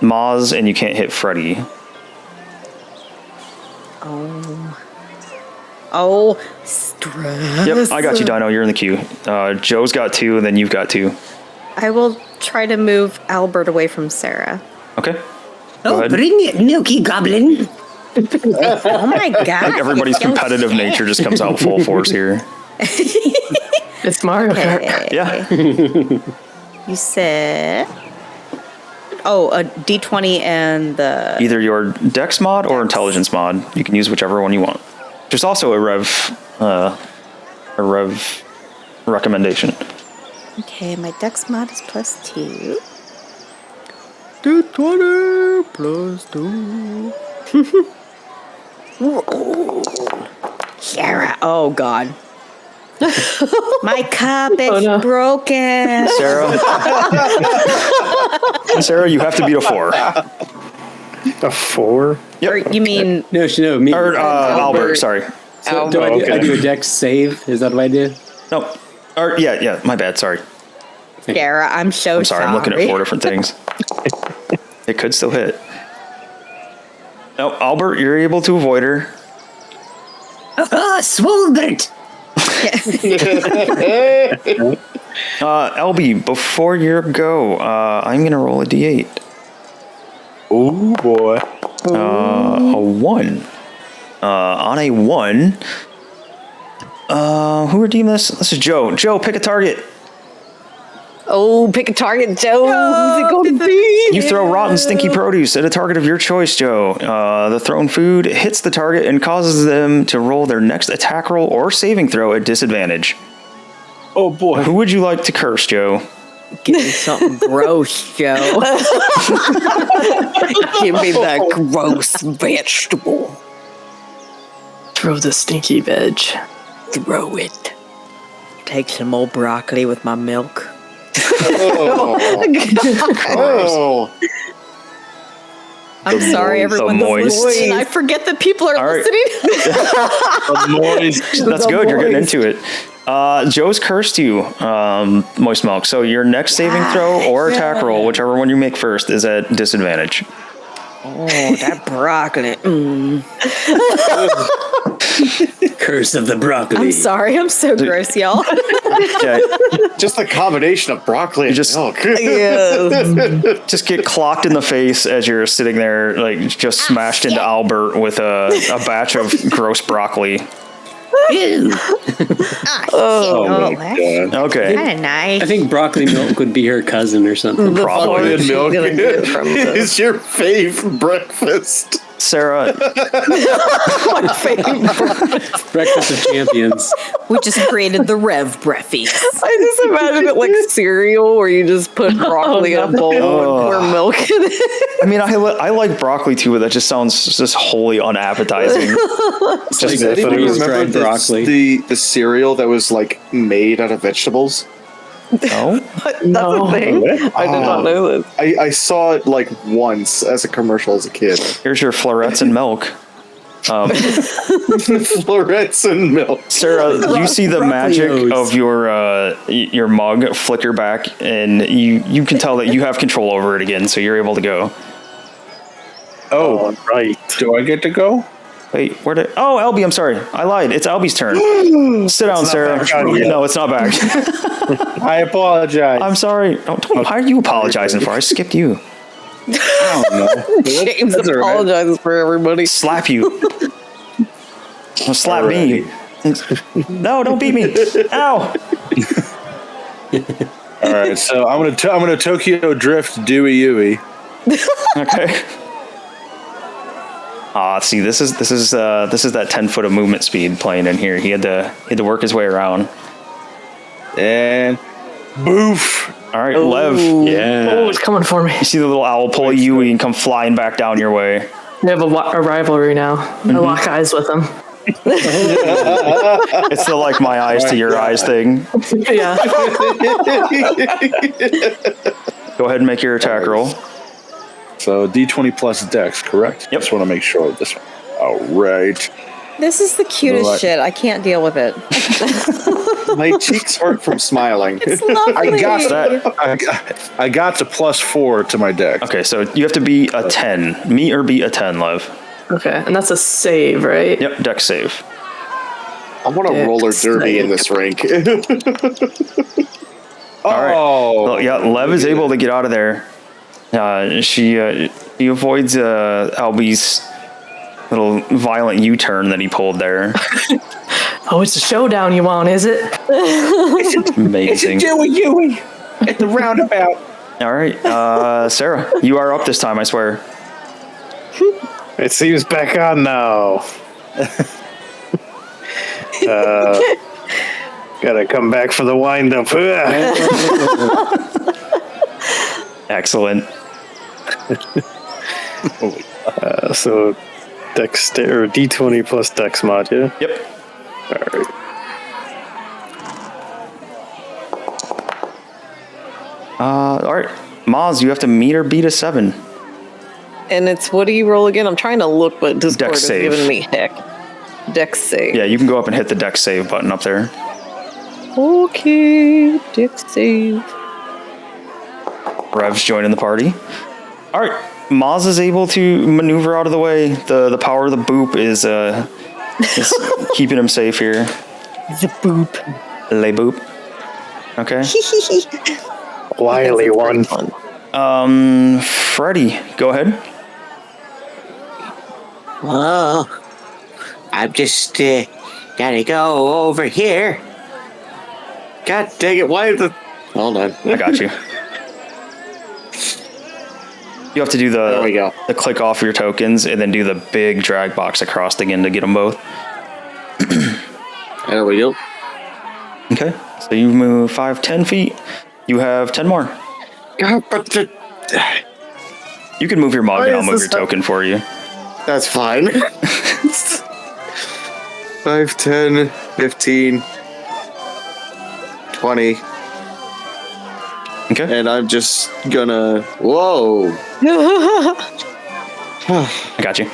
Mozz and you can't hit Freddy. Oh, stress. Yep, I got you, Dino. You're in the queue. Joe's got 2, and then you've got 2. I will try to move Albert away from Cera. Okay. Oh, ahead. bring it, Milky Goblin. Oh my god. Everybody's competitive nature just comes out full force here. It's Mario Kart. Yeah. You said... Oh, a D20 and the... Either your Dex mod or Intelligence mod. You can use whichever one you want. There's also a Rev recommendation. Okay, my Dex mod is +2. D20 +2. Cera. Oh god. My cup is broken. Sarah, you have to beat a 4. A 4? Yep. Or you mean... No, me. Or Albert, sorry. So do I do a dex save? Is that what I do? No. Or yeah. My bad. Sorry. Cera, I'm sorry. I'm looking at 4 different things. It could still hit. No, Albert, you're able to avoid her. Swoldert! LB, before your go, I'm going to roll a d8. Oh boy. A 1. On a 1, who redeemed this? This is Joe. Joe, pick a target. Oh, pick a target, Joe. Who's it going to be? You throw rotten, stinky produce at a target of your choice, Joe. The thrown food hits the target and causes them to roll their next attack roll or saving throw at disadvantage. Oh boy. Who would you like to curse, Joe? Give me something gross, Joe. Give me that gross vegetable. Throw the stinky veg. Throw it. Take some old broccoli with my milk. Oh. I'm sorry, everyone that's listening. I forget that people are listening. That's good. You're getting into it. Joe's cursed you, Moist Milk. So your next saving throw or attack roll, whichever one you make first, is at disadvantage. Oh, that broccoli. Curse of the broccoli. I'm sorry, I'm so gross, y'all. Yeah, Just the combination of broccoli and milk. just get clocked in the face as you're sitting there, like just smashed into Albert with a batch of gross broccoli. Oh my God. Okay. Kind of nice. I think broccoli milk would be her cousin or something. Probably. Milk is your fave breakfast. Cera, Breakfast of champions. We just created the Rev Breffies. I just imagine it like cereal where you just put broccoli in a bowl and pour milk in it. I mean, I like broccoli too, but that just sounds just wholly unappetizing. Just Does anyone remember fried broccoli. the cereal that was like made out of vegetables? No? That's a thing. I did not know this. I saw it like once as a commercial as a kid. Here's your florets and milk. Florets and milk. Cera, you see the magic of your mug flicker back, and you can tell that you have control over it again, so you're able to go. Oh, right. Do I get to go? Wait, Albie, I'm sorry. I lied. It's Albie's turn. Sit down, Cera. No, it's not back. I apologize. I'm sorry. Don't, why are you apologizing for? I skipped you. I don't know. James apologizes for everybody. Slap you. Don't slap me. No, don't beat me. Ow. All right, so I'm gonna Tokyo Drift Dewey Yui. Okay. See, this is that 10 foot of movement speed playing in here. He had to work his way around. And boof. All right, Lev. Yeah. Oh, it's coming for me. You see the little owl pull you and come flying back down your way. We have a rivalry now. I lock eyes with him. It's the like my eyes to your eyes thing. Yeah. Go ahead and make your attack roll. So D20 plus Dex, correct? Yep. Just want to make sure of this one. All right. This is the cutest Right. shit. I can't deal with it. My cheeks hurt from smiling. It's lovely. I got to +4 to my Dex. Okay, so you have to beat a 10. Meet or beat a 10, Lev. Okay, and that's a save, right? Yep, Dex save. I want a roller derby in this rink. All right. Oh. Well, yeah, Lev is able to get out of there. She avoids Albie's little violent U-turn that he pulled there. Oh, it's a showdown you want, is it? Amazing. Dewey Yui at the roundabout. All right, Cera, you are up this time, I swear. It seems back on now. Gotta come back for the wind up. Excellent. So Dexter or D20 plus Dex mod, yeah? Yep. Alright. All right, Mozz, you have to meet or beat a 7. And it's, what do you roll again? I'm trying to look, but Discord Dex is save. giving me heck. Dex save. Yeah, you can go up and hit the dex save button up there. Okay, Dex save. Rev's joining the party. All right, Mozz is able to maneuver out of the way. The power of the boop is keeping him safe here. The boop. Le boop. Okay. Wily one. Freddy, go ahead. Well, I'm just gotta go over here. God dang it! Why the? Hold on. I got you. You have to do There we go. the click off your tokens and then do the big drag box across again to get them both. There we go. Okay, so you move 5, 10 feet. You have 10 more. But You can move your mug and I'll is move this your token for you. that's fine. 5, 10, 15, 20. Okay. And I'm just gonna. Whoa. I got you.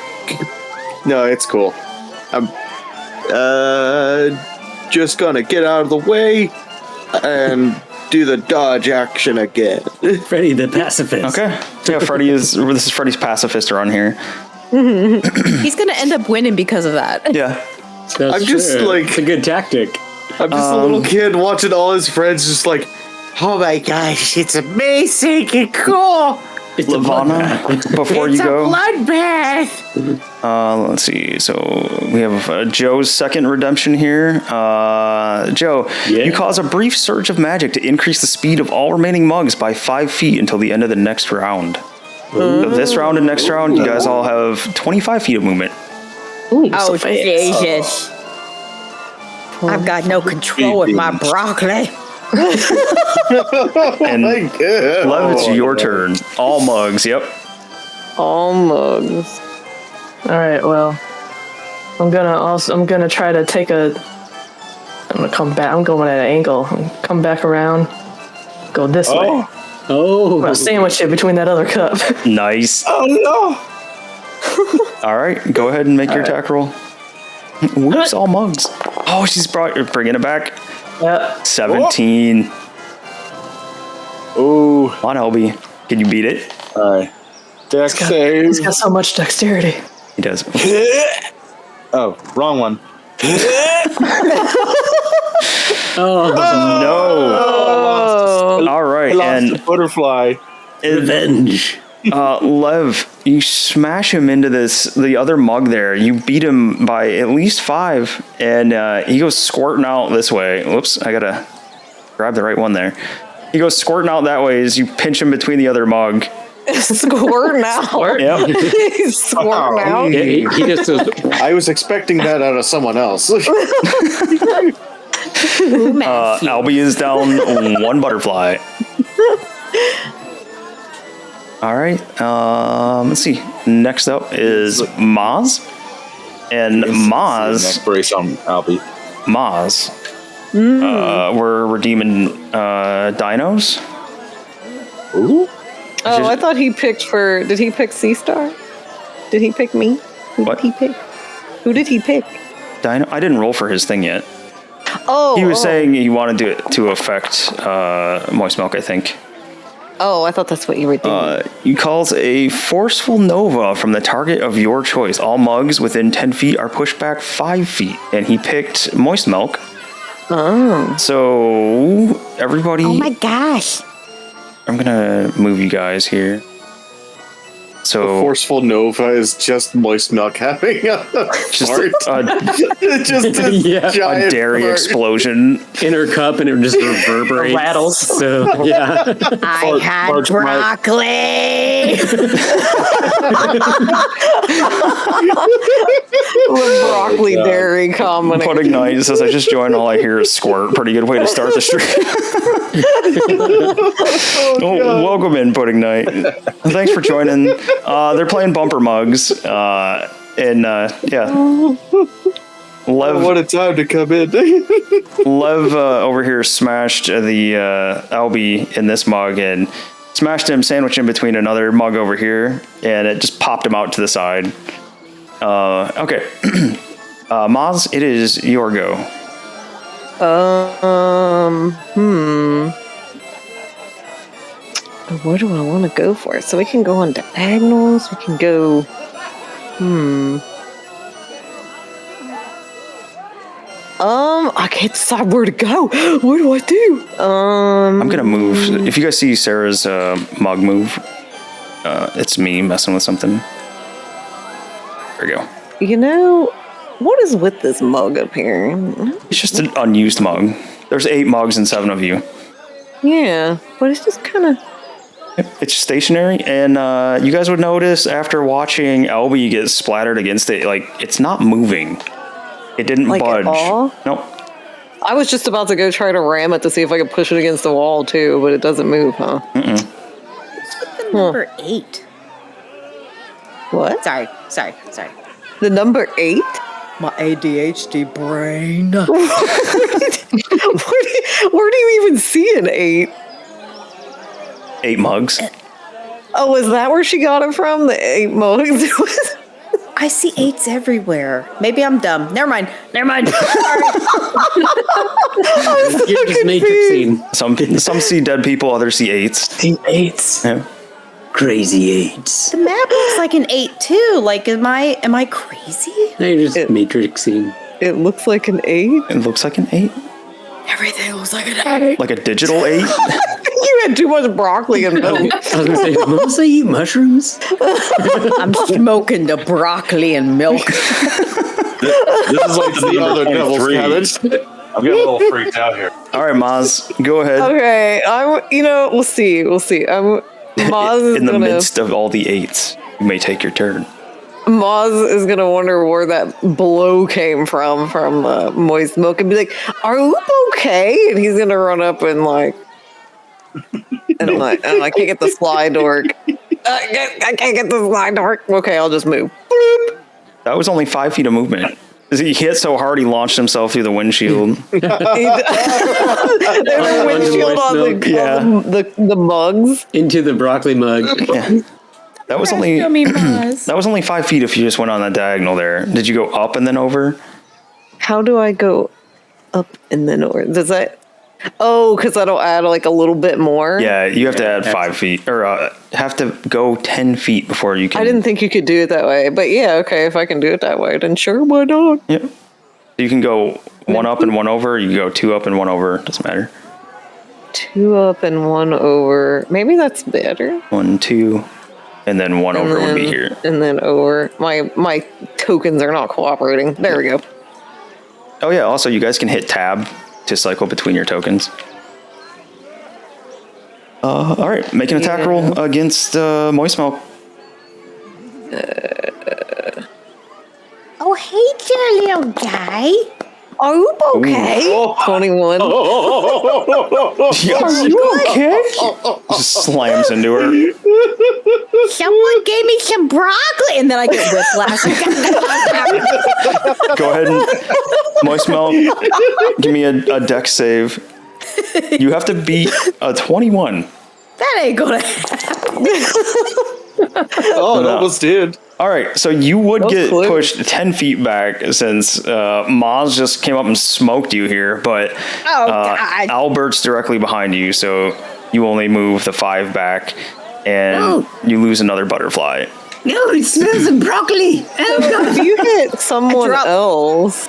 No, it's cool. I'm just gonna get out of the way and do the dodge action again. Freddy the pacifist. Okay. Yeah, this is Freddy's pacifist run here. He's gonna end up winning because of that. Yeah. That's I'm just true. like- It's a good tactic. I'm just a little kid watching all his friends just like, Oh my gosh, it's amazing and cool. It's a Lavana, bloodbath. before It's you a go. bloodbath. Let's see. So we have Joe's second redemption here. Joe, Yeah. you cause a brief surge of magic to increase the speed of all remaining mugs by 5 feet until the end of the next round. So this round and next round, you guys all have 25 feet of movement. Ooh, Oh, so fast. Jesus. I've got no control with my broccoli. And Lev, it's your turn. All mugs. Yep. All mugs. All right. Well, I'm gonna try to take I'm gonna come back. I'm going at an angle. Come back around. Go this way. I'm Oh, gonna sandwich it between that other cup. Nice. Oh no! All right. Go ahead and make your attack roll. Whoops! All mugs. Oh, she's bringing it back. Yep. 17. Ooh. Come on, LB. Can you beat it? Alright. Dex save. He's got so much dexterity. He does. Oh, wrong one. No. All right. I lost And the butterfly. revenge. Lev, you smash him into the other mug there. You beat him by at least 5, and he goes squirting out this way. Whoops, I gotta grab the right one there. He goes squirting out that way as you pinch him between the other mug. Squirting out. Yep. He's squirting out. Yeah, he just goes, I was expecting that out of someone else. Albie is down 1 butterfly. All right. Let's see. Next up is Mozz. And Mozz. Next brace on Albie. Mozz. We're redeeming dinos. Ooh. Oh, I thought he picked for. Did he pick C Star? Did he pick me? What? Did he pick? Who did he pick? Dino. I didn't roll for his thing yet. Oh, He was saying he wanted to affect Moist Milk, I think. Oh, I thought that's what you were doing. He calls a forceful nova from the target of your choice. All mugs within 10 feet are pushed back 5 feet. And he picked Moist Milk. Oh. So, everybody... Oh my gosh. I'm gonna move you guys here. So... Forceful Nova is just Moist Milk having a just fart. Just a Yeah. giant a dairy fart. explosion. in her cup and it just reverberates. Rattles. So, yeah. I had broccoli. The broccoli dairy combination. Pudding Knight says, I just joined, all I hear is squirt. Pretty good way to start the stream. Welcome in, Pudding Knight. Thanks for joining. They're playing bumper mugs. Yeah. Lev, What a time to come in. Lev over here smashed the Albie in this mug and smashed him, sandwiched him between another mug over here, and it just popped him out to the side. Okay. Mozz, it is your go. What do I want to go for? So we can go on diagonals. We can go. I can't decide where to go. What do I do? I'm gonna move. If you guys see Sarah's mug move, it's me messing with something. There we go. You know, what is with this mug up here? It's just an unused mug. There's 8 mugs and 7 of you. Yeah, but it's just kind of. It's stationary, and you guys would notice after watching Elby get splattered against it, like, it's not moving. It didn't Like budge. at all? Nope. I was just about to go try to ram it to see if I could push it against the wall too, but it doesn't move, huh? What's with the number 8? What? Sorry. The number 8? My ADHD brain. Where do you even see an 8? 8 mugs. Oh, is that where she got it from? The 8 mugs? I see 8s everywhere. Maybe I'm dumb. Never mind. You're just matrixing. Some see dead people, others see 8s. See 8s. Yeah. Crazy 8s. The map looks like an 8 too. Like, am I crazy? No, you're just matrixing. It looks like an 8? It looks like an 8. Everything looks like an 8. Like a digital 8. You had too much broccoli and milk. I was gonna say, did Melissa eat mushrooms? I'm smoking the broccoli and milk. This is like the other devil's 23. cabbage. I'm getting a little freaked out here. All right, Mozz, go ahead. Okay, we'll see. Mozz is In the gonna, midst of all the 8s, you may take your turn. Mozz is gonna wonder where that blow came from Moist Milk and be like, "Are you okay?" And he's gonna run up and I can't get the slide door. I can't get the slide door. Okay, I'll just move. Bloop. That was only 5 feet of movement. He hit so hard he launched himself through the windshield. There's a windshield on the mugs. Into the broccoli mug. Yeah. That was only 5 feet if you just went on that diagonal there. Did you go up and then over? How do I go up and then over? Does that? Oh, because that'll add like a little bit more. Yeah, you have to add 5 feet, or have to go 10 feet before you can. I didn't think you could do it that way, but yeah, okay. If I can do it that way, then sure, why not? Yep. You can go 1 up and 1 over. You can go 2 up and 1 over. Doesn't matter. 2 up and 1 over. Maybe that's better. 1, 2, and then 1 over would be here. And then over. My tokens are not cooperating. There we go. Oh yeah. Also, you guys can hit tab to cycle between your tokens. All right, make an attack roll against Moist Milk. Oh, hey there, little guy. Are you okay? 21. Are you okay? Just slams into her. Someone gave me some broccoli, and then I get whiplash. Go ahead and Moist Milk. Give me a dex save. You have to beat a 21. That ain't gonna happen. Oh, it almost did. All right, so you would get close. pushed 10 feet back since Mozz just came up and smoked you here, but God. Albert's directly behind you, so you only move the 5 back, and you lose another butterfly. No, it smells of broccoli. Oh, God. If you hit someone else,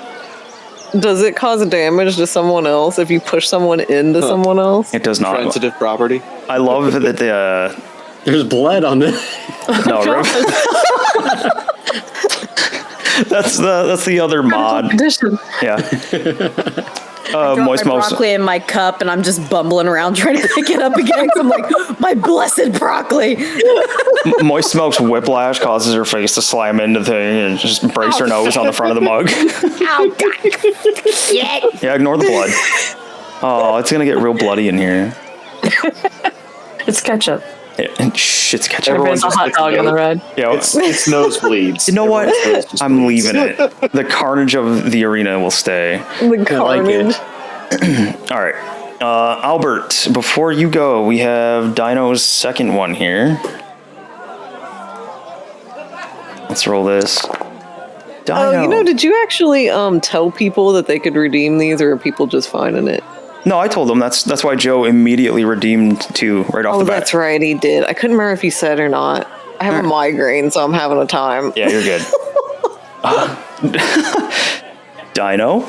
does it cause damage to someone else if you push someone into someone else? It does not. Sensitive property. I love that There's blood on this. no, that's the other mod. Yeah. Moist my Milk's broccoli in my cup, and I'm just bumbling around trying to pick it up again. I'm like, my blessed broccoli. Moist Milk's whiplash causes her face to slam into the thing and just breaks her nose on the front of the mug. Oh, God. Shit. Yeah, ignore the blood. Oh, it's gonna get real bloody in here. It's ketchup. Shit's ketchup. There's a hot dog on the road. Yeah, It's nosebleeds. you know what? I'm leaving it. The carnage of the arena will stay. The carnage. All right. Albert, before you go, we have Dino's second one here. Let's roll this. Dino. did you actually tell people that they could redeem these, or are people just finding it? No, I told them. That's why Joe immediately redeemed 2 right off the bat. That's right, he did. I couldn't remember if he said or not. I have a migraine, so I'm having a time. Yeah, you're good. Dino,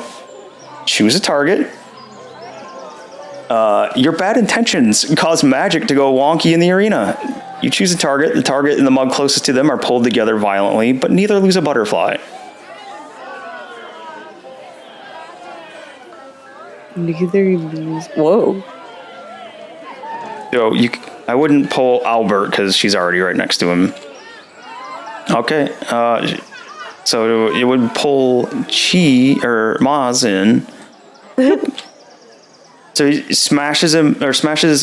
choose a target. Your bad intentions cause magic to go wonky in the arena. You choose a target. The target and the mug closest to them are pulled together violently, but neither lose a butterfly. Neither lose. Whoa. So I wouldn't pull Albert because she's already right next to him. Okay. So it would pull Mozz in. So he smashes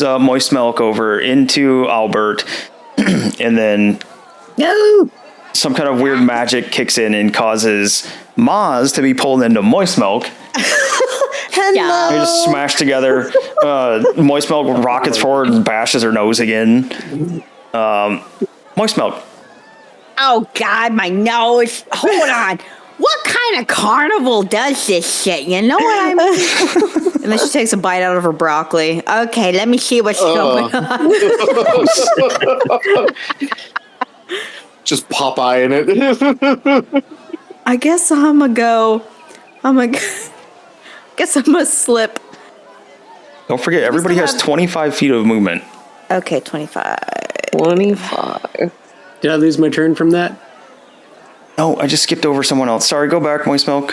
Moist Milk over into Albert, and then some kind of weird magic kicks in and causes Mozz to be pulled into Moist Milk. Hello. They just smash together. Moist Milk rockets forward and bashes her nose again. Moist Milk. Oh, God, my nose. Hold on. What kind of carnival does this shit? You know what I mean? And then she takes a bite out of her broccoli. Okay, let me see what's going on. Just Popeye in it. I guess I'm gonna slip. Don't forget, everybody has 25 feet of movement. Okay, 25. 25. Did I lose my turn from that? No, I just skipped over someone else. Sorry, go back, Moist Milk.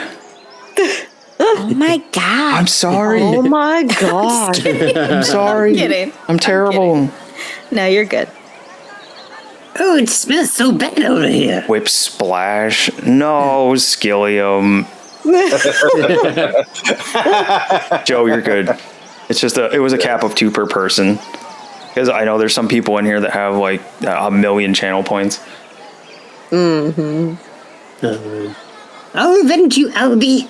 Oh, my God. I'm sorry. Oh, my God. I'm sorry. I'm kidding. I'm terrible. No, you're good. Oh, it smells so bad over here. Whip splash. No, Skillium. Joe, you're good. It's just it was a cap of 2 per person. Because I know there's some people in here that have like 1 million channel points. Mm-hmm. I'll avenge you, Albie.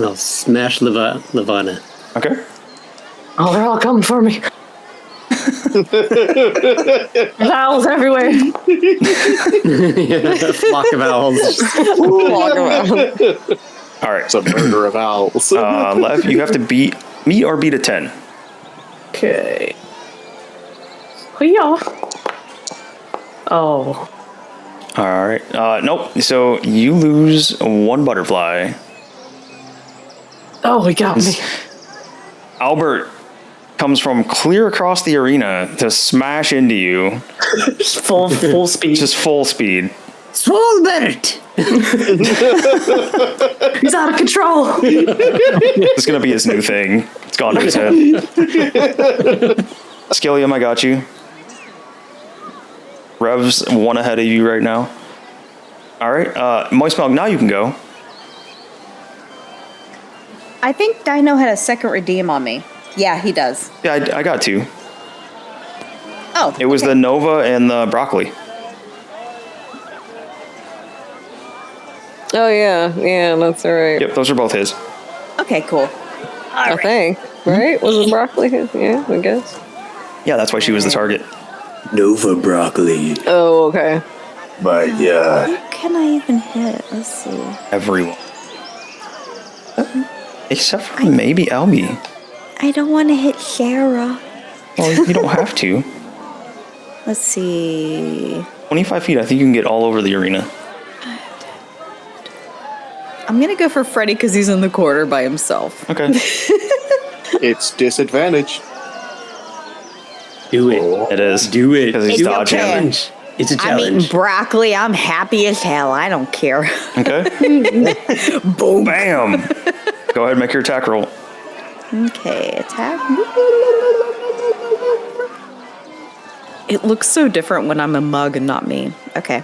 I'll smash Lavana. Okay. Oh, they're all coming for me. Owls everywhere. A flock of owls. All right. It's a murder of owls. Lev, you have to meet or beat a 10. Okay. Yeah. Oh. All right. Nope. So you lose 1 butterfly. Oh, he got me. Albert comes from clear across the arena to smash into you. Just full speed. Just full speed. Swolbert! He's out of control. It's going to be his new thing. It's gone to his head. Skillium, I got you. Rev's 1 ahead of you right now. All right. Moist Milk, now you can go. I think Dino had a second redeem on me. Yeah, he does. Yeah, I got 2. Oh. It was the Nova and the broccoli. Oh, yeah. Yeah, that's all right. Yep, those are both his. Okay, cool. I think. Right? Was it broccoli? Yeah, I guess. Yeah, that's why she was the target. Nova broccoli. Oh, okay. But yeah. Who can I even hit? Let's see. Everyone. Except for maybe Albie. I don't want to hit Cera. Well, you don't have to. Let's see. 25 feet, I think you can get all over the arena. I'm going to go for Freddy because he's in the corner by himself. Okay. It's disadvantage. Do it. It is. Do it. Because he's It's dodging. okay. It's a I'm challenge. eating broccoli. I'm happy as hell. I don't care. Okay. Boom. Bam. Go ahead and make your attack roll. Okay, attack. It looks so different when I'm a mug and not me. Okay.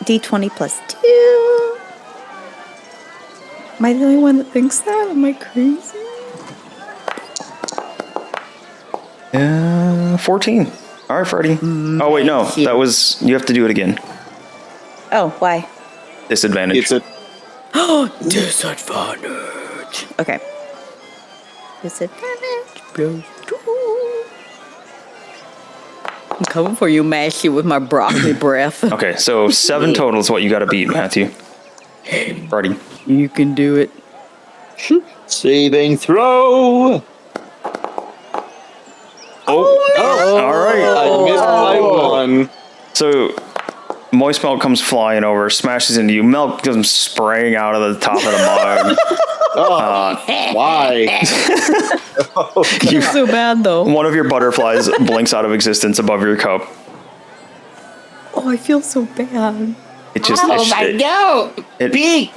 D20 plus 2. Am I the only one that thinks that? Am I crazy? 14. All right, Freddy. Oh, wait, no. That was... You have to do it again. Oh, why? Disadvantage. It's a Disadvantage. Okay. Disadvantage. I'm coming for you, Mashy, with my broccoli breath. Okay, so 7 total is what you got to beat, Matthew. Ready? You can do it. Saving throw. All right. I missed my one. So, moist milk comes flying over, smashes into you. Milk comes spraying out of the top of the mug. Why? You're so bad, though. One of your butterflies blinks out of existence above your cup. Oh, I feel so bad. It just no! Beak!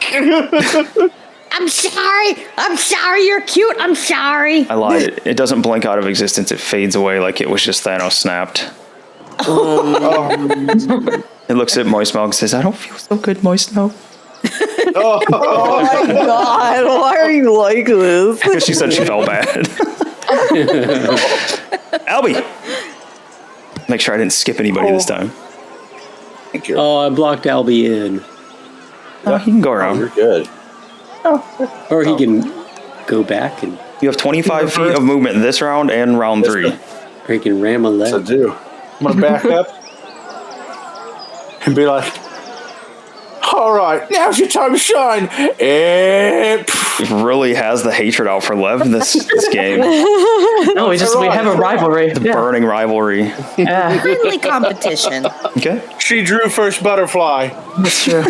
I'm sorry, you're cute, I'm sorry. I lied. It doesn't blink out of existence. It fades away like it was just Thanos snapped. It looks at Moist Milk and says, I don't feel so good, Moist Milk. Oh my god, why are you like this? Because she said she felt bad. Albie! Make sure I didn't skip anybody this time. Thank you. Oh, I blocked Albie in. Oh, he can go around. You're good. Or he can go back and... You have 25 feet of movement this round and round 3. Or he can ram a leg. So do. I'm going to back up and be like, all right, now's your time to shine. And He really has the hatred out for Lev this game. No, we have a rivalry. The burning rivalry. Yeah, Friendly competition. Okay. she drew first butterfly. that's true.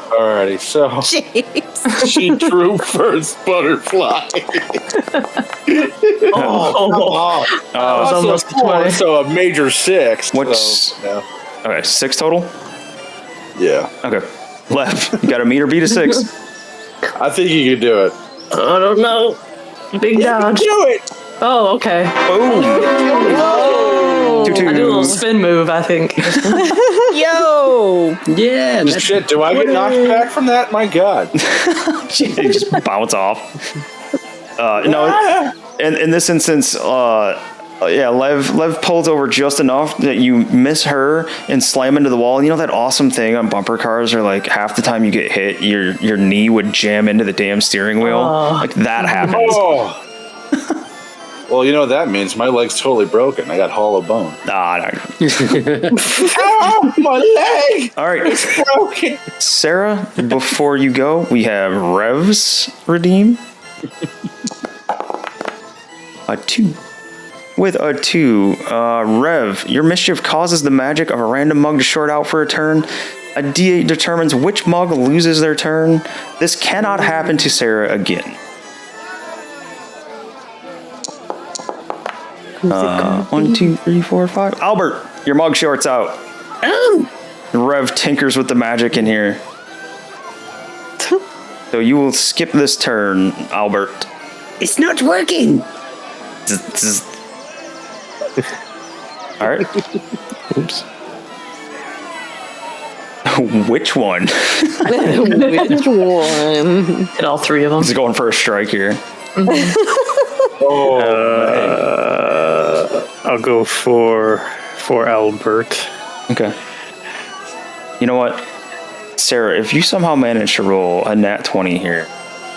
Alrighty, so Jeez. she drew first butterfly. Oh, That's almost a 4, so a major 6. What's- So, yeah. Okay, 6 total? Yeah. Okay. Lev, you got to meet or beat a 6. I think you can do it. I don't know. Big dodge. Do it! Oh, okay. Boom! I do a little spin move, I think. Yo! Yeah, that's Shit, do I get knocked back from that? My God. You just bounce off. No, in this instance, Lev pulls over just enough that you miss her and slam into the wall. You know that awesome thing on bumper cars where like half the time you get hit, your knee would jam into the damn steering wheel? Like that happens. Oh. Well, you know what that means? My leg's totally broken. I got hollow bone. No. Ow, my leg! All right. It's broken. Cera, before you go, we have Rev's redeem. A 2. With a 2, Rev, your mischief causes the magic of a random mug to short out for a turn. A D8 determines which mug loses their turn. This cannot happen to Cera again. 1, 2, 3, 4, 5. Albert, your mug shorts out. Oh, Rev tinkers with the magic in here. So you will skip this turn, Albert. it's not working. All right. Oops. Which one? Which one? Hit all 3 of them. He's going for a strike here. I'll go for Albert. Okay. You know what? Cera, if you somehow manage to roll a nat 20 here,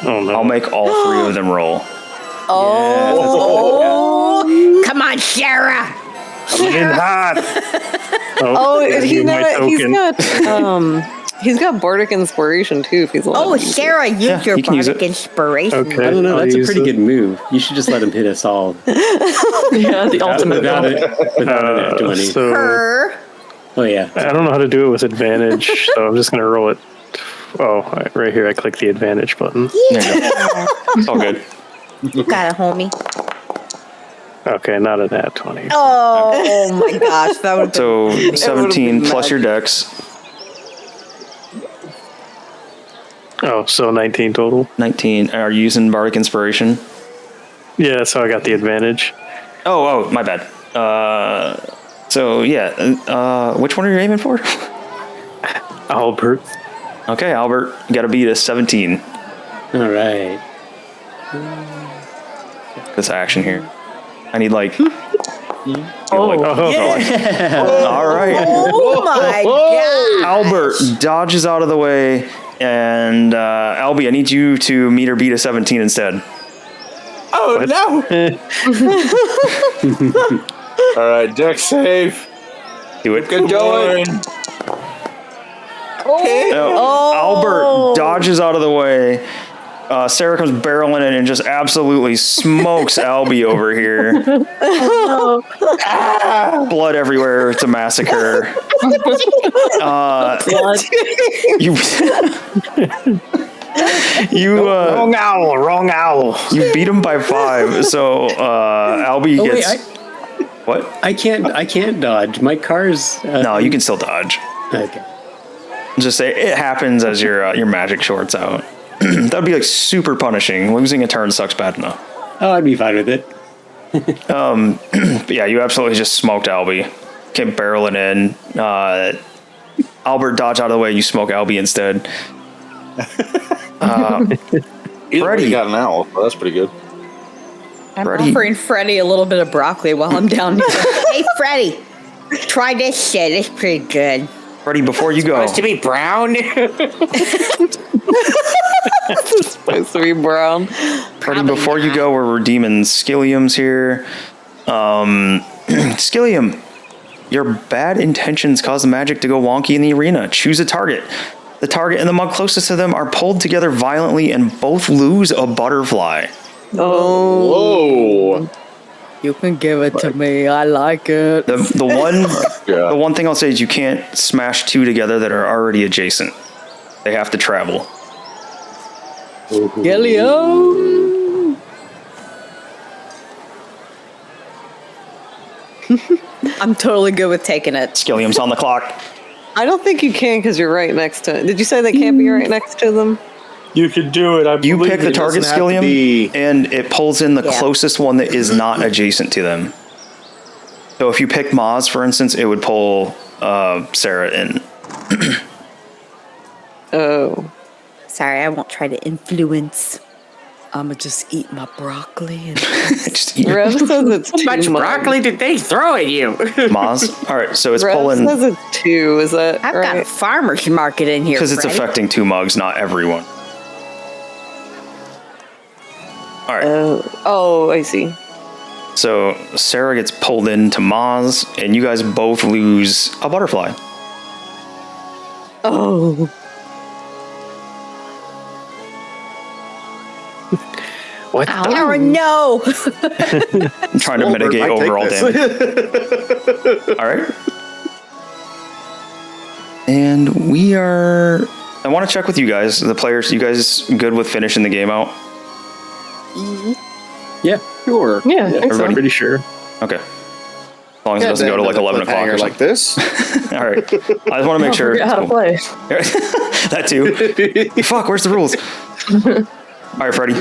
Oh no! I'll make all 3 of them roll. Oh, Come on, Cera! I'm getting hot. he's got bardic inspiration too. If he's allowed Oh, to use it. Sarah, use Yeah, your you can use bardic it. inspiration. Okay. I don't know. I'll That's a use pretty it. good move. You should just let him hit us all Yeah, the ultimate without goal. it. Without a nat 20. So Her. Oh yeah. I don't know how to do it with advantage, so I'm just gonna roll it. Oh, right here I click the advantage button. There you go. It's all good. You got it, homie. Okay, not a nat 20. Oh my gosh, that would. So 17 been plus mad. your dex, Oh, so 19 total. 19. Are you using bardic inspiration? Yeah, so I got the advantage. Oh, my bad. So yeah, which one are you aiming for? Albert. Okay, Albert, you got to beat a 17. All right. This action here. I need like. Oh, All right. Oh my god. Albert dodges out of the way, and Albie, I need you to meet or beat a 17 instead. Oh, no! All right, deck save. Do it. Good going. Albert dodges out of the way. Cera comes barreling in and just absolutely smokes Albie over here. Blood everywhere. It's a massacre. Wrong owl. You beat him by 5. So Albie gets. What? I can't dodge. My car's. No, you can still dodge. Okay. Just say it happens as your magic shorts out. That'd be like super punishing. Losing a turn sucks bad enough. Oh, I'd be fine with it. But yeah, you absolutely just smoked Albie. Came barreling in. Albert dodge out of the way. You smoke Albie instead. Freddy got an owl. Well, that's pretty good. I'm offering Freddy a little bit of broccoli while I'm down here. Hey, Freddy, try this shit. It's pretty good. Freddy, before you go. Supposed to be brown. It's supposed to be brown. Freddy, before you go, we're redeeming Skilliums here. Skillium, your bad intentions cause the magic to go wonky in the arena. Choose a target. The target and the mug closest to them are pulled together violently and both lose a butterfly. Whoa. You can give it to me. I like it. The one thing I'll say is you can't smash 2 together that are already adjacent. They have to travel. Gilliam. I'm totally good with taking it. Skillium's on the clock. I don't think you can because you're right next to it. Did you say they can't be right next to them? You could do it. You pick the target, Skillium, and it pulls in the closest one that is not adjacent to them. So if you pick Mozz, for instance, it would pull Cera in. Oh. Sorry, I won't try to influence. I'ma just eat my broccoli and just eat Rev says it's How much broccoli did they throw at you? Mozz. All right, so it's Rev pulling says it's 2. Is that I've right? got a farmer's market in here. because it's Freddy. affecting 2 mugs, not everyone. All right. Oh, I see. So Cera gets pulled into Mozz, and you guys both lose a butterfly. Oh. What? oh no. I'm trying to mitigate overall damage. All right. And we are. I want to check with you guys, the players. You guys good with finishing the game out? Yeah. Sure. Yeah, I think Everybody? so. Pretty sure. Okay. As long as it doesn't go to like 11 o'clock or like something. this. All right. I just want to make sure. Forget how to play. That too. Fuck, where's the rules? All right, Freddy.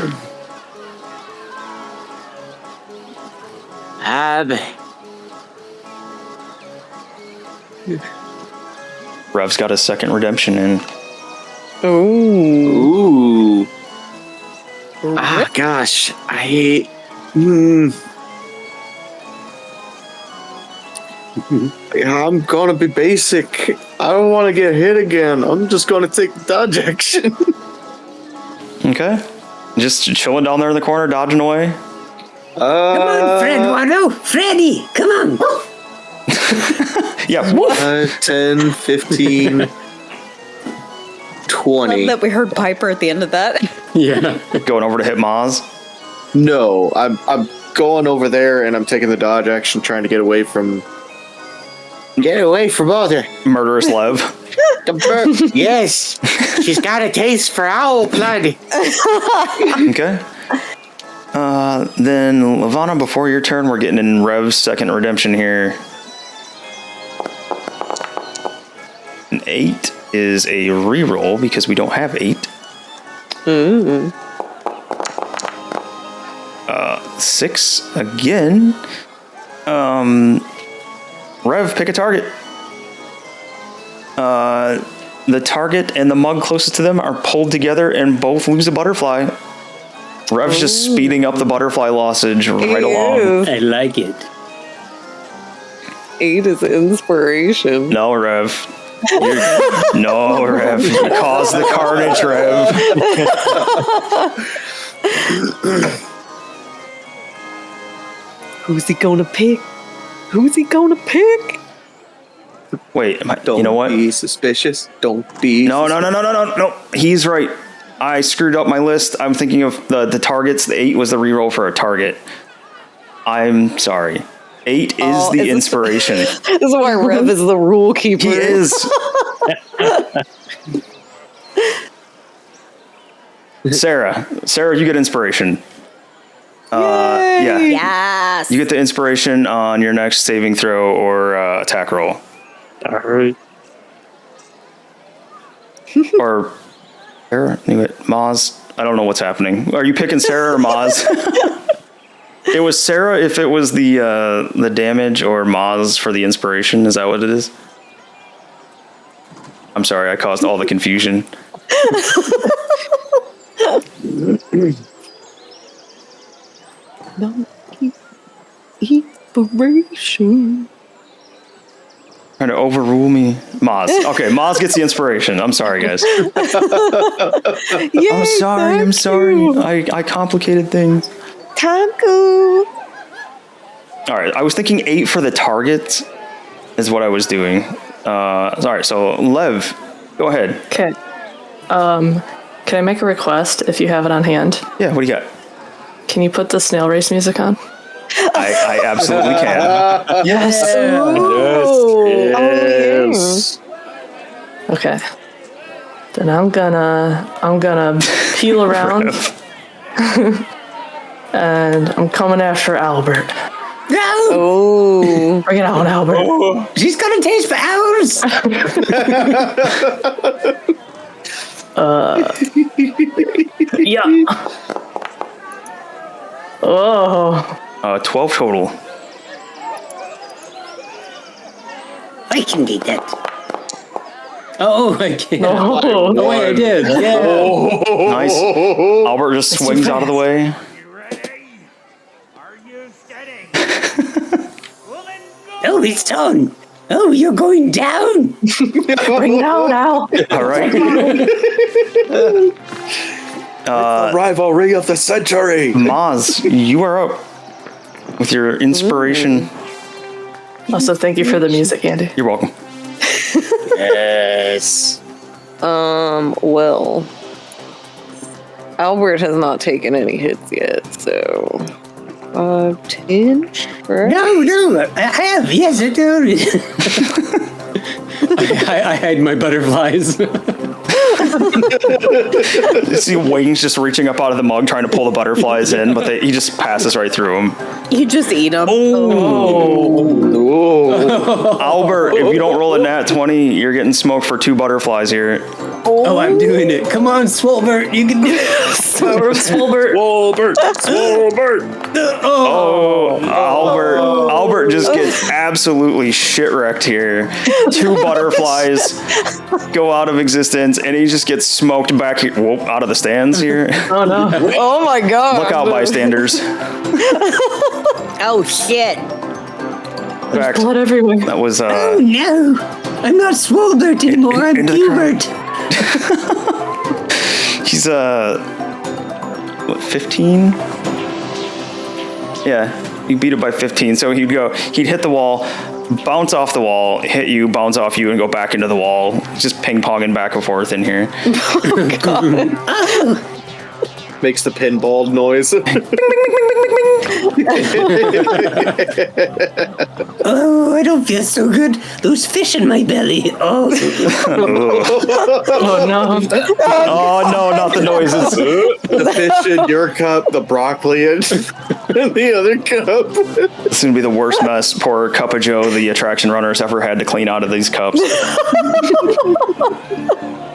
Rev's got his second redemption in. Ooh. Ah, gosh. I'm gonna be basic. I don't want to get hit again. I'm just gonna take the dodge action. Okay. Just chilling down there in the corner, dodging away. Come on, Fred Wado. Freddy, come on. Yeah. 10, 15, 20. Love that we heard Piper at the end of that. Yeah. Going over to hit Mozz. No, I'm going over there and I'm taking the dodge action, trying to get away from. Get away from other. Murderous Lev. Yes, she's got a taste for owl blood. Okay. Then Lavana, before your turn, we're getting in Rev's second redemption here. An 8 is a reroll because we don't have 8. 6 again. Rev, pick a target. The target and the mug closest to them are pulled together and both lose a butterfly. Rev's just speeding up the butterfly lossage right along. I like it. 8 is inspiration. No, Rev. No, Rev. You caused the carnage, Rev. Who's he gonna pick? Who's he gonna pick? Wait, Don't you know what? be suspicious. Don't be. No. He's right. I screwed up my list. I'm thinking of the targets. The 8 was the reroll for a target. I'm sorry. 8 is the inspiration. This is why Rev is the rule keeper. He is. Cera, you get inspiration. Yeah. Yes. You get the inspiration on your next saving throw or attack roll. All right. Or Cera, Mozz. I don't know what's happening. Are you picking Cera or Mozz? It was Cera if it was the damage, or Mozz for the inspiration. Is that what it is? I'm sorry, I caused all the confusion. Inspiration. Trying to overrule me. Mozz. Okay, Mozz gets the inspiration. I'm sorry, guys. I'm sorry. I complicated things. Taco. All right, I was thinking 8 for the target is what I was doing. All right, so Lev, go ahead. Okay. Can I make a request if you have it on hand? Yeah, what do you got? Can you put the snail race music on? I absolutely can. Yes. Yes. Okay. Then I'm gonna peel around and I'm coming after Albert. No! Oh. Bring it on, Albert. She's gonna taste for hours! Yeah. Oh. 12 total. I can get that. Oh, I can't. Oh. No way I did. Yeah. Nice. Albert just swings out of the way. Oh, it's done. Oh, you're going down. Bring it on, Al. All right. The rivalry of the century. Mozz, you are up with your inspiration. Also, thank you for the music, Andy. You're welcome. Yes. Well, Albert has not taken any hits yet, so 5, 10, right? No, I have. Yes, I do. I hide my butterflies. You see Wings just reaching up out of the mug trying to pull the butterflies in, but he just passes right through them. You just eat them. Albert, if you don't roll a nat 20, you're getting smoked for 2 butterflies here. Oh, I'm doing it. Come on, Swolbert. You can do it. Swolbert. Albert just gets absolutely shit wrecked here. 2 butterflies go out of existence, and he just gets smoked back out of the stands here. Oh, no. Oh my god. Look out, bystanders. Oh shit. There's blood everywhere. That was Oh no, I'm not Swolbert anymore. I'm Hubert. He's 15? Yeah, you beat it by 15. So he'd hit the wall, bounce off the wall, hit you, bounce off you, and go back into the wall. Just ping-ponging back and forth in here. Oh god. Makes the pinball noise. Oh, I don't feel so good. Those fish in my belly. Oh. Oh, no. Oh, no, not the noises. The fish in your cup, the broccoli in the other cup. This is going to be the worst mess poor Cup of Joe, the attraction runner's ever had to clean out of these cups.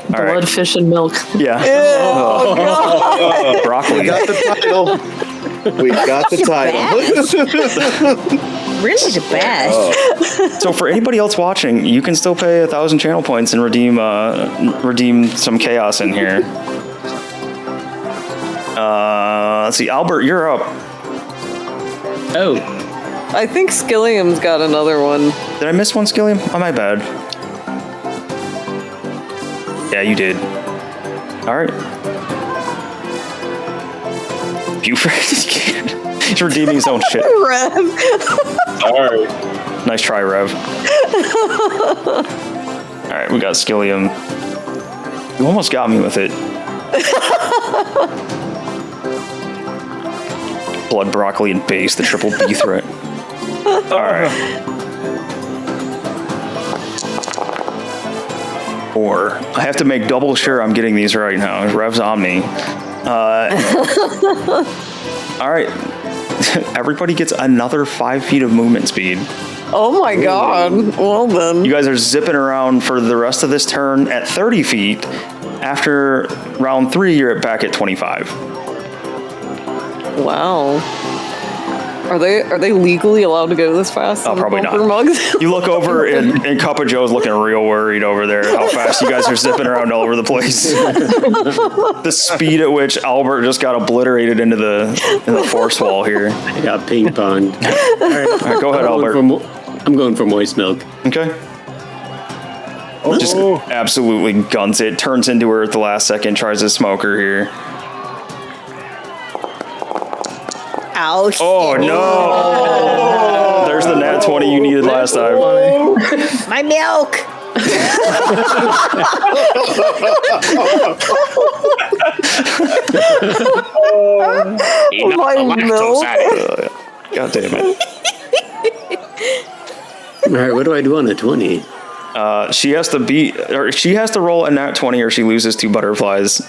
All Blood, right. fish, and milk. Yeah. Oh god. Broccoli. We got the title. Really the best. So for anybody else watching, you can still pay 1,000 channel points and redeem some chaos in here. Let's see, Albert, you're up. Oh. I think Skilliam's got another one. Did I miss one, Skilliam? Oh, my bad. Yeah, you did. All right. Buford, he's redeeming his own shit. Rev. All right. Nice try, Rev. All right, we got Skillium. You almost got me with it. Blood, broccoli, and base, the triple B threat. All right. 4. I have to make double sure I'm getting these right now. Rev's on me. All right. Everybody gets another 5 feet of movement speed. Oh my god. Well then. You guys are zipping around for the rest of this turn at 30 feet. After round 3, you're back at 25. Wow. Are they legally allowed to go this fast? Oh, probably not. Mugs? You look over and Cup of Joe's looking real worried over there how fast you guys are zipping around all over the place. The speed at which Albert just got obliterated into the force wall here. I got ping ponged. All right, go ahead, Albert. I'm going for moist milk. Okay. Just absolutely guns it. Turns into her at the last second. Tries to smoke her here. Oh, shit. Oh, no. There's the nat 20 you needed last time. My milk. My milk. God damn it. All right, what do I do on a 20? She has to roll a nat 20 or she loses 2 butterflies.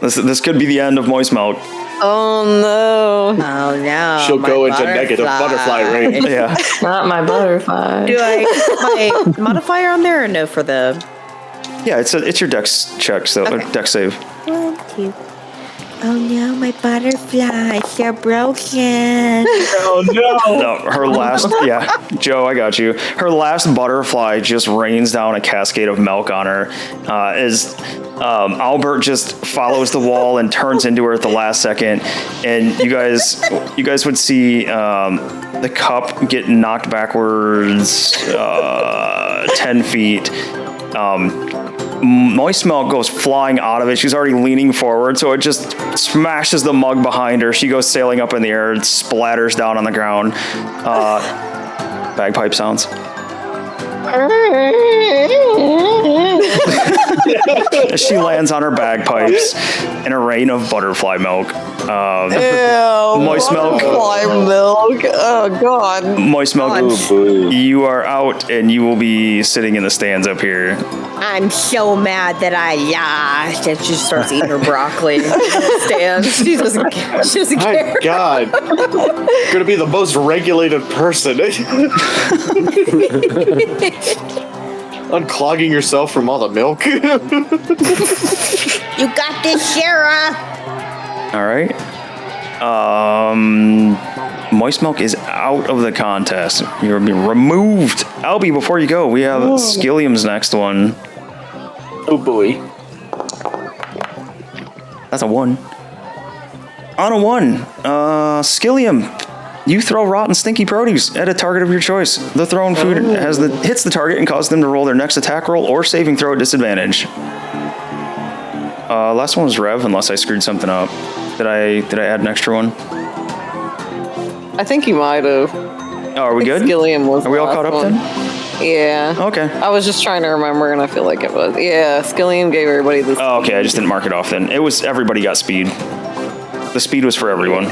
This could be the end of Moist Milk. Oh no. Oh no. She'll go into negative butterfly rate. Yeah. Not my butterfly. Do I put my modifier on there or no for the? Yeah, it's your dex check, so Okay. dex save. 1, 2. Oh no, my butterflies, they're broken. Oh no! No, her last, Joe, I got you. Her last butterfly just rains down a cascade of milk on her. As Albert just follows the wall and turns into her at the last second, and you guys would see the cup get knocked backwards 10 feet. Moist Milk goes flying out of it. She's already leaning forward, so it just smashes the mug behind her. She goes sailing up in the air and splatters down on the ground. Bagpipe sounds. As she lands on her bagpipes in a rain of butterfly milk. Moist Milk. Butterfly milk. Oh god. Moist Milk, you are out and you will be sitting in the stands up here. I'm so mad that I lost. And she starts eating her broccoli in the stands. She doesn't care. My God. Gonna be the most regulated person. Unclogging yourself from all the milk. You got this, Cera. All right. Moist Milk is out of the contest. You're being removed. Albie, before you go, we have Skillium's next one. Oh boy. That's a 1. On a 1, Skillium, you throw rotten stinky produce at a target of your choice. The thrown food hits the target and causes them to roll their next attack roll or saving throw at disadvantage. Last one was Rev, unless I screwed something up. Did I add an extra one? I think you might have. Oh, are we good? Skillium was. Are we all the caught up last one. then? Yeah. Okay. I was just trying to remember, and I feel like it was. Yeah, Skillium gave everybody this. Oh, okay, I just didn't mark it off then. It was everybody got speed. The speed was for everyone.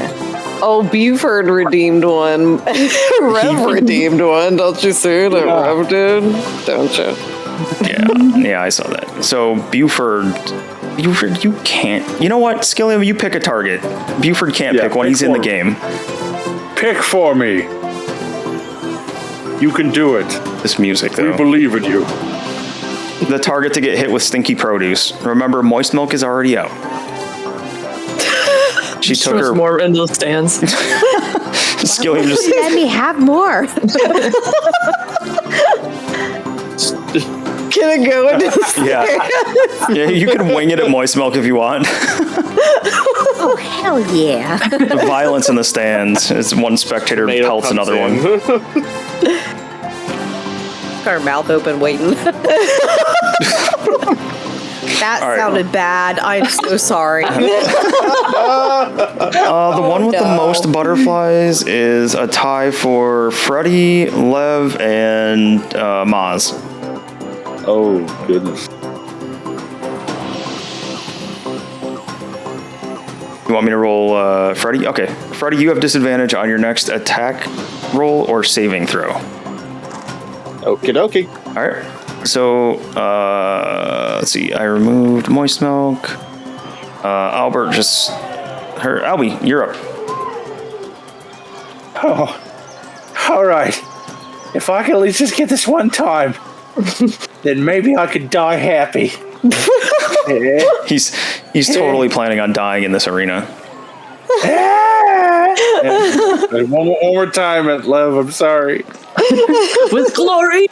Oh, Buford redeemed one. Rev redeemed one. Don't you see that Rev did? Don't you? Yeah, I saw that. So Buford, you can't. You know what, Skillium, you pick a target. Buford can't pick one. He's in the game. Pick for me. You can do it. This music, though. We believe in you. The target to get hit with stinky produce. Remember, Moist Milk is already out. She took her more in those stands. Skillium just Let me have more. Can it go into the yeah, you can wing it at Moist Milk if you want. Oh, hell yeah. The violence in the stands as one spectator pelts another one. Got her mouth open, waiting. That right. sounded bad. I'm so sorry. The one with the most butterflies is a tie for Freddy, Lev, and Mozz. Oh, goodness. You want me to roll Freddy? Okay. Freddy, you have disadvantage on your next attack roll or saving throw. Okie dokie. All right. So, let's see. I removed Moist Milk. Albert just... Albie, you're up. Oh, all right. If I could at least just get this one time, then maybe I could die happy. He's totally planning on dying in this arena. One more time, Lev. I'm sorry. With glory.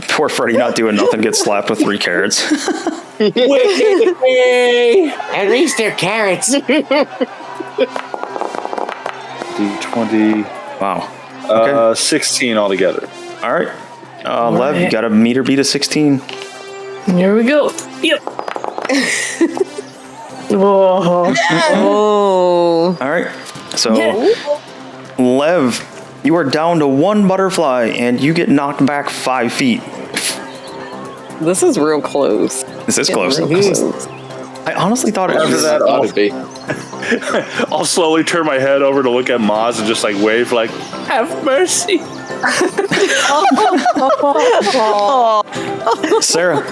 Poor Freddy not doing nothing, gets slapped with 3 carrots. At least they're carrots. D20. Wow. Okay. 16 altogether. All right. Lev, you got to meet or beat a 16. Here we go. Yep. Whoa. Oh. All right. So, Lev, you are down to 1 butterfly, and you get knocked back 5 feet. This is real close. This is close. Real close. I honestly thought it After was... that, Ought to be. I'll slowly turn my head over to look at Mozz and just like wave like, have mercy. Cera.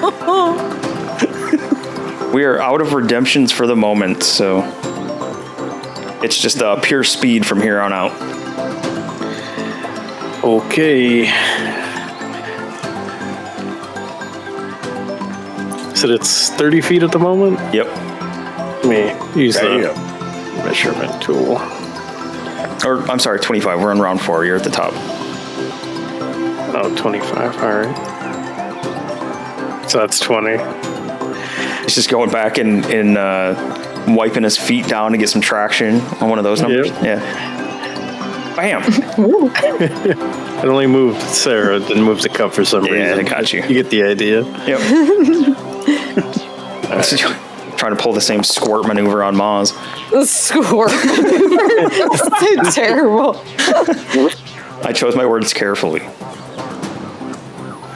We are out of redemptions for the moment, so it's just pure speed from here on out. Okay. So it's 30 feet at the moment? Yep. Let me use the measurement tool. Or, I'm sorry, 25. We're on round 4. You're at the top. Oh, 25. All right. So that's 20. He's just going back and wiping his feet down to get some traction on one of those numbers. Yep. Yeah. Bam. It only moved Cera, didn't move the cup for some reason. Yeah, I got you. You get the idea. Yep. Trying to pull the same squirt maneuver on Mozz. The squirt maneuver. It's so terrible. I chose my words carefully.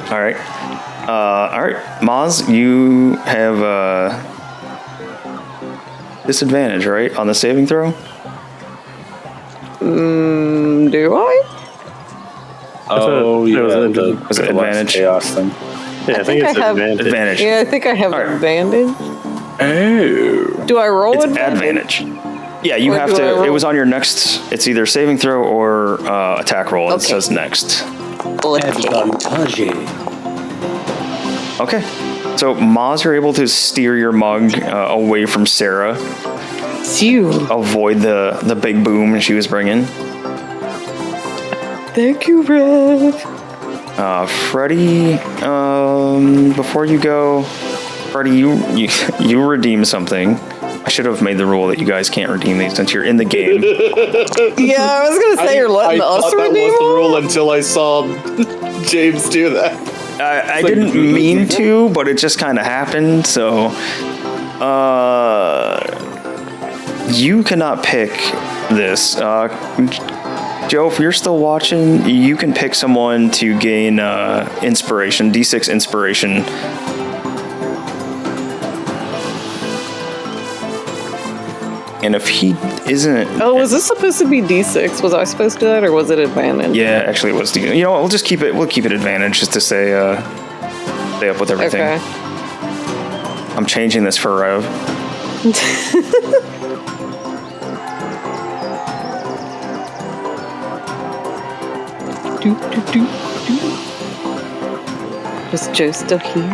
All right. All right. Mozz, you have disadvantage, right, on the saving throw? Do I? Oh, yeah. Was it advantage? Chaos thing. Yeah, I think it's have advantage. Yeah, I think I have advantage. Oh. Do I roll It's advantage? advantage. Yeah, you Or have do I to. roll? It was on your next. It's either saving throw or attack roll. It Okay. says next. Okay. So Mozz, you're able to steer your mug away from Cera. Phew. Avoid the big boom she was bringing. Thank you, Rev. Freddy, before you go, Freddy, you redeem something. I should have made the rule that you guys can't redeem these since you're in the game. Yeah, I was gonna say you're letting us thought that redeem was the them? rule until I saw James do that. I didn't mean to, but it just kind of happened. So, you cannot pick this. Joe, if you're still watching, you can pick someone to gain inspiration, D6 inspiration. And if he isn't... Oh, was this supposed to be D6? Was I supposed to do that, or was it advantage? Yeah, actually it was D6. You know what, we'll just keep it advantage just to stay up with everything. Okay. I'm changing this for Rev. Is Joe still here?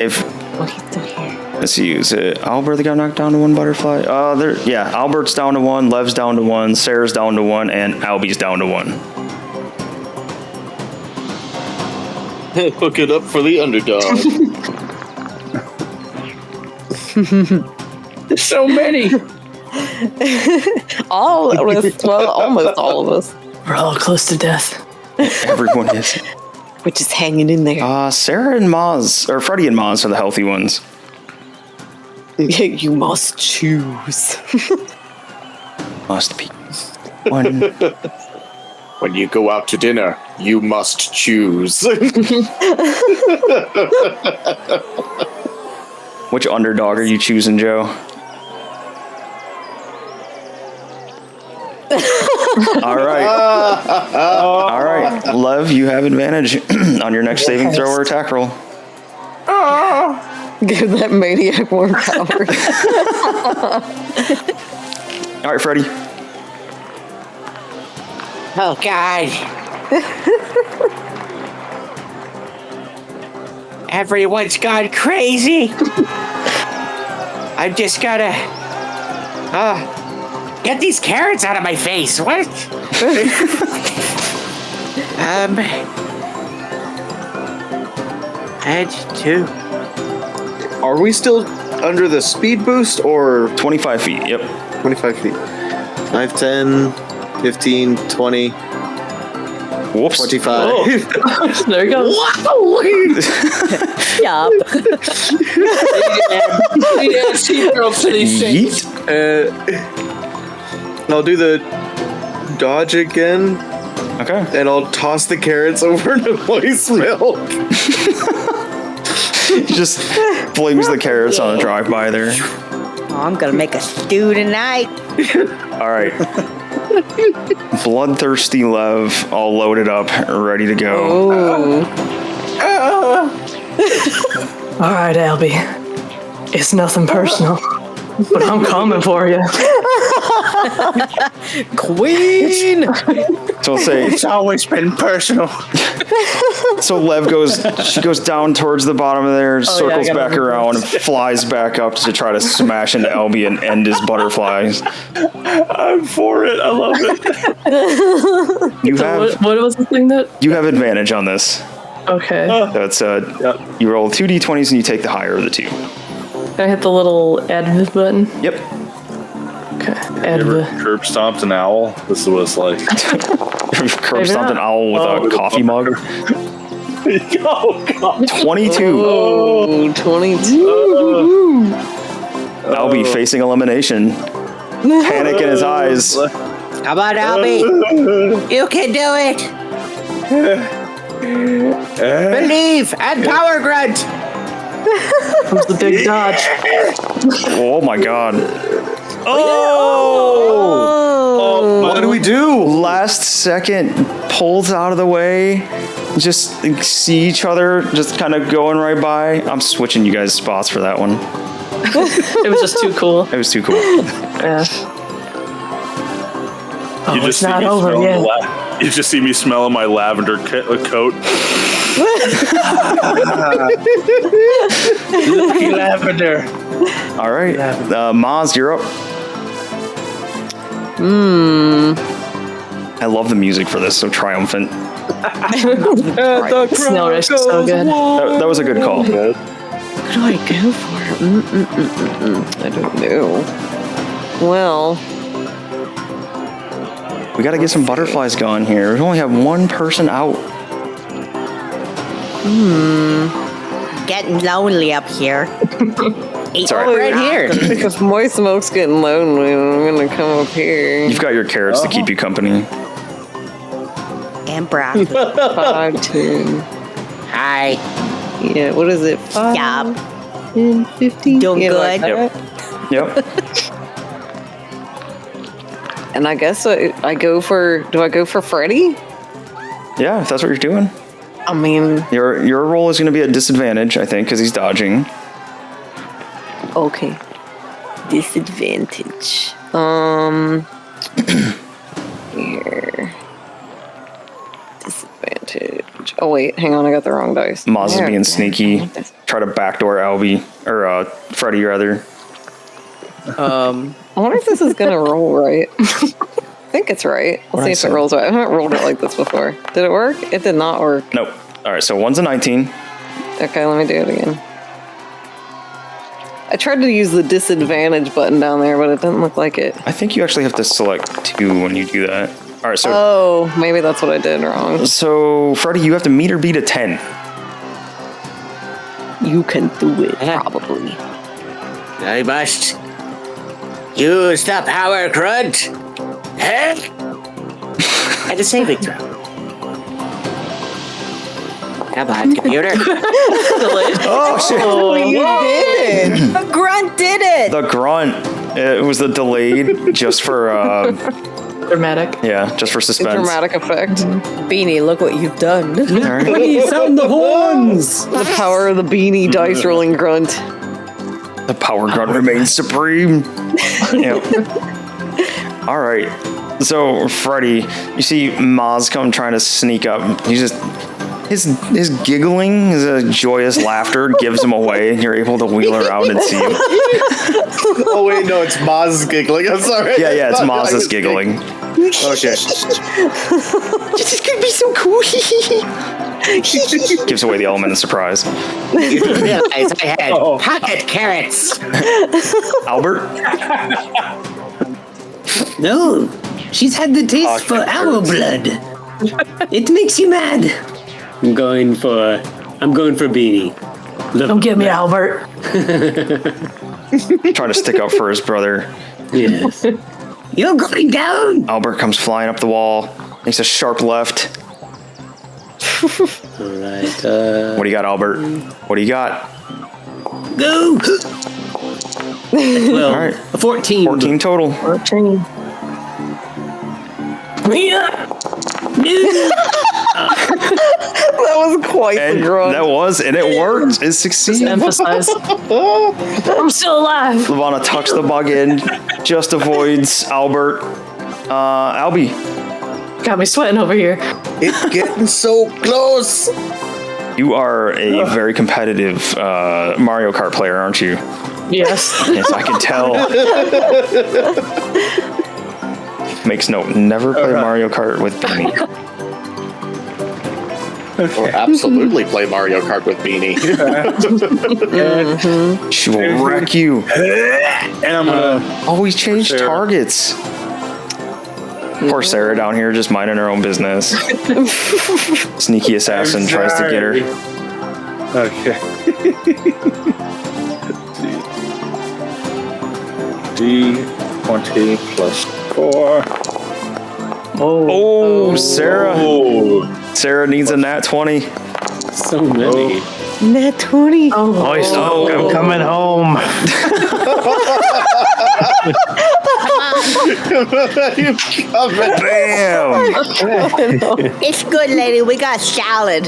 If Oh, he's still here. let's see, is it Albert that got knocked down to 1 butterfly? Albert's down to 1, Lev's down to 1, Sarah's down to 1, and Albie's down to 1. Hook it up for the underdog. There's so many. All of us, well, almost all of us. We're all close to death. Everyone is. We're just hanging in there. Sarah and Mozz, or Freddy and Mozz are the healthy ones. You must choose. Must be one. When you go out to dinner, you must choose. Which underdog are you choosing, Joe? All right. All right. Lev, you have advantage on your next saving throw or attack roll. Give that maniac more power. All right, Freddy. Oh, God. Everyone's gone crazy. I just gotta get these carrots out of my face. What? And 2. Are we still under the speed boost or 25 feet? Yep. 25 feet? 5, 10, 15, 20, Whoops. 25. There you go. Yup. Yeet. I'll do the dodge again, Okay. and I'll toss the carrots over to Moist Milk. He just flings the carrots on a drive-by there. Oh, I'm gonna make a stew tonight. All right. Bloodthirsty Lev, all loaded up, ready to go. All right, Albie. It's nothing personal, but I'm coming for you. Queen! So I'll say, It's always been personal. so Lev goes down towards the bottom of there, circles I gotta back around, and flies back up to try to smash into Elby and end his butterflies. I'm for it. I love it. You So have what was the thing that? you have advantage on this. Okay. That's you roll 2 d20s and you take the higher of the two. Can I hit the little adv button? Yep. Okay. Ever Adv. curb stomped an owl? This is what it's like. Curb stomped an owl with a coffee mug. Oh, God. 22. Oh, 22. Albie facing elimination. Panic in his eyes. Come on, Albie. You can do it. Believe and power grunt. Comes the big dodge. Oh my god. Oh! What do we do? Last second pulls out of the way. Just see each other just kind of going right by. I'm switching you guys' spots for that one. It was just too cool. It was too cool. Yeah. Oh, You it's just see not me over smelling yet. you just see me smelling my lavender coat. Lucky lavender. All right. Mozz, you're up. I love the music for this, so triumphant. Snail Rush is so good. That was a good call. What do I go for? I don't know. Well, We got to get some butterflies going here. We only have one person out. Getting lonely up here. It's all right. Right here. if Moist Milk's getting lonely, I'm gonna come up here. You've got your carrots to keep you company. And broccoli. 5, 10. Hi. Yeah, what is it? 5, Yup. 10, 15. Doing Yeah, like good. that. Yep. And I guess I go for. Do I go for Freddy? Yeah, if that's what you're doing. I mean, Your roll is going to be at disadvantage, I think, because he's dodging. okay. Disadvantage. Here. Disadvantage. Oh wait, hang on, I got the wrong dice. Mozz is There. being sneaky. Try to backdoor Albie, or Freddy rather. I wonder if this is gonna roll right. I think it's right. Let's see if it rolls right. I haven't rolled it like this before. Did it work? It did not work. Nope. All right, so one's a 19. Okay, let me do it again. I tried to use the disadvantage button down there, but it didn't look like it. I think you actually have to select 2 when you do that. All right, so Oh, maybe that's what I did wrong. so Freddy, you have to meet or beat a 10. You can do it, probably. I must use the power grunt. And a saving throw. Come on, computer. Oh, shit. You did it. The grunt did it. The grunt. It was the delayed just for, Dramatic. yeah, just for suspense. Dramatic effect. Beanie, look what you've done. Please sound the horns. The power of the beanie dice rolling grunt. The power grunt remains supreme. Yep. All right. So, Freddy, you see Mozz come trying to sneak up. He's just... His giggling, his joyous laughter gives him away, and you're able to wheel around and see him. Oh wait, no, it's Mozz's giggling. I'm sorry. Yeah, it's Mozz's giggling. Okay. This is gonna be so cool. Gives away the element of surprise. You didn't realize I had pocket carrots. Albert? No, she's had the taste for our blood. It makes you mad. I'm going for Beanie. Don't get me, Albert. Trying to stick up for his brother. Yes. You're going down. Albert comes flying up the wall, makes a sharp left. All right. What do you got, Albert? What do you got? Go. 12. All right. 14. 14 total. 14. Yeah. That was quite the grunt. And it worked. It succeeded. Emphasize. I'm still alive. Lavana tucks the bug in, just avoids Albert. Albie. Got me sweating over here. It's getting so close. You are a very competitive Mario Kart player, aren't you? Yes. Yes, I can tell. Makes note, never play Mario Kart with Beanie. Or absolutely play Mario Kart with Beanie. She will wreck you. And I'm gonna Always change targets. Poor Cera down here just minding her own business. Sneaky assassin tries to get her. Okay. D20 plus 4. Oh, Cera. Oh. Cera needs a nat 20. So many. Nat 20. Moist milk, I'm coming home. Bam! It's good, lady. We got salad.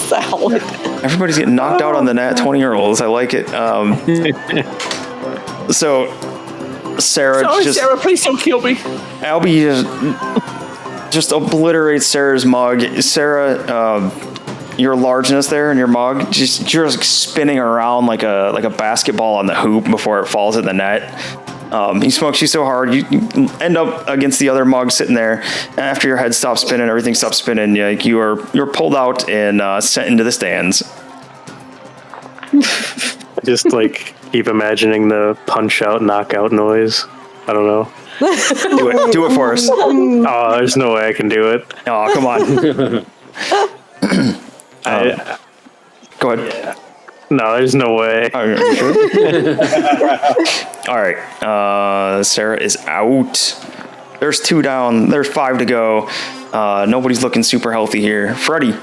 Salad. Everybody's getting knocked out on the nat 20 rolls. I like it. So, Cera just... Cera, please don't kill me. Albie just obliterates Sarah's mug. Cera, your largeness there in your mug, you're just spinning around like a basketball on the hoop before it falls in the net. He smokes you so hard, you end up against the other mug sitting there. After your head stops spinning, everything stops spinning. You're pulled out and sent into the stands. Just like keep imagining the punch out knockout noise. I don't know. Do it for us. Oh, there's no way I can do it. Oh, come on. Go ahead. Yeah. No, there's no way. All right. Cera is out. There's 2 down. There's 5 to go. Nobody's looking super healthy here. Freddy.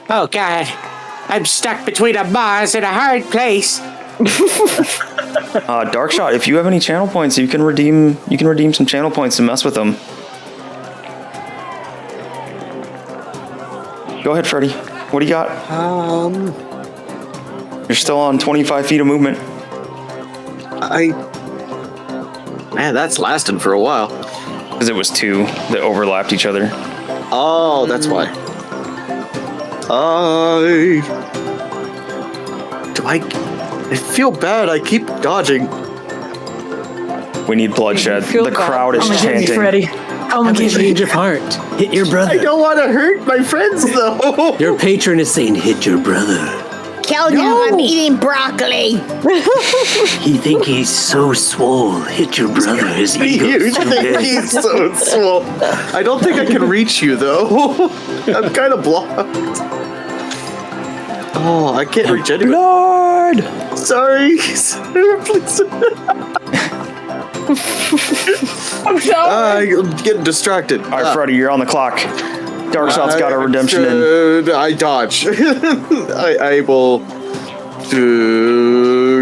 Oh, God. I'm stuck between a Mozz and a hard place. Darkshot, if you have any channel points, you can redeem some channel points to mess with them. Go ahead, Freddy. What do you got? You're still on 25 feet of movement. Man, that's lasting for a while. Because it was 2 that overlapped each other. Oh, that's why. I feel bad. I keep dodging. We need bloodshed. The crowd is chanting. Freddy. Have a change of heart. Hit your brother. I don't want to hurt my friends, though. Your patron is saying, hit your brother. Tell him I'm eating broccoli. He think he's so swole. Hit your brother. His You ego's too think big. he's so swole. I don't think I can reach you, though. I'm kind of blocked. Oh, I can't reach anywhere. Lord! Sorry. Please. I'm getting distracted. All right, Freddy, you're on the clock. Darkshot's got a redemption in. I dodge. I will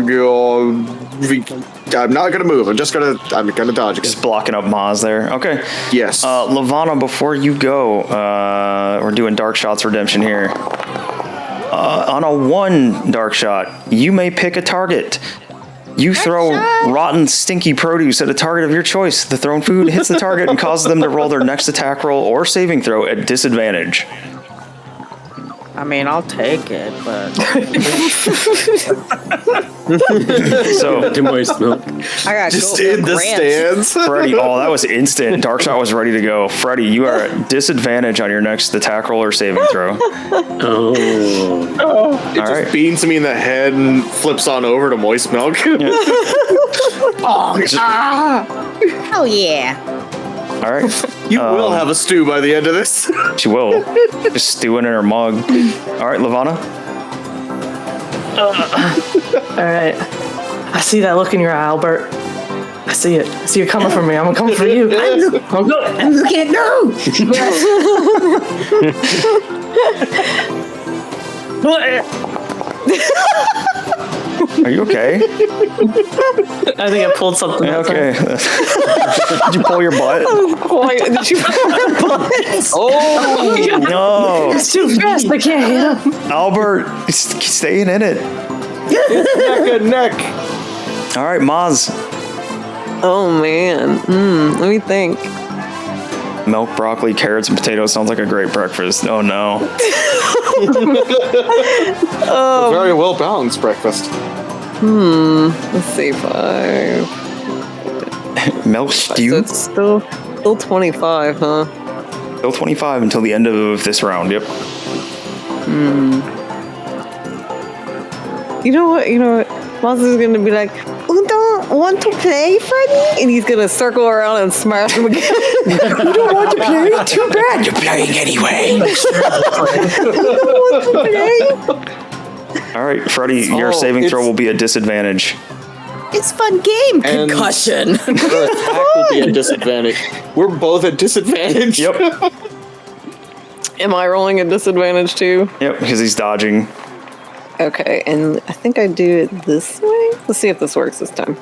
go. I'm not gonna move. I'm gonna dodge again. Just blocking up Mozz there. Okay. Yes. Lavana, before you go, we're doing Darkshot's redemption here. On a 1 Darkshot, you may pick a target. You throw rotten, stinky produce at a target of your choice. The thrown food hits the target and causes them to roll their next attack roll or saving throw at disadvantage. I mean, I'll take it, but So, To moist milk. I got Just in the stands. Freddy, that was instant. Darkshot was ready to go. Freddy, you are at disadvantage on your next attack roll or saving throw. Oh. It just beans me in the head and flips on over to moist milk. oh yeah. All right. You will have a stew by the end of this. She will. Just stewing in her mug. All right, Lavana. All right. I see that look in your eye, Albert. I see it. I see you coming for me. I'm gonna come for you. I'm looking at no. Are you okay? I think I pulled something. Okay. Did you pull your butt? Did you pull your butt? Oh no! It's too fast. I can't hit him. Albert, staying in it. Neck and neck. All right, Mozz. Oh man. Let me think. Milk, broccoli, carrots, and potatoes sounds like a great breakfast. Oh no. A very well balanced breakfast. Let's see, 5. Milk stew. So it's still 25, huh? Still 25 until the end of this round. Yep. You know what? Mozz is gonna be like, "You don't want to play, Freddy?" And he's gonna circle around and smash him again. You don't want to play? Too bad. You're playing anyway. You don't want to play? All right, Freddy, your saving throw will be a disadvantage. It's a fun game. And Concussion. Your attack will be at disadvantage. We're both at disadvantage. Yep. Am I rolling a disadvantage too? Yep, because he's dodging. Okay, and I think I do it this way. Let's see if this works this time.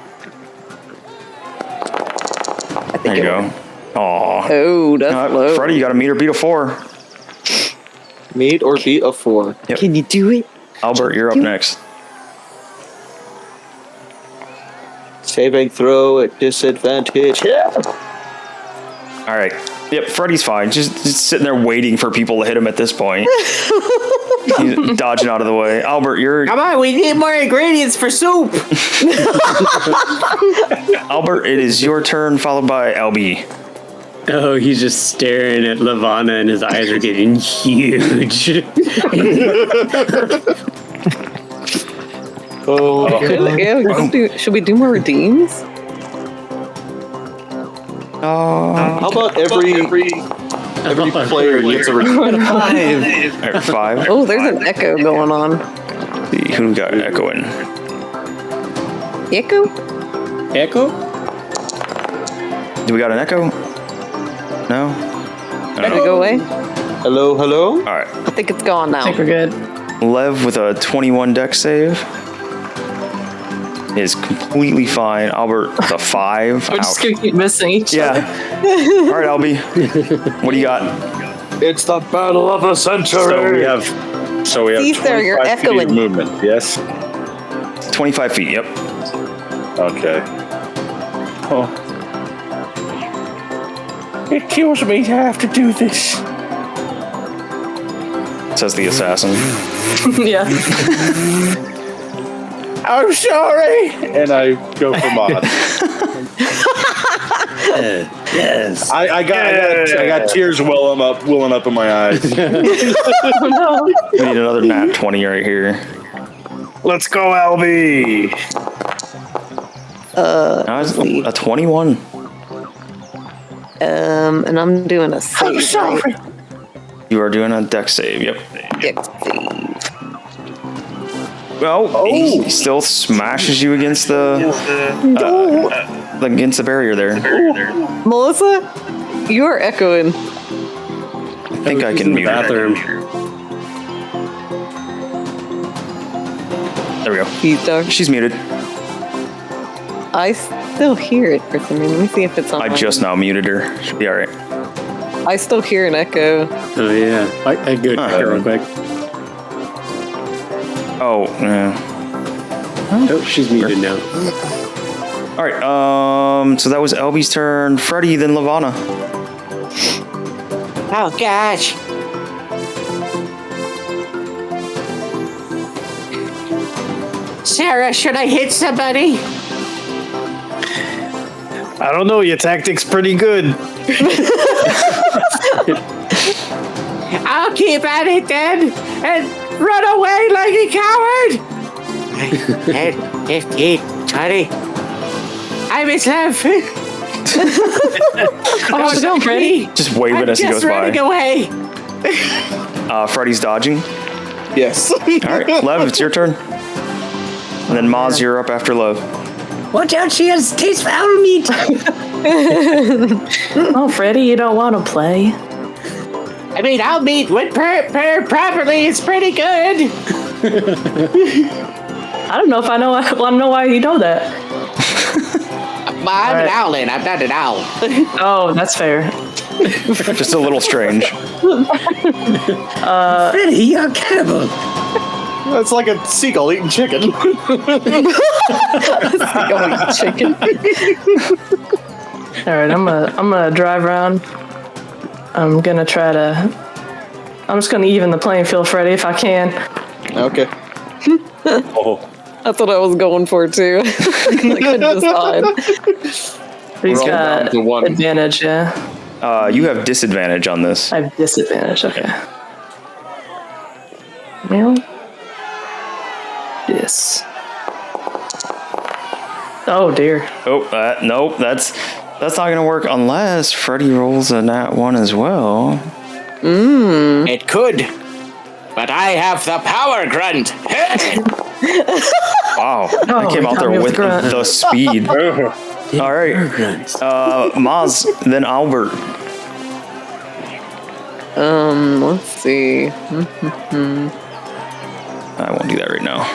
I think There you go. Aw. Oh, that's low. Freddy, you got to meet or beat a 4. Meet or beat a 4. Yep. Can you do it? Albert, you're up next. Saving throw at disadvantage. Yeah. All right. Yep, Freddy's fine. Just sitting there waiting for people to hit him at this point. He's dodging out of the way. Albert, you're... Come on, we need more ingredients for soup. Albert, it is your turn, followed by LB. Oh, he's just staring at Lavana and his eyes are getting huge. Should we do more redeems? How about every player gets a redeem? 5. Oh, there's an echo going on. Who got echoing? Echo? Echo? Do we got an echo? No? Did it go away? Hello, hello? All right. I think it's gone now. I think we're good. Lev with a 21 dex save is completely fine. Albert with a 5. We're just gonna keep missing each other. Yeah. All right, Albie. What do you got? It's the battle of the century. So we have See, sir, you're 25 feet of echoing. movement. Yes. 25 feet. Yep. Okay. Oh. It kills me to have to do this. Says the assassin. Yeah. I'm sorry. And I go for Mozz. Yes. I got tears welling up in my eyes. We need another nat 20 right here. Let's go, LB. A 21. And I'm doing a save. You are doing a dex save. Yep. Dex save. Well, he still smashes you against the barrier there. Melissa, you are echoing. I think I can mute her. There we go. He's done. She's muted. I still hear it for some reason. Let me see if it's on. I just now muted her. Should be all right. I still hear an echo. Oh yeah, I go check it real quick. Oh, yeah. Oh, she's muted now. All right. So that was Elby's turn. Freddy, then Lavana. Oh gosh. Cera, should I hit somebody? I don't know. Your tactic's pretty good. I'll keep at it then and run away like a coward. 10, 15, 20. I miss love. How's it going, Freddy? Just waving as he goes by. Just running away. Freddy's dodging. Yes. All right, Lev, it's your turn. And then Mozz, you're up after Lev. Watch out, she has taste for owl meat. Oh, Freddy, you don't want to play? I mean, I'll meet when prepared properly. It's pretty good. I don't know if I want to know why you know that. I'm an owlin. I'm not an owl. Oh, that's fair. Just a little strange. Freddy, you're a cannibal. That's like a seagull eating chicken. Chicken. All right, I'm gonna drive around. I'm just gonna even the playing field, Freddy, if I can. Okay. Oh. That's what I was going for too. I couldn't decide. He's got advantage, yeah. You have disadvantage on this. I have disadvantage. Okay. Well, this. Oh dear. Oh, nope. That's not gonna work unless Freddy rolls a nat 1 as well. It could, but I have the power grunt. Wow, I came out there with the speed. All right, Mozz, then Albert. Let's see. I won't do that right now.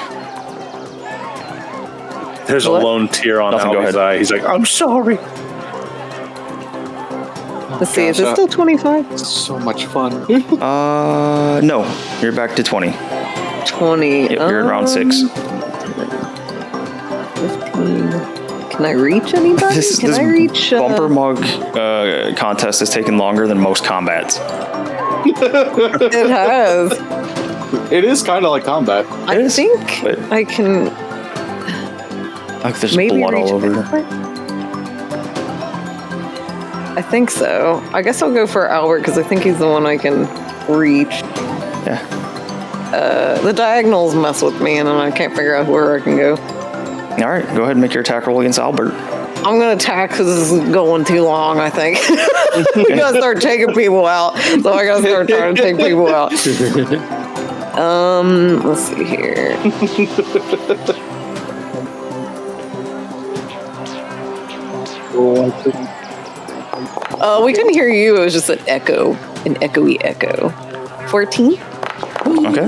There's a lone tear on Albie's eye. He's like, I'm sorry. Let's see, is it still 25? So much fun. No, you're back to 20. 20. Yep, you're in round 6. 15. Can I reach anybody? This bumper mug contest has taken longer than most combats. It has. It is kind of like combat. I think I can. Like there's maybe blood all over. I think so. I guess I'll go for Albert because I think he's the one I can reach. Yeah. The diagonals mess with me, and then I can't figure out where I can go. All right, go ahead and make your attack roll against Albert. I'm gonna attack because this is going too long. I think I gotta start taking people out. So I gotta start trying to take people out. Let's see here. We couldn't hear you. It was just an echoey echo. 14. Okay.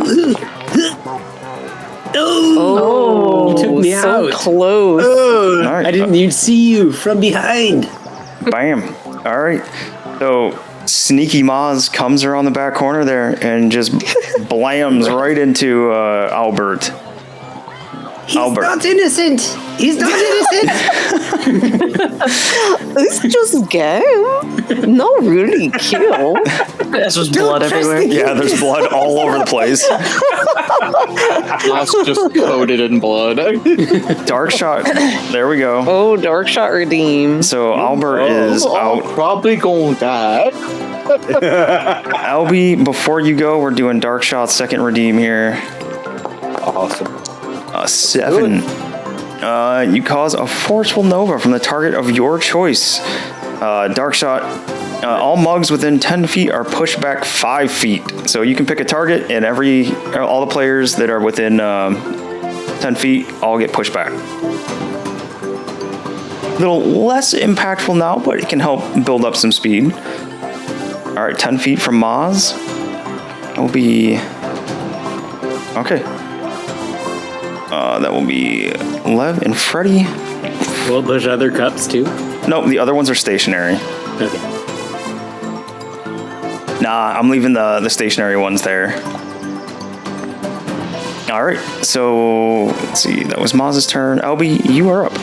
Oh, you took me so out. Close. Oh, right. I didn't even see you from behind. Bam. All right. So sneaky Mozz comes around the back corner there and just blams right into Albert. He's not innocent. He's not innocent. It's just game. No, really kill. There's just blood everywhere. Yeah, there's blood all over the place. That's just coated in blood. Dark shot. There we go. Oh, dark shot redeemed. So Albert is out. Probably gonna die. Albie, before you go, we're doing dark shot second redeem here. Awesome. 7. You cause a forceful nova from the target of your choice. Dark shot. All mugs within 10 feet are pushed back 5 feet. So you can pick a target, and all the players that are within 10 feet all get pushed back. A little less impactful now, but it can help build up some speed. All right, 10 feet from Mozz. That will be... Okay. That will be Lev and Freddy. Will it push other cups too? No, the other ones are stationary. Okay. Nah, I'm leaving the stationary ones there. All right, so let's see. That was Mozz's turn. Albie, you are up.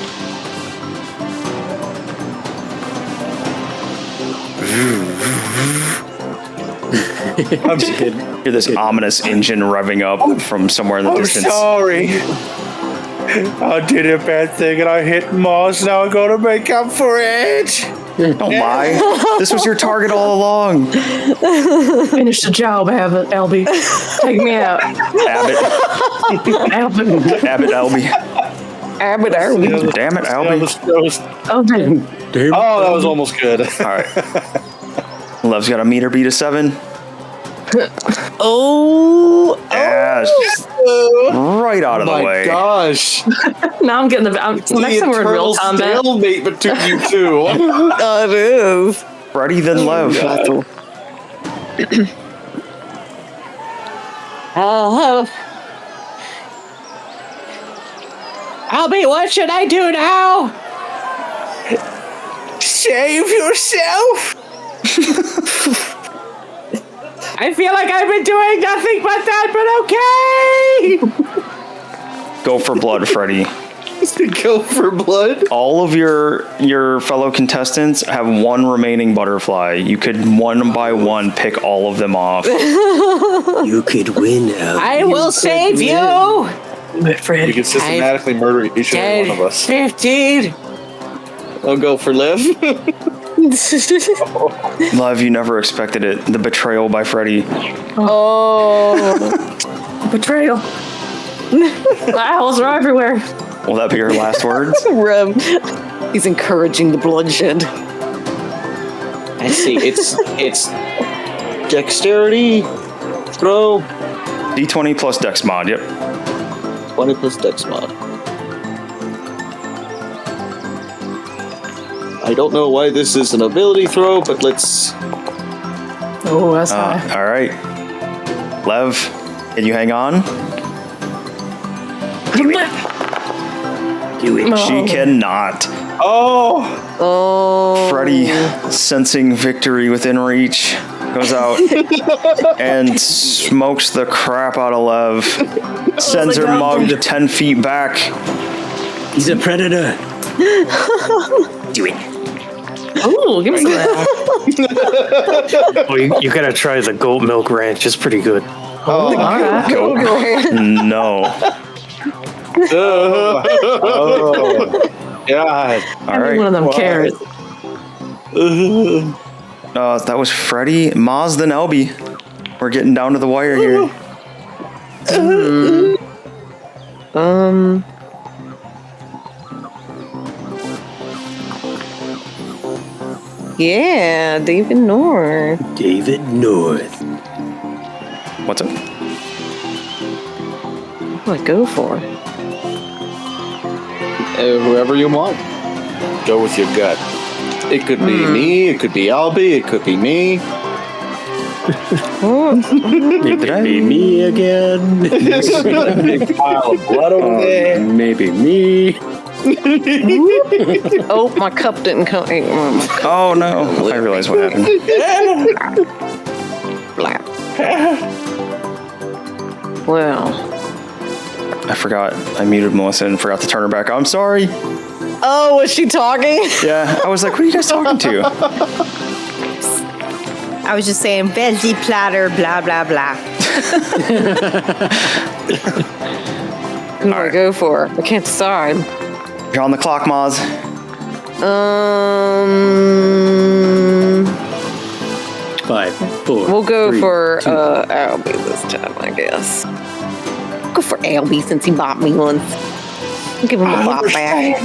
I'm Hear this ominous engine revving up from somewhere in the distance. sorry. I did a bad thing and I hit Mozz. Now I'm going to make up for it. Don't lie. This was your target all along. Finish the job, Albie. Take me out. Abbott. Abbott Albie. Abbott Albie. Damn it, Albie. Oh, damn. Oh, that was almost good. All right. Love's got a meter beat of 7. Yeah, right out of the way. Gosh. Now I'm getting the... next time we're in real combat. Stalemate between you two. It is. Freddy, then Lev. Albie, what should I do now? Save yourself. I feel like I've been doing nothing but that, but okay. Go for blood, Freddy. Go for blood. All of your fellow contestants have one remaining butterfly. You could one by one pick all of them off. You could win. I will save you. You can systematically murder each and every one of us. 15. I'll go for Lev. Lev, you never expected it. The betrayal by Freddy. Betrayal. Owls are everywhere. Will that be your last words? Rev. He's encouraging the bloodshed. I see. It's dexterity throw. D20 plus dex mod, yep. 20 plus dex mod. I don't know why this is an ability throw, but let's... Oh, that's high. All right. Lev, can you hang on? Do it. She cannot. Oh. Freddy, sensing victory within reach, goes out and smokes the crap out of Lev. Sends her mug 10 feet back. He's a predator. Do it. Oh, give me some of that. Oh, you gotta try the goat milk ranch. It's pretty good. No. God. All right. One of them carrots. That was Freddy, Mozz, then Albie. We're getting down to the wire here. Yeah, David North. David North. What's up? What do I go for? Whoever you want. Go with your gut. It could be me, it could be Albie, it could be me. Did I? Maybe me again. Big pile of blood over there. Maybe me. Oh, my cup didn't come. Oh no! I realized what happened. Well. I forgot. I muted Melissa and forgot to turn her back. I'm sorry. Oh, was she talking? Yeah, I was like, what are you guys talking to? I was just saying, veggie platter, blah, blah, blah. Who do I go for? I can't decide. You're on the clock, Mozz. 5, 4. We'll go 3, for 2. Albie this time, I guess. Go for Albie since he bought me one. I'll give him a bop back.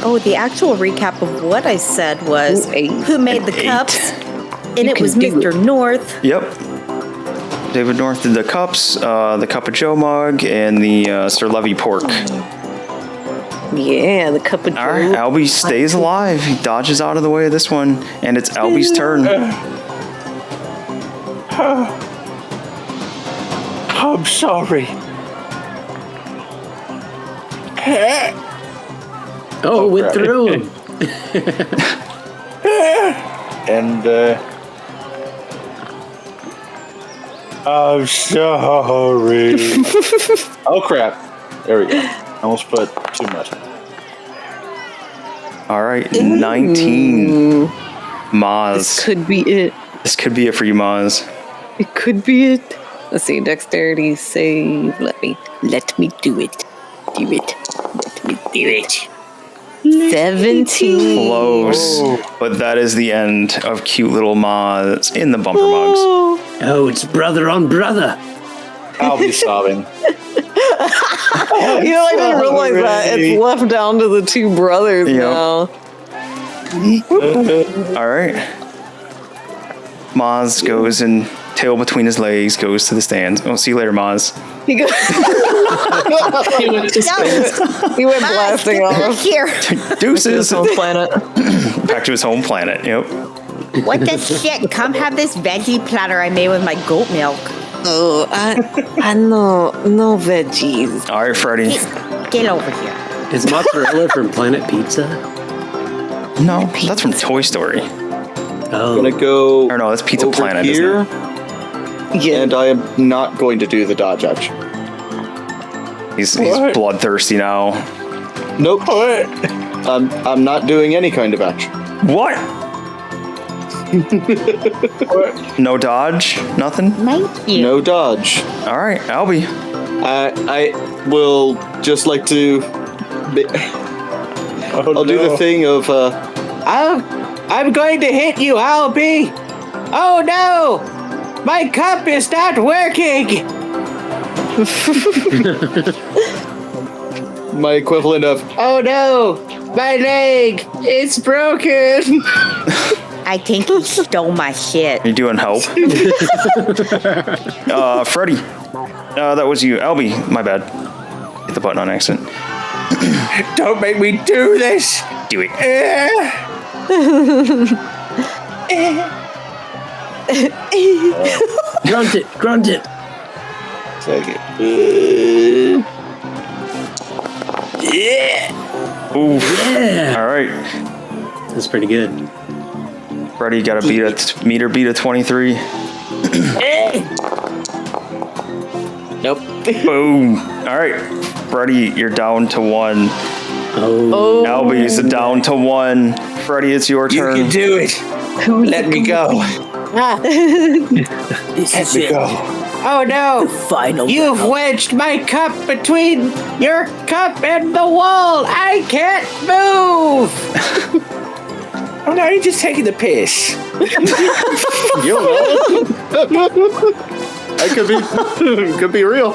Oh, the actual recap of what I said was Ooh, 8. who made the cups, and it was Mr. North. Yep. David North did the cups, the Cup of Joe mug, and the Sir Levy pork. Yeah, the Cup of Joe. All right, Albie stays alive. He dodges out of the way of this one, and it's Albie's turn. I'm sorry. Oh, went through him. And I'm sorry. Oh crap! There we go. I almost put too much. All right, 19. Mozz. This could be it. This could be it for you, Mozz. It could be it. Let's see, dexterity save. Let me do it. Do it. Let me do it. 17. Close, but that is the end of cute little Mozz in the bumper mugs. Oh, it's brother on brother. I'll be sobbing. I didn't realize that. It's left down to the two brothers now. All right. Mozz goes and tail between his legs, goes to the stands. Oh, see you later, Mozz. He goes. He went blasting off. Here. Deuces. Home planet. Back to his home planet. Yep. What the shit? Come have this veggie platter I made with my goat milk. Oh, I no veggies. All right, Freddy. Get over here. Is mozzarella from Planet Pizza? No, that's from Toy Story. Oh. I'm gonna go. Or no, that's Pizza over Planet, here, isn't Yeah. and I am not going to do the dodge action. it? He's bloodthirsty now. Nope. I'm not doing any kind of action. What? No dodge? Nothing? Thank you. No dodge. All right, Albie. I will just like to. I'll do the thing of. I'm going to hit you, Albie. Oh no! My cup is not working. My equivalent of. Oh no! My leg! It's broken! I think he stole my shit. You doing help? Freddy. That was you. Albie, my bad. Hit the button on accident. Don't make me do this! Do it. Grunt it. Second. Oof. Yeah. All right. That's pretty good. Freddy got to beat a 23. Nope. Boom. All right. Freddy, you're down to 1. Oh. Albie's down to 1. Freddy, it's your You turn. can do it. Let me go. Let me go. Oh no! Final. You've wedged my cup between your cup and the wall. I can't move. Oh no! You're just taking the piss. You know. That could be real.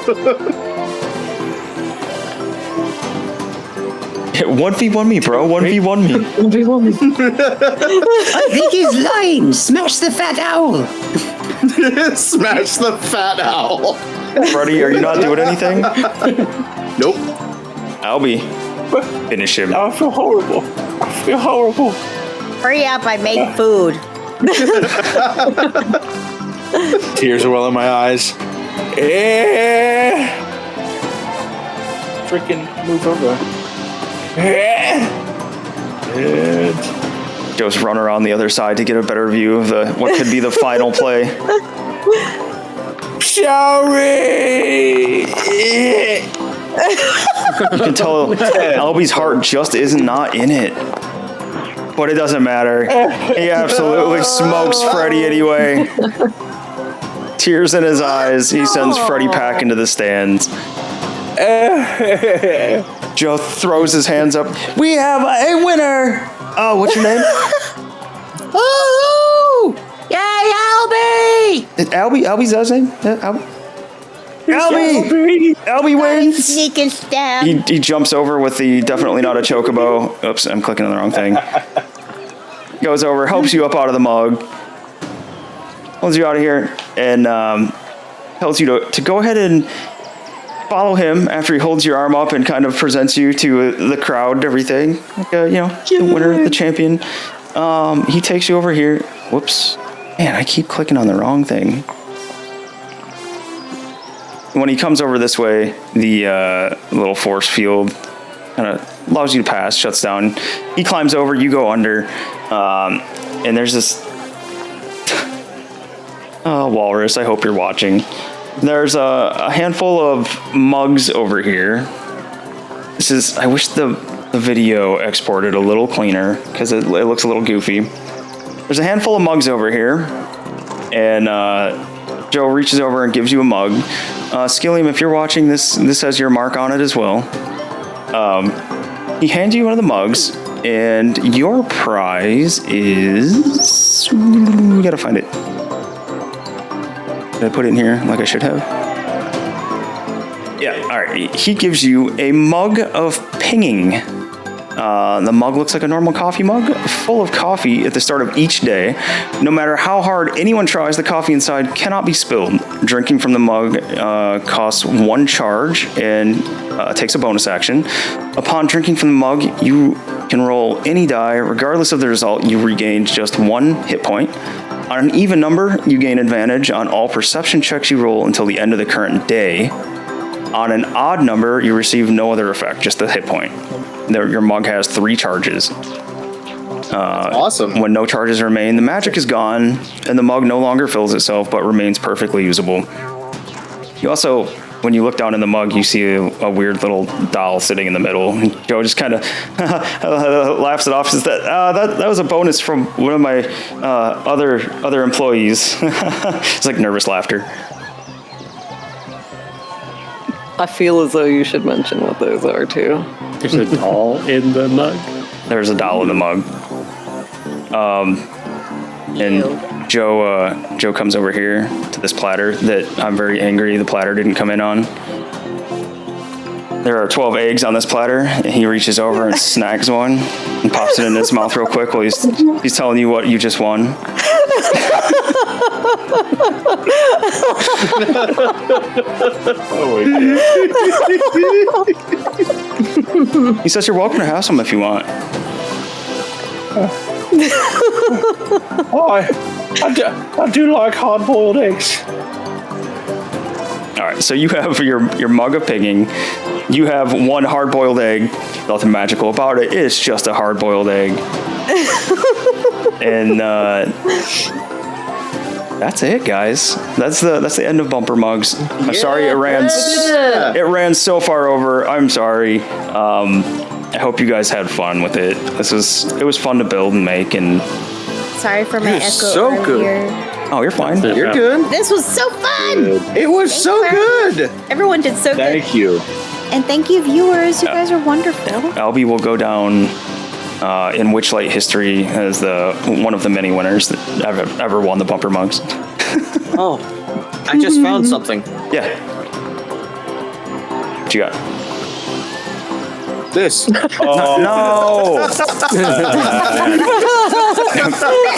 1v1 me, bro. 1v1 me. I think he's lying. Smash the fat owl. Smash the fat owl. Freddy, are you not doing anything? Nope. Albie, finish him. I feel horrible. Hurry up, I made food. Tears are welling in my eyes. Freaking move over. And Just run around the other side to get a better view of what could be the final play. Sorry. You can tell Albie's heart just is not in it. But it doesn't matter. He absolutely smokes Freddy anyway. Tears in his eyes. He sends Freddy back into the stands. Joe throws his hands up. We have a winner. Oh, what's your name? Oh! Yay, Albie! Albie's his name? Yeah, Albie wins. Sneaking stab. He jumps over with the definitely not a chocobo. Oops, I'm clicking on the wrong thing. Goes over, helps you up out of the mug, pulls you out of here, and tells you to go ahead and follow him after he holds your arm up and kind of presents you to the crowd and everything. Like, the winner, the champion. He takes you over here. Whoops. Man, I keep clicking on the wrong thing. When he comes over this way, the little force field kind of allows you to pass, shuts down. He climbs over, you go under, and there's this walrus. I hope you're watching. There's a handful of mugs over here. I wish the video exported a little cleaner because it looks a little goofy. There's a handful of mugs over here, and Joe reaches over and gives you a mug. Skillium, if you're watching this has your mark on it as well. He hands you one of the mugs, and your prize is... We gotta find it. Did I put it in here like I should have? Yeah, alright. He gives you a mug of pinging. The mug looks like a normal coffee mug, full of coffee at the start of each day. No matter how hard anyone tries, the coffee inside cannot be spilled. Drinking from the mug costs 1 charge and takes a bonus action. Upon drinking from the mug, you can roll any die. Regardless of the result, you regain just 1 hit point. On an even number, you gain advantage on all perception checks you roll until the end of the current day. On an odd number, you receive no other effect, just the hit point. Your mug has 3 charges. Awesome. When no charges remain, the magic is gone, and the mug no longer fills itself, but remains perfectly usable. You also, when you look down in the mug, you see a weird little doll sitting in the middle. Joe just kind of laughs it off. Says that was a bonus from one of my other employees. It's like nervous laughter. I feel as though you should mention what those are too. There's a doll in the mug. There's a doll in the mug. And Joe comes over here to this platter that I'm very angry the platter didn't come in on. There are 12 eggs on this platter, and he reaches over and snags one and pops it in his mouth real quick while he's telling you what you just won. He says you're welcome to have some if you want. I do like hard-boiled eggs. All right, so you have your mug of pigging. You have 1 hard-boiled egg. Nothing magical about it. It's just a hard-boiled egg. And that's it, guys. That's the end of Bumper Mugs. I'm sorry it ran so far over. I'm sorry. I hope you guys had fun with it. It was fun to build and make, and Sorry for my echo so earlier. good. Oh, you're fine. You're good. This was so fun. It was so good. Everyone did so good. Thank you. And thank you, viewers. You guys are wonderful. Albie will go down in Witchlight history as one of the many winners that ever won the Bumper Mugs. Oh, I just found something. Yeah. What you got? This. No!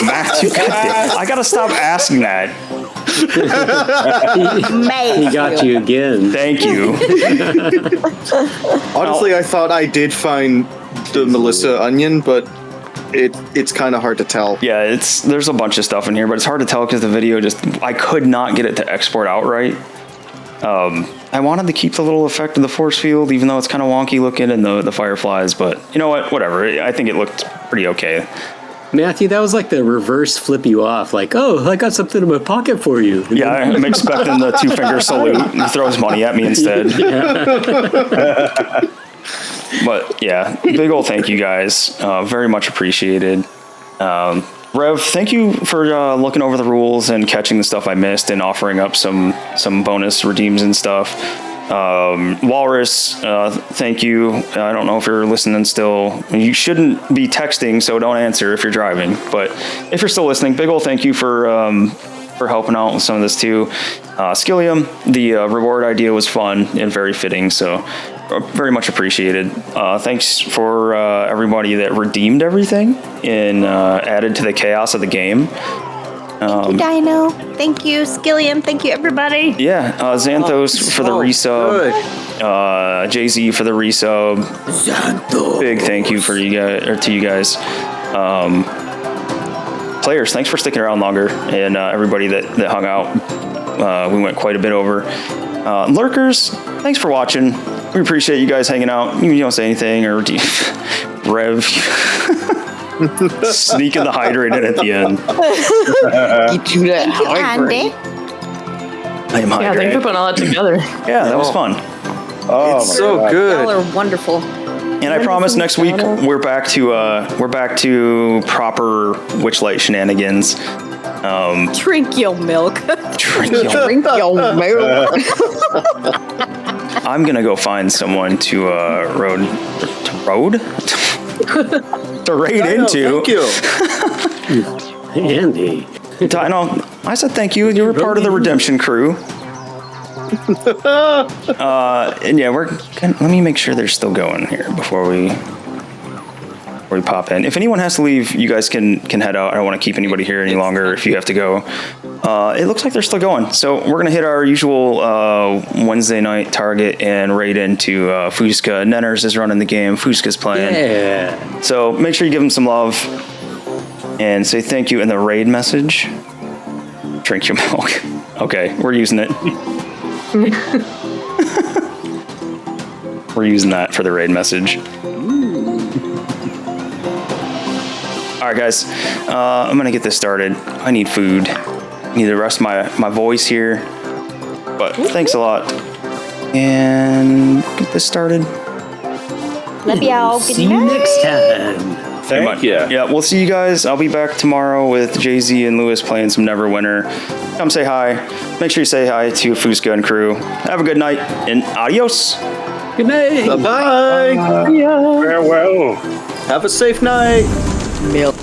Max, you got I gotta stop asking that. He got you again. Thank you. Honestly, I thought I did find the Melissa onion, but it's kind of hard to tell. Yeah, there's a bunch of stuff in here, but it's hard to tell because the video I could not get it to export out right. I wanted to keep the little effect of the force field, even though it's kind of wonky looking, and the fireflies, but you know what? Whatever. I think it looked pretty okay. Matthew, that was like the reverse flip you off. Like, oh, I got something in my pocket for you. And yeah, I'm expecting the 2-finger salute. And he throws money at me instead. But yeah, big ol' thank you guys. Very much appreciated. Rev, thank you for looking over the rules and catching the stuff I missed and offering up some bonus redeems and stuff. Walrus, thank you. I don't know if you're listening still. You shouldn't be texting, so don't answer if you're driving. But if you're still listening, big ol' thank you for helping out with some of this too. Skillium, the reward idea was fun and very fitting, so very much appreciated. Thanks for everybody that redeemed everything and added to the chaos of the game. Thank you, Dino. Thank you, Skillium. Thank you, everybody. Yeah, Xanthos for the resub. Jay-Z for the resub. Xanthos. Big thank you for you guys, or to you guys. Players, thanks for sticking around longer, and everybody that hung out. We went quite a bit over. Lurkers, thanks for watching. We appreciate you guys hanging out. You don't say anything, or do you, Rev sneaking the hydrant in at the end. Get you that hydrant. I am hydrated. Yeah, thanks for putting all that together. Yeah, that was fun. Oh, It's so God. good. Y'all are wonderful. And I promise next week we're back to proper Witchlight shenanigans. Drink your milk. Drink your milk. I'm gonna go find someone to raid into. Thank you. Andy. Dino, I said thank you. You were part of the redemption crew. And yeah, let me make sure they're still going here before we pop in. If anyone has to leave, you guys can head out. I don't want to keep anybody here any longer if you have to go. It looks like they're still going. So we're going to hit our usual Wednesday night target and raid into Fusca. Nenners is running the game. Fusca's playing. Yeah. So make sure you give them some love and say thank you in the raid message. Drink your milk. Okay, we're using it. We're using that for the raid message. All right, guys. I'm gonna get this started. I need food. I need to rest my voice here. But thanks a lot. And get this started. Love y'all. Good See you night. next time. Thank you. Yeah, we'll see you guys. I'll be back tomorrow with Jay-Z and Lewis playing some Neverwinter. Come say hi. Make sure you say hi to Fusca and crew. Have a good night and adios. Good night. Bye-bye. Yeah. Farewell. Have a safe night. Milk.